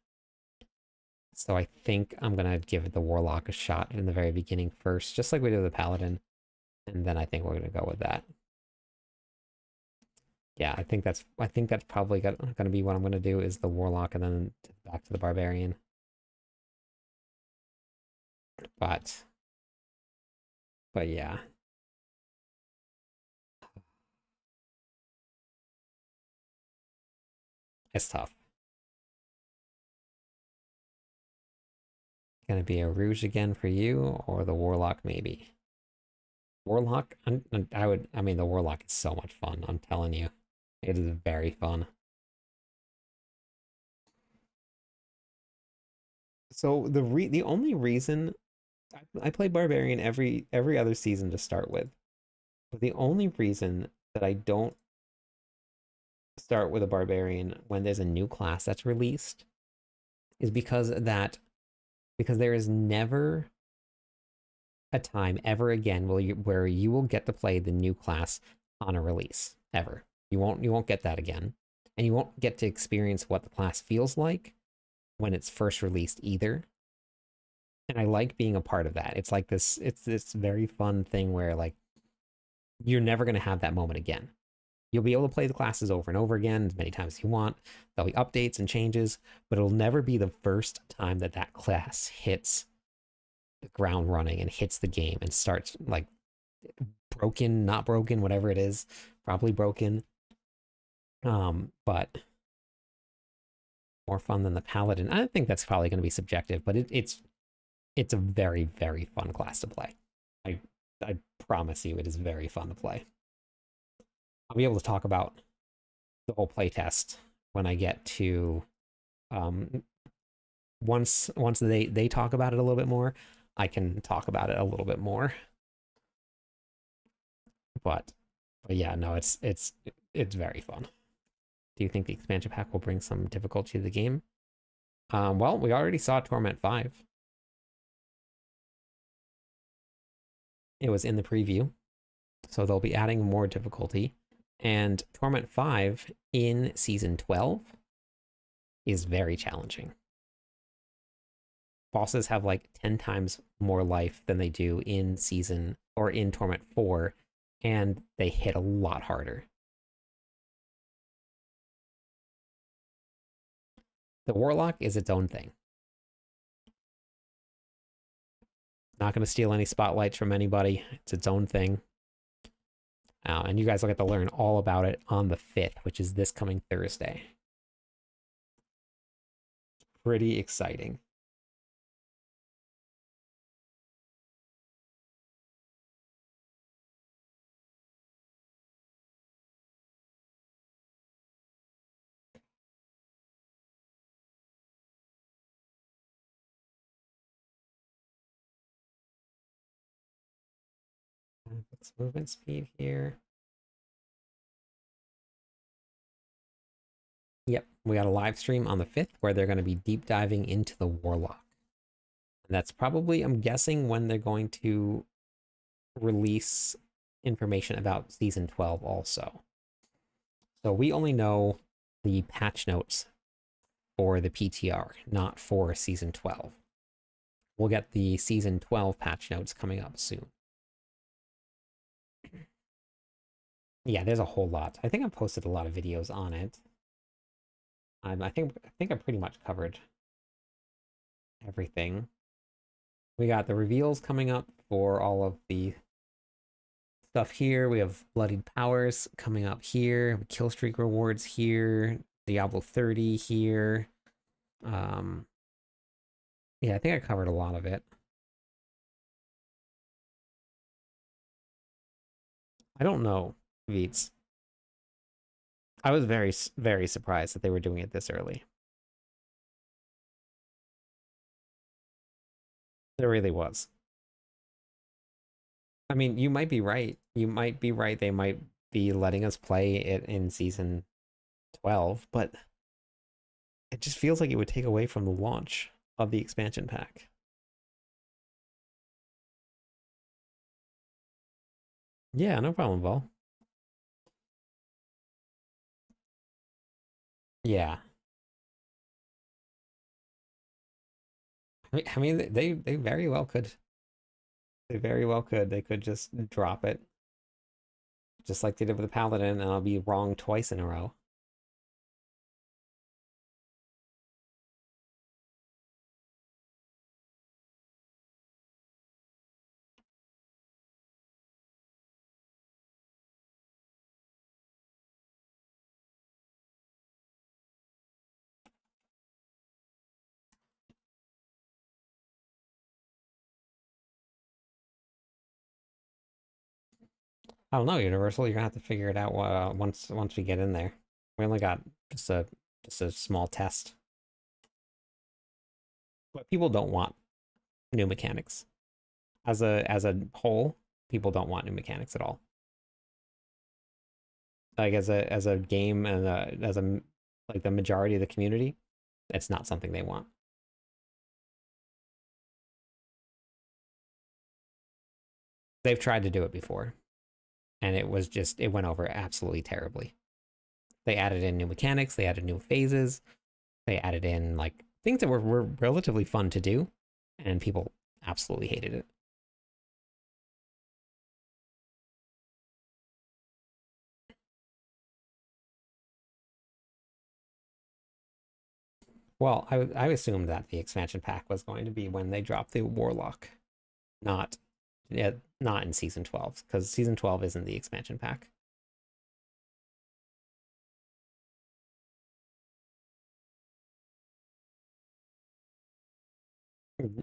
So I think I'm gonna give the Warlock a shot in the very beginning first, just like we did with the Paladin. And then I think we're gonna go with that. Yeah, I think that's probably gonna be what I'm gonna do is the Warlock and then back to the Barbarian. But yeah. It's tough. Gonna be a Rouge again for you, or the Warlock maybe. Warlock, I mean, the Warlock is so much fun. I'm telling you, it is very fun. So the only reason I play Barbarian every other season to start with, but the only reason that I don't start with a Barbarian when there's a new class that's released is because there is never a time ever again where you will get to play the new class on a release ever. You won't get that again, and you won't get to experience what the class feels like when it's first released either. And I like being a part of that. It's this very fun thing where like you're never going to have that moment again. You'll be able to play the classes over and over again as many times as you want. There'll be updates and changes, but it'll never be the first time that that class hits the ground running and hits the game and starts like broken, not broken, whatever it is, probably broken. But more fun than the Paladin. I think that's probably going to be subjective, but it's a very, very fun class to play. I promise you it is very fun to play. I'll be able to talk about the whole playtest when I get to once they talk about it a little bit more, I can talk about it a little bit more. But yeah, no, it's very fun. Do you think the expansion pack will bring some difficulty to the game? Well, we already saw Torment 5. It was in the preview, so they'll be adding more difficulty. And Torment 5 in Season 12 is very challenging. Bosses have like 10 times more life than they do in Season or in Torment 4, and they hit a lot harder. The Warlock is its own thing. Not going to steal any spotlights from anybody. It's its own thing. And you guys will get to learn all about it on the 5th, which is this coming Thursday. Pretty exciting. Let's movement speed here. Yep, we got a live stream on the 5th where they're going to be deep diving into the Warlock. And that's probably, I'm guessing, when they're going to release information about Season 12 also. So we only know the patch notes for the PTR, not for Season 12. We'll get the Season 12 patch notes coming up soon. Yeah, there's a whole lot. I think I've posted a lot of videos on it. I think I pretty much covered everything. We got the reveals coming up for all of the stuff here. We have Bloodied Powers coming up here. Killstreak rewards here. Diablo 30 here. Yeah, I think I covered a lot of it. I don't know, Veets. I was very, very surprised that they were doing it this early. There really was. I mean, you might be right. You might be right. They might be letting us play it in Season 12, but it just feels like it would take away from the launch of the expansion pack. Yeah, no problem, Vol. Yeah. I mean, they very well could. They very well could. They could just drop it, just like they did with the Paladin, and I'll be wrong twice in a row. I don't know, Universal. You're gonna have to figure it out once we get in there. We only got just a just a small test, but people don't want new mechanics as a whole. People don't want new mechanics at all. Like as a game and as a like the majority of the community, it's not something they want. They've tried to do it before, and it went over absolutely terribly. They added in new mechanics, they added new phases, they added in like things that were relatively fun to do, and people absolutely hated it. Well, I assumed that the expansion pack was going to be when they dropped the Warlock, not yeah, not in season 12, because season 12 isn't the expansion pack.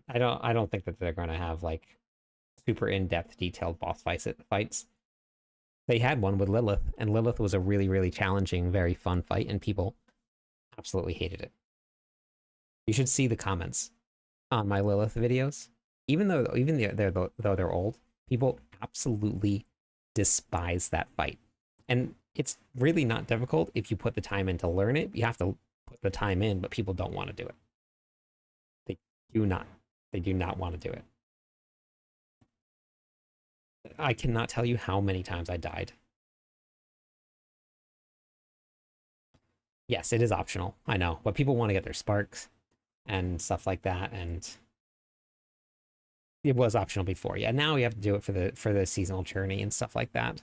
I don't think that they're going to have like super in-depth detailed fights. They had one with Lilith, and Lilith was a really, really challenging, very fun fight, and people absolutely hated it. You should see the comments on my Lilith videos. Though they're old, people absolutely despise that fight. And it's really not difficult if you put the time in to learn it. You have to put the time in, but people don't want to do it. They do not. They do not want to do it. I cannot tell you how many times I died. Yes, it is optional. I know, but people want to get their sparks and stuff like that, and it was optional before. Yeah, now we have to do it for the seasonal journey and stuff like that.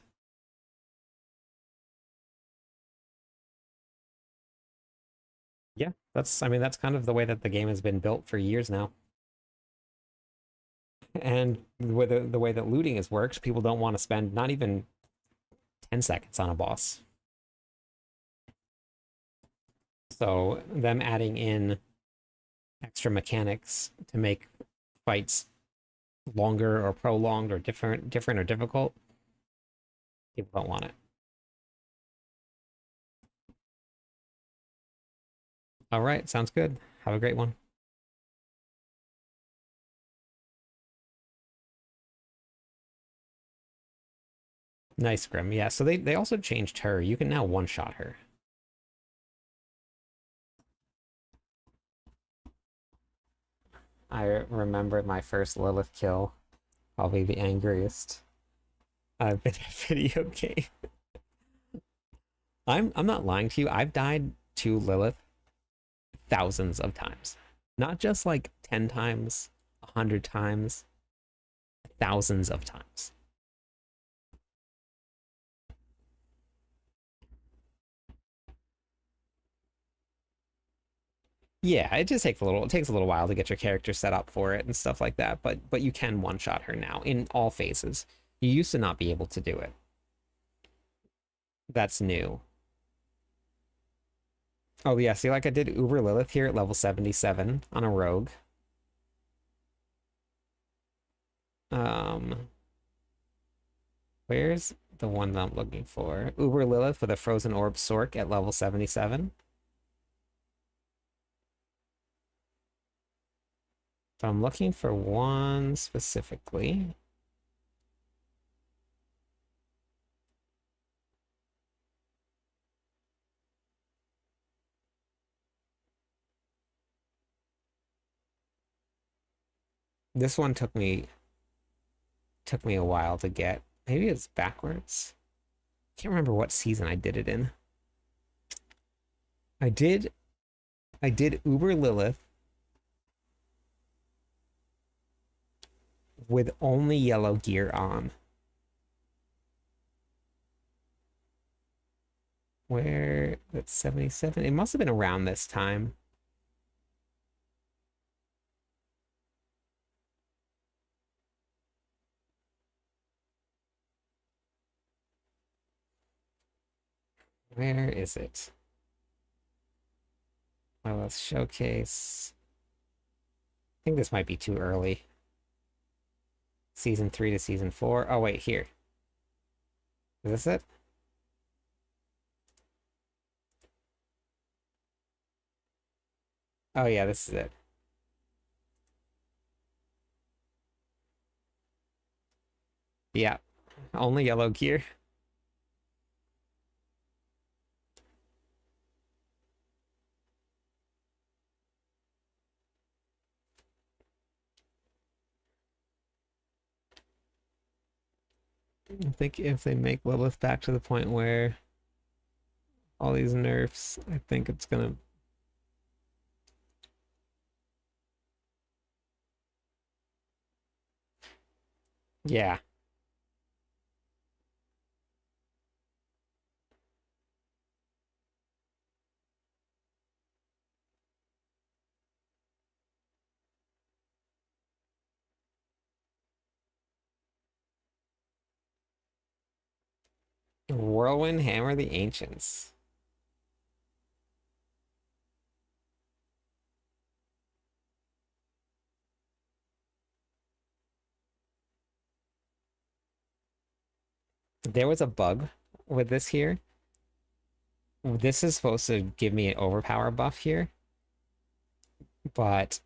Yeah, that's I mean that's kind of the way that the game has been built for years now. And with the way that looting has worked, people don't want to spend not even 10 seconds on a boss. So them adding in extra mechanics to make fights longer or prolonged or different or difficult, people don't want it. All right, sounds good. Have a great one. Nice, Grim. Yeah, so they also changed her. You can now one-shot her. I remember my first Lilith kill, probably the angriest I've been in a video game. I'm not lying to you. I've died to Lilith thousands of times. Not just like 10 times, 100 times, thousands of times. Yeah, it takes a little while to get your character set up for it and stuff like that, but you can one-shot her now in all phases. You used to not be able to do it. That's new. Oh yeah, see like I did Uber Lilith here at level 77 on a rogue. Um where's the one that I'm looking for? Uber Lilith with a frozen orb Sork at level 77. So I'm looking for one specifically. This one took me a while to get. Maybe it's backwards. Can't remember what season I did it in. I did Uber Lilith with only yellow gear on. Where that's 77. It must have been around this time. Where is it? Well, let's showcase. I think this might be too early. Season 3 to season 4. Oh, wait, here. Is this it? Oh, yeah, this is it. Yeah, only yellow gear. I think if they make Lilith back to the point where all these nerfs, I think it's gonna. Yeah. Whirlwind Hammer the Ancients. There was a bug with this here. This is supposed to give me an overpower buff here, but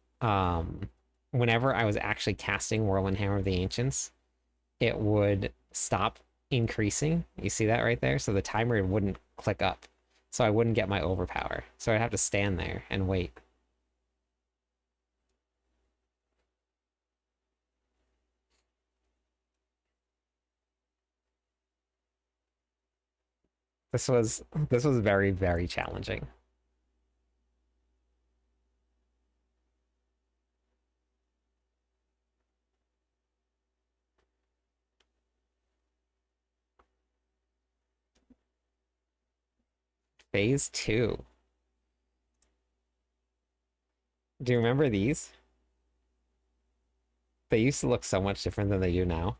whenever I was actually casting Whirlwind Hammer of the Ancients, it would stop increasing. You see that right there? So the timer wouldn't click up. So I wouldn't get my overpower. So I'd have to stand there and wait. This was very, very challenging. Phase 2. Do you remember these? They used to look so much different than they do now.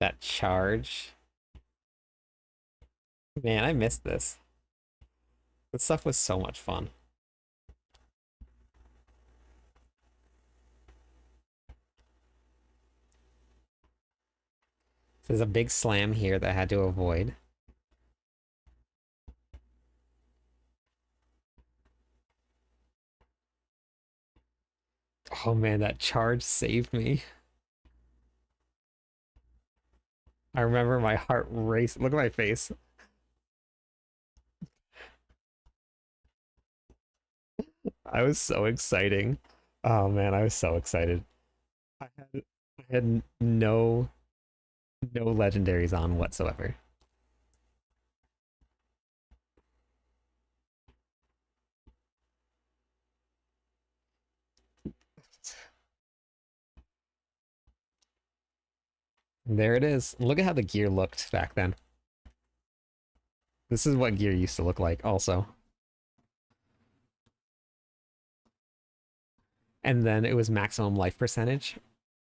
That charge. Man, I missed this. This stuff was so much fun. There's a big slam here that I had to avoid. Oh man, that charge saved me. I remember my heart raced. Look at my face. I was so exciting. Oh man, I was so excited. I had no legendaries on whatsoever. There it is. Look at how the gear looked back then. This is what gear used to look like also. And then it was maximum life percentage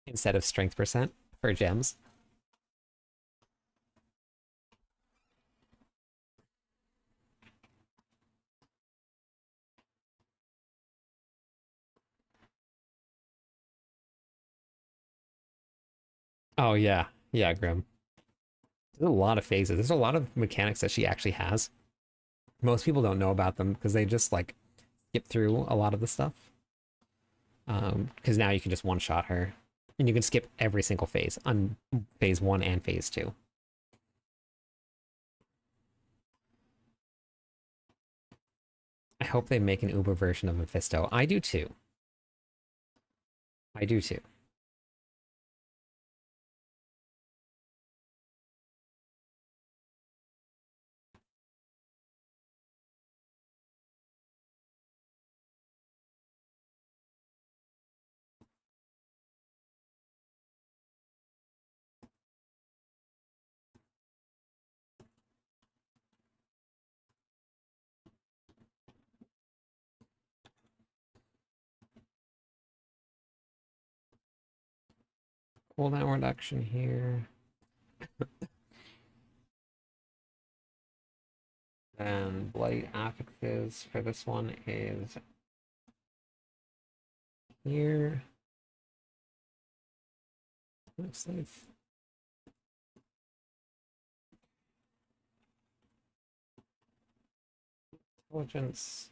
instead of strength percent for gems. Oh yeah. Yeah, Grim. There's a lot of phases. There's a lot of mechanics that she actually has. Most people don't know about them because they just like skip through a lot of the stuff. Because now you can just one-shot her, and you can skip every single phase on phase 1 and phase 2. I hope they make an Uber version of Mephisto. I do too. I do too. Cooldown reduction here. And Blight affixes for this one is here. Looks like intelligence,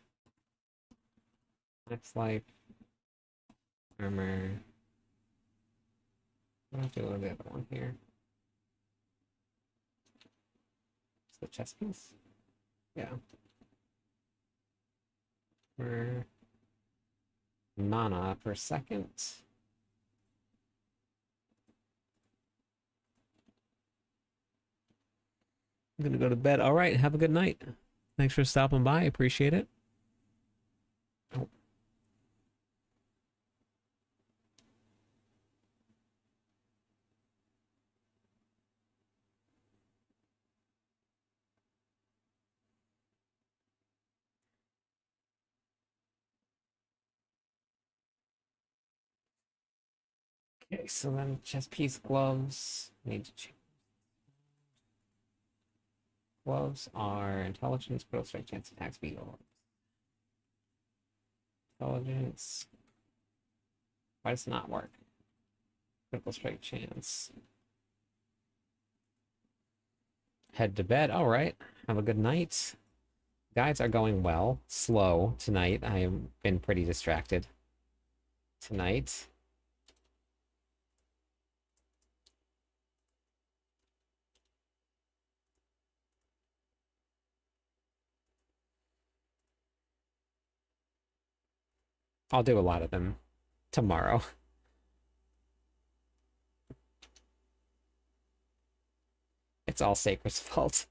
next life, armor. I'll do the other one here. It's the chest piece. Yeah. For mana per second. I'm gonna go to bed. All right, have a good night. Thanks for stopping by. Appreciate it. Oh. Okay, so then chest piece, gloves. Need to change. Gloves are intelligence, critical strike, chance, attack speed. Intelligence. Why does it not work? Critical strike chance. Head to bed. All right. Have a good night. Guides are going well. Slow tonight. I've been pretty distracted tonight. I'll do a lot of them tomorrow. It's all Sacred's fault.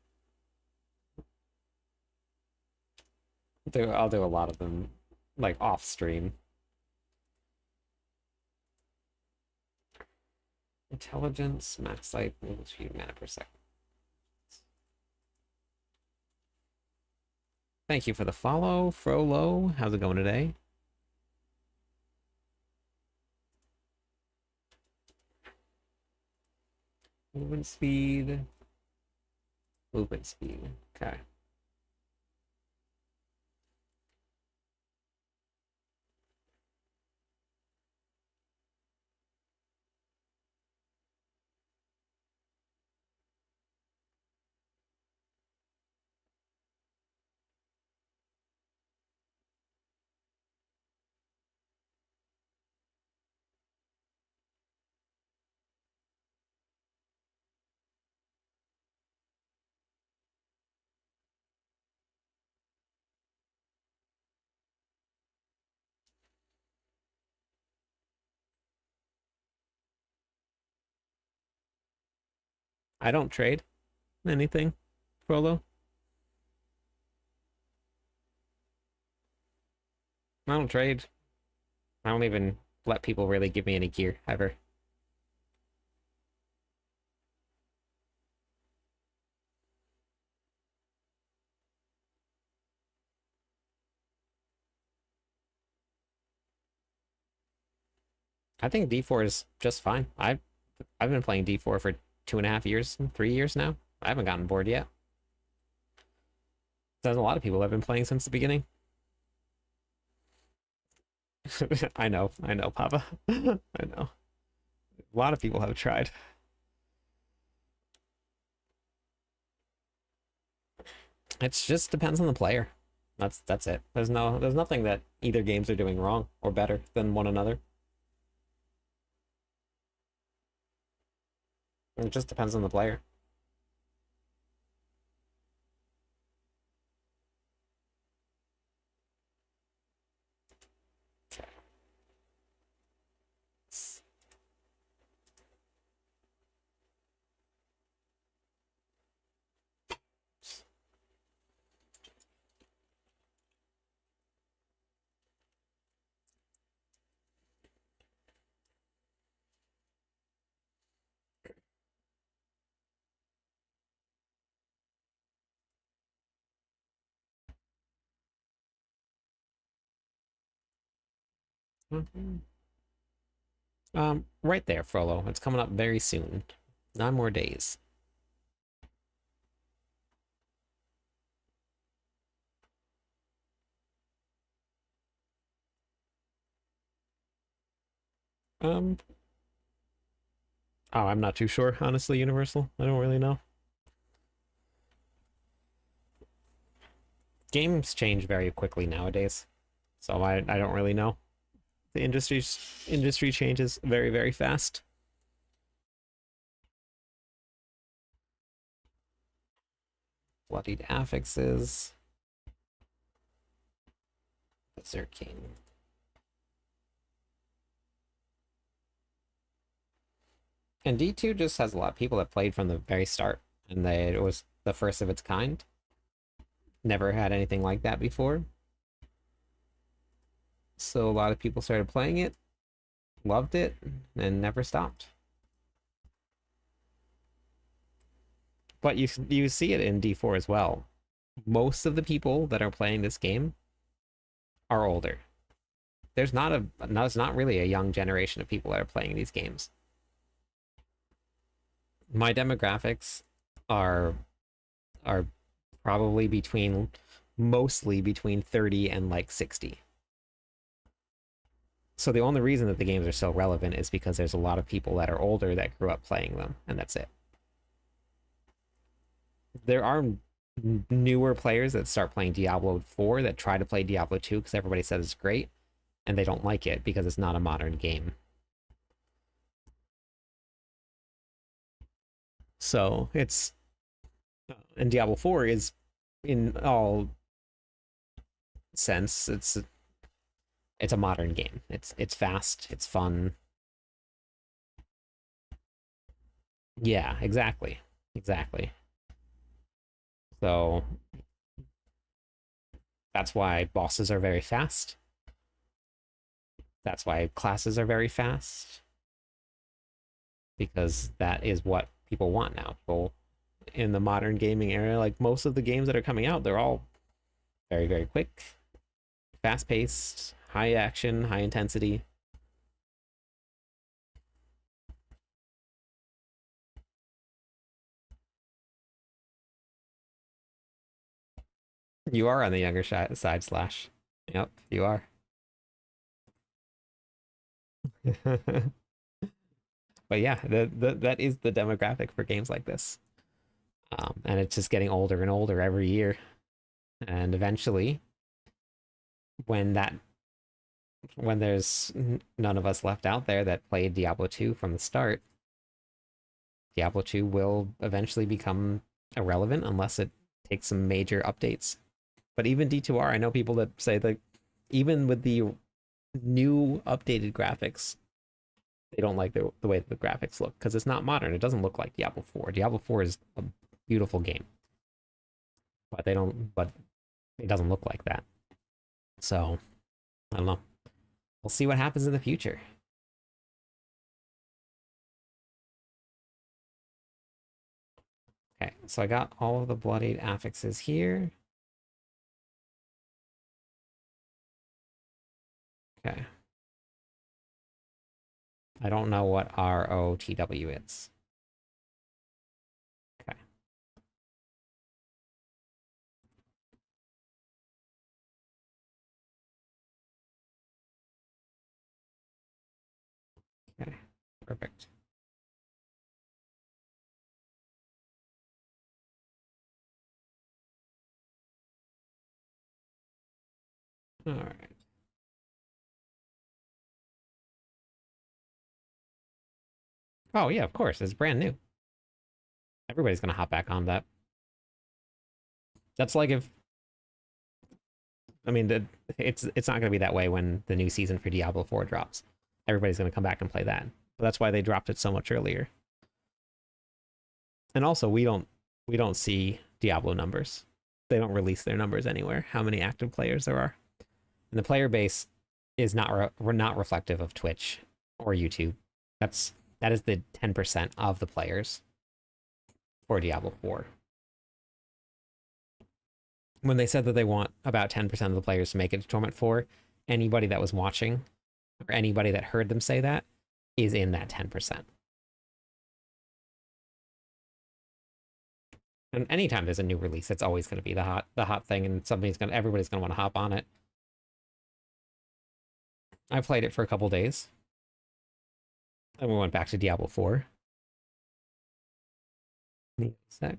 I'll do a lot of them, like, off stream. Intelligence, max life, movement speed, mana per second. Thank you for the follow, Frollo. How's it going today? Movement speed. Movement speed. Okay. I don't trade anything, Frollo. I don't trade. I don't even let people really give me any gear ever. I think D4 is just fine. I've been playing D4 for 2.5 years, 3 years now. I haven't gotten bored yet. There's a lot of people have been playing since the beginning. I know, Papa. I know. A lot of people have tried. It just depends on the player. That's it. There's nothing that either games are doing wrong or better than one another. It just depends on the player. Mhm. Right there, Frollo. It's coming up very soon. 9 more days. Um, oh, I'm not too sure, honestly, Universal. I don't really know. Games change very quickly nowadays, so I don't really know. The industry changes very, very fast. Bloodied affixes. Berserk King. And D2 just has a lot of people that played from the very start, and it was the first of its kind. Never had anything like that before. So a lot of people started playing it, loved it, and never stopped. But you see it in D4 as well. Most of the people that are playing this game are older. There's not really a young generation of people that are playing these games. My demographics are are probably mostly between 30 and like 60. So the only reason that the games are so relevant is because there's a lot of people that are older that grew up playing them, and that's it. There are newer players that start playing Diablo 4 that try to play Diablo 2 because everybody says it's great, and they don't like it because it's not a modern game. So it's and Diablo 4 is in all sense it's a modern game. It's fast, it's fun. Yeah, exactly. Exactly. So that's why bosses are very fast. That's why classes are very fast because that is what people want now. People in the modern gaming era, like most of the games that are coming out, they're all very, very quick, fast paced, high action, high intensity. You are on the younger side, Slash. Yep, you are. But yeah, that is the demographic for games like this. And it's just getting older and older every year. And eventually, when that when there's none of us left out there that played Diablo 2 from the start, Diablo 2 will eventually become irrelevant unless it takes some major updates. But even D2R, I know people that say that even with the new updated graphics, they don't like the way the graphics look because it's not modern. It doesn't look like Diablo 4. Diablo 4 is a beautiful game, but they don't. But it doesn't look like that. So I don't know. We'll see what happens in the future. Okay, so I got all of the bloodied affixes here. Okay. I don't know what ROTW is. Okay. Okay. Perfect. All right. Oh yeah, of course. It's brand new. Everybody's gonna hop back on that. That's like if I mean, it's not gonna be that way when the new season for Diablo 4 drops. Everybody's gonna come back and play that. But that's why they dropped it so much earlier. And also, we don't see Diablo numbers. They don't release their numbers anywhere. How many active players there are, and the player base is not reflective of Twitch or YouTube. That is the 10% of the players for Diablo 4. When they said that they want about 10% of the players to make it to Torment 4, anybody that was watching or anybody that heard them say that is in that 10%. And anytime there's a new release, it's always going to be the hot thing, and everybody's going to want to hop on it. I played it for a couple days. And we went back to Diablo 4. Need a sec.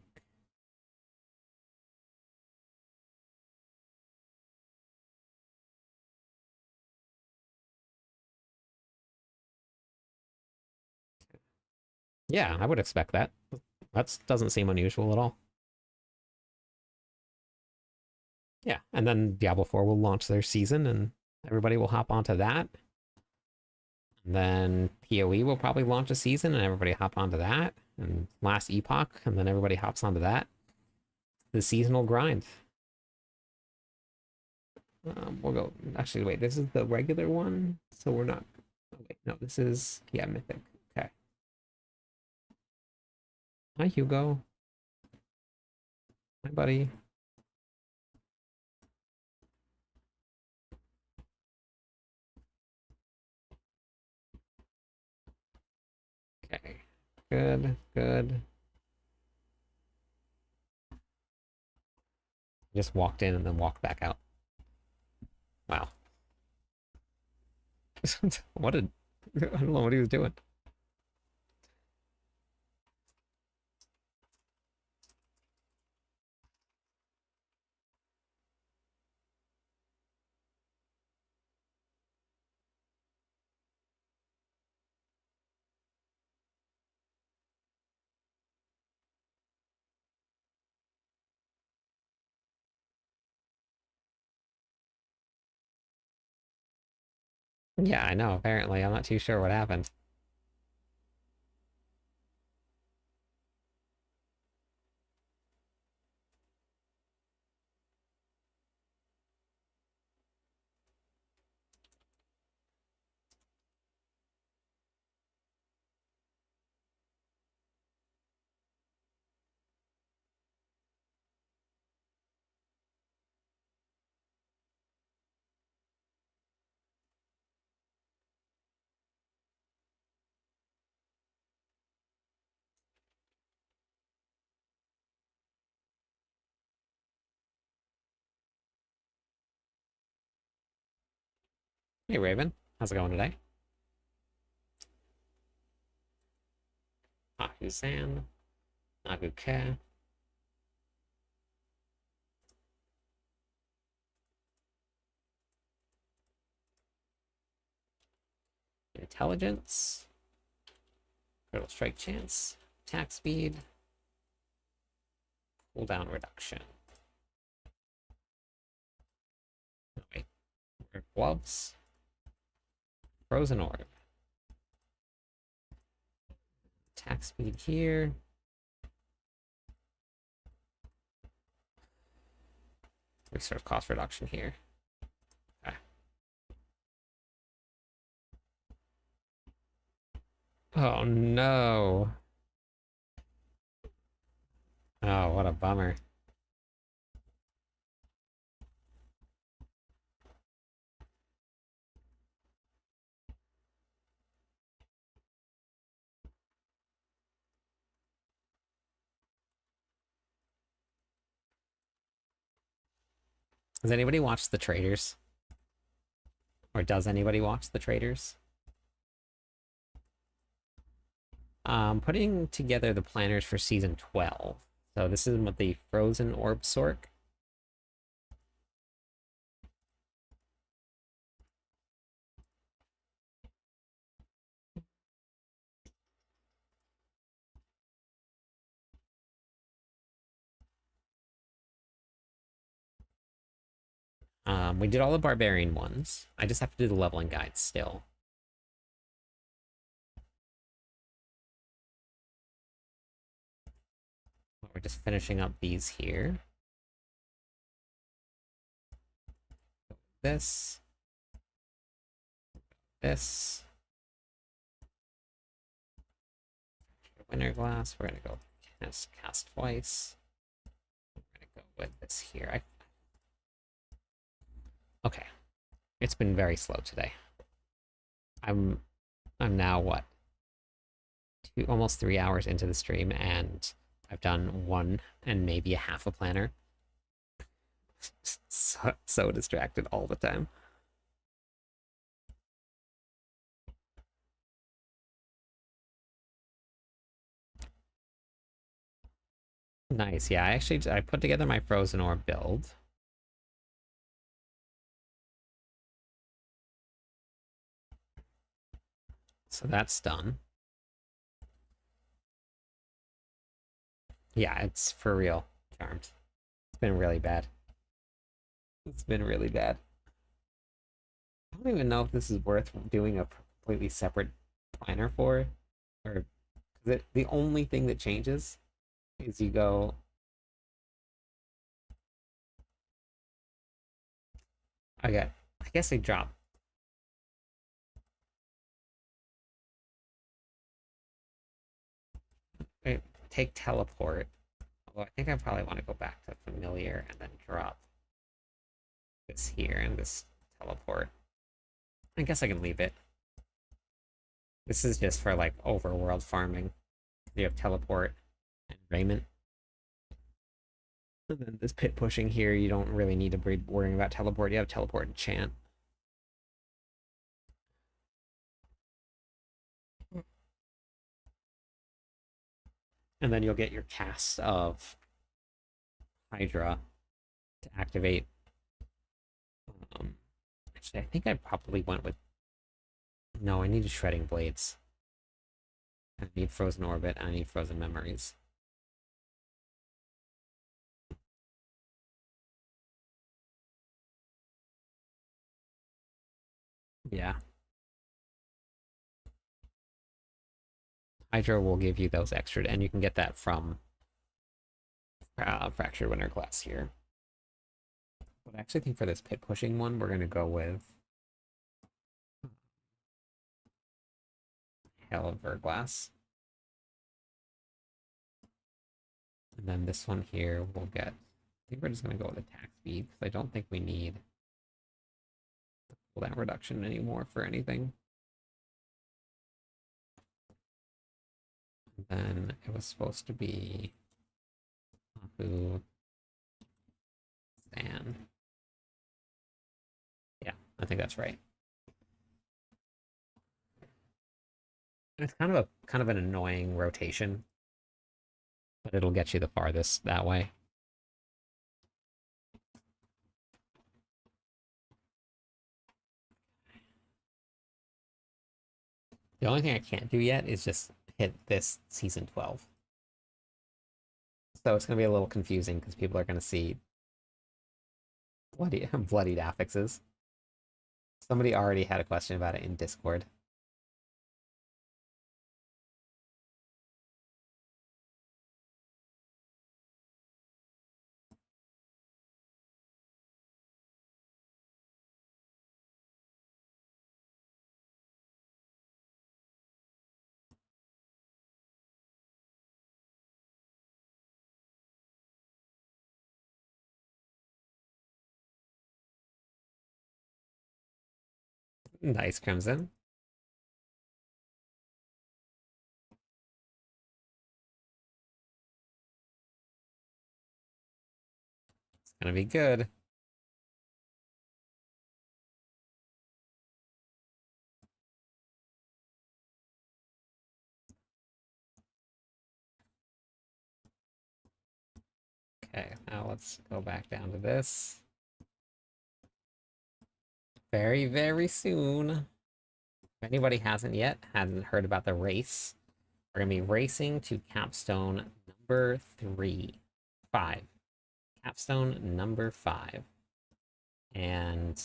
Yeah, I would expect that. That doesn't seem unusual at all. Yeah, and then Diablo 4 will launch their season, and everybody will hop onto that. And then PoE will probably launch a season, and everybody hop onto that. And Last Epoch, and then everybody hops onto that. The seasonal grind. We'll go. Actually, wait. This is the regular one, so we're not. Oh, wait, no. This is Mythic. Okay. Hi, Hugo. Hi, buddy. Okay. Good. Good. Just walked in and then walked back out. Wow. I don't know what he was doing. Yeah, I know. Apparently, I'm not too sure what happened. Hey, Raven. How's it going today? Haku-san. Naguke. Intelligence. Critical strike chance. Attack speed. Cooldown reduction. Oh, wait. Gloves. Frozen orb. Attack speed here. Resource cost reduction here. Okay. Oh no. Oh, what a bummer. Has anybody watched The Traders? Or does anybody watch The Traders? Putting together the planners for season 12. So this is what the Frozen Orb Sork. We did all the barbarian ones. I just have to do the leveling guides still. We're just finishing up these here. This. This. Winter glass. We're gonna go cast twice. We're gonna go with this here. Okay. It's been very slow today. I'm now what? Almost 3 hours into the stream, and I've done one and maybe a half a planner. So distracted all the time. Nice. Yeah, I put together my Frozen Orb build. So that's done. Yeah, it's for real, Charmed. It's been really bad. It's been really bad. I don't even know if this is worth doing a completely separate planner for, or the only thing that changes is you go. I guess I drop. I take teleport. Although I think I probably want to go back to familiar and then drop this here and this teleport. I guess I can leave it. This is just for like overworld farming. You have teleport and raiment. And then this pit pushing here, you don't really need to be worrying about teleport. You have teleport and chant. And then you'll get your cast of Hydra to activate. Actually, I think I probably went with... No, I needed Shredding Blades. I need Frozen Orbit, and I need Frozen Memories. Yeah. Hydra will give you those extra, and you can get that from Fractured Winter Glass here. But I actually think for this pit pushing one, we're going to go with Hail of Verglass. And then this one here we'll get... I think we're just going to go with attack speed, because I don't think we need cooldown reduction anymore for anything. And then it was supposed to be Apu, Stan. Yeah, I think that's right. It's kind of an annoying rotation, but it'll get you the farthest that way. The only thing I can't do yet is just hit this season 12. So it's going to be a little confusing because people are going to see bloodied affixes. Somebody already had a question about it in Discord. Nice, Crimson. It's going to be good. Okay, now let's go back down to this. Very, very soon. If anybody hasn't heard about the race, we're going to be racing to capstone number 5. Capstone number 5. and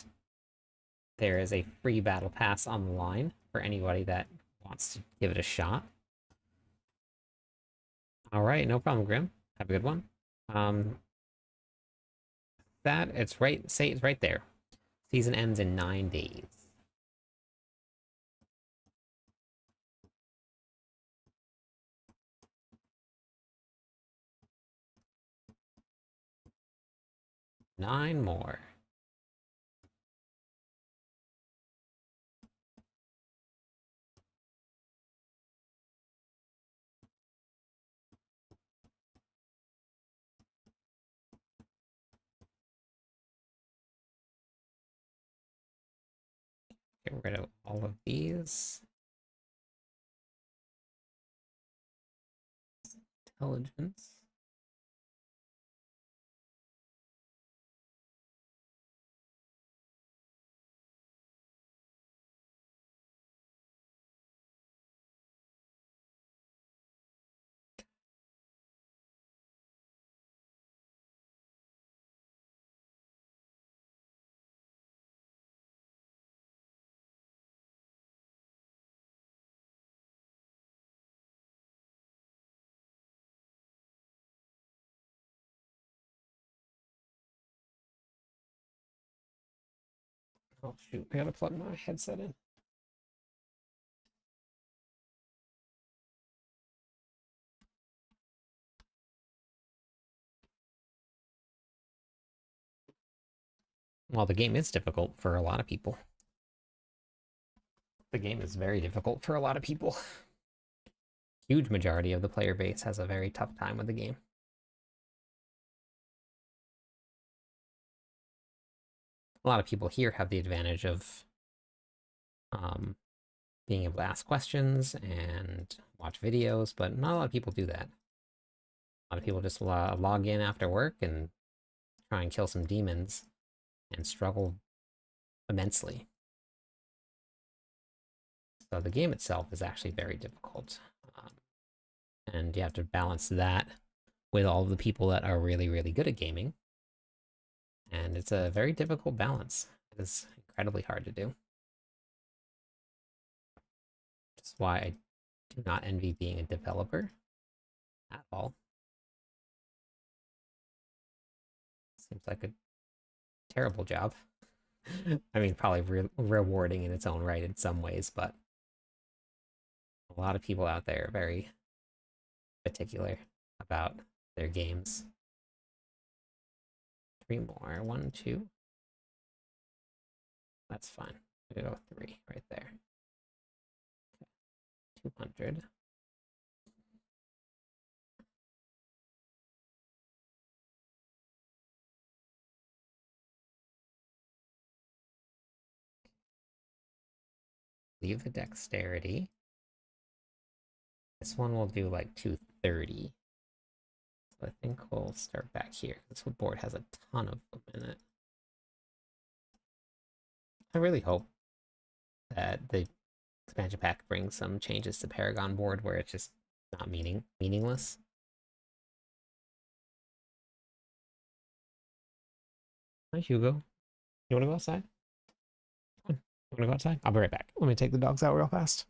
there is a free battle pass on the line for anybody that wants to give it a shot. All right, no problem, Grim. Have a good one. That it's right. Say it's right there. Season ends in 9 days. Nine more. Get rid of all of these. Intelligence. Oh shoot, I gotta plug my headset in. Well, the game is difficult for a lot of people. The game is very difficult for a lot of people. Huge majority of the player base has a very tough time with the game. A lot of people here have the advantage of um, being able to ask questions and watch videos, but not a lot of people do that. A lot of people just log in after work and try and kill some demons and struggle immensely. So the game itself is actually very difficult. And you have to balance that with all of the people that are really, really good at gaming. And it's a very difficult balance. It is incredibly hard to do. Which is why I do not envy being a developer at all. Seems like a terrible job. I mean, probably rewarding in its own right in some ways, but a lot of people out there are very particular about their games. 3 more. 1, 2. That's fine. I'm gonna go 3 right there. 200. Leave the dexterity. This one will do like 230. So I think we'll start back here. This board has a ton of them in it. I really hope that the expansion pack brings some changes to Paragon board where it's just not meaningless. Hi, Hugo. You want to go outside? You want to go outside? I'll be right back. Let me take the dogs out real fast.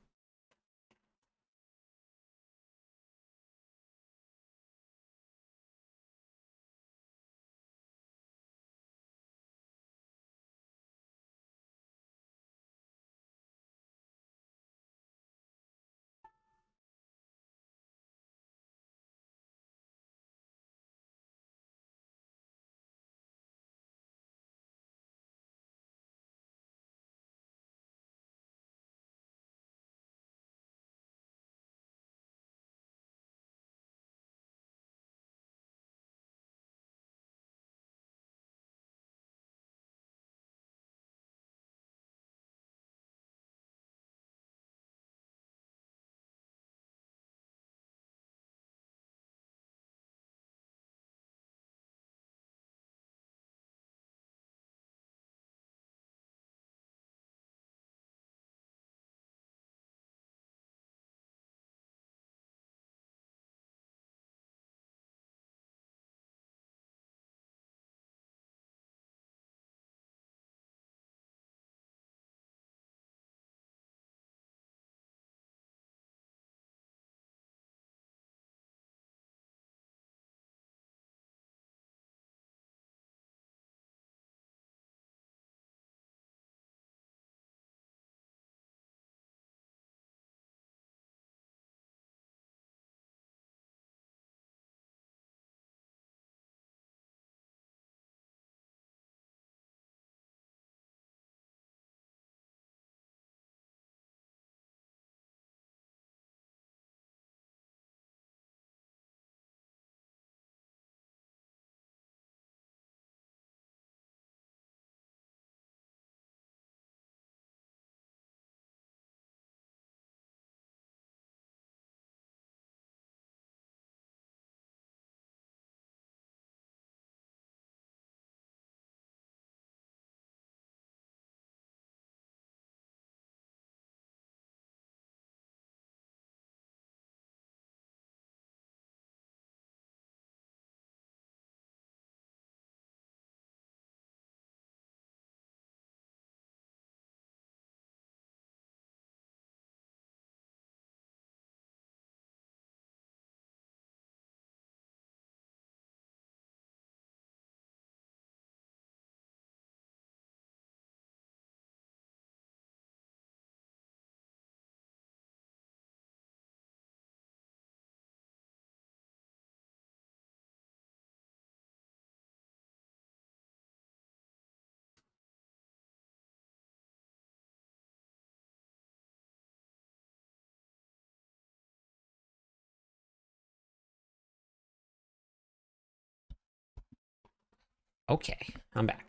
Okay, I'm back.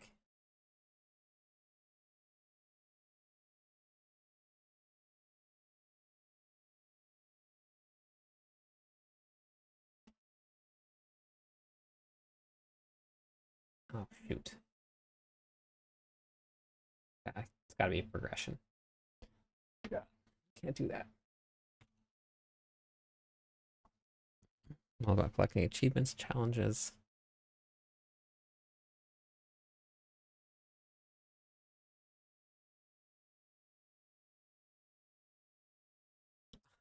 Oh, shoot. It's gotta be a progression. Yeah. Can't do that. All about collecting achievements, challenges.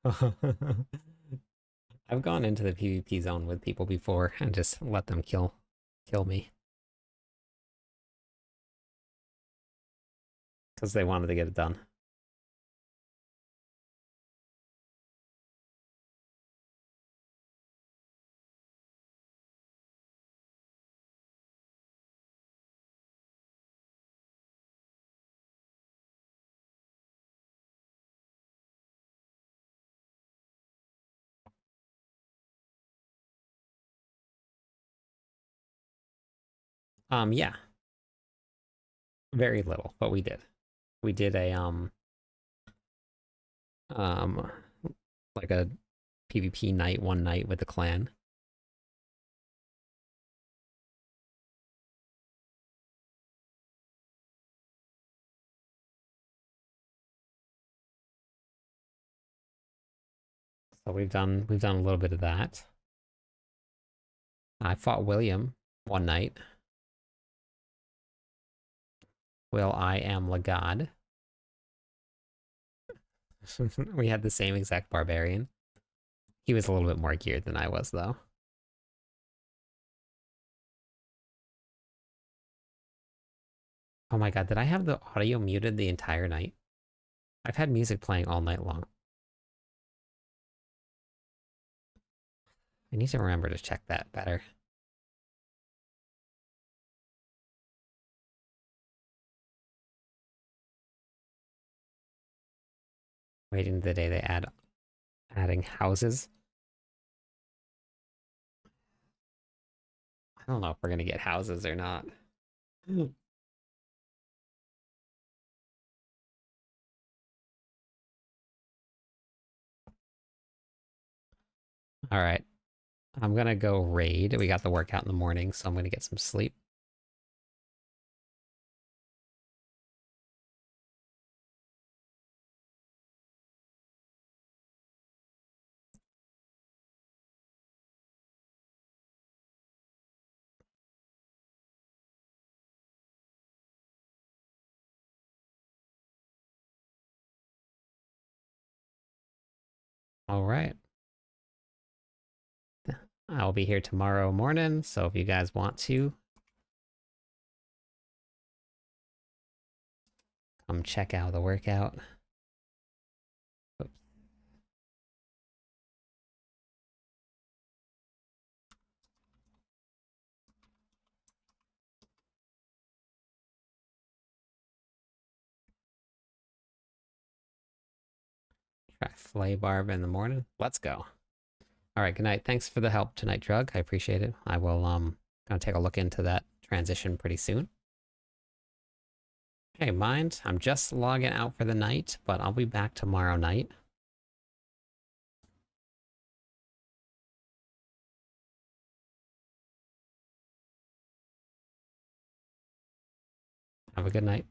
I've gone into the PvP zone with people before and just let them kill me because they wanted to get it done. Yeah, very little, but we did. We did a um like a PvP night one night with the clan. So we've done a little bit of that. I fought William one night. Will I am Lagad. We had the same exact barbarian. He was a little bit more geared than I was, though. Oh my god, did I have the audio muted the entire night? I've had music playing all night long. I need to remember to check that better. Waiting the day they adding houses. I don't know if we're gonna get houses or not. All right, I'm gonna go raid. We got the workout in the morning, so I'm gonna get some sleep. All right. I'll be here tomorrow morning, so if you guys want to, come check out the workout. Try Flay Barb in the morning. Let's go. All right, good night. Thanks for the help tonight, Drug. I appreciate it. I will gonna take a look into that transition pretty soon. Okay, mind. I'm just logging out for the night, but I'll be back tomorrow night. Have a good night.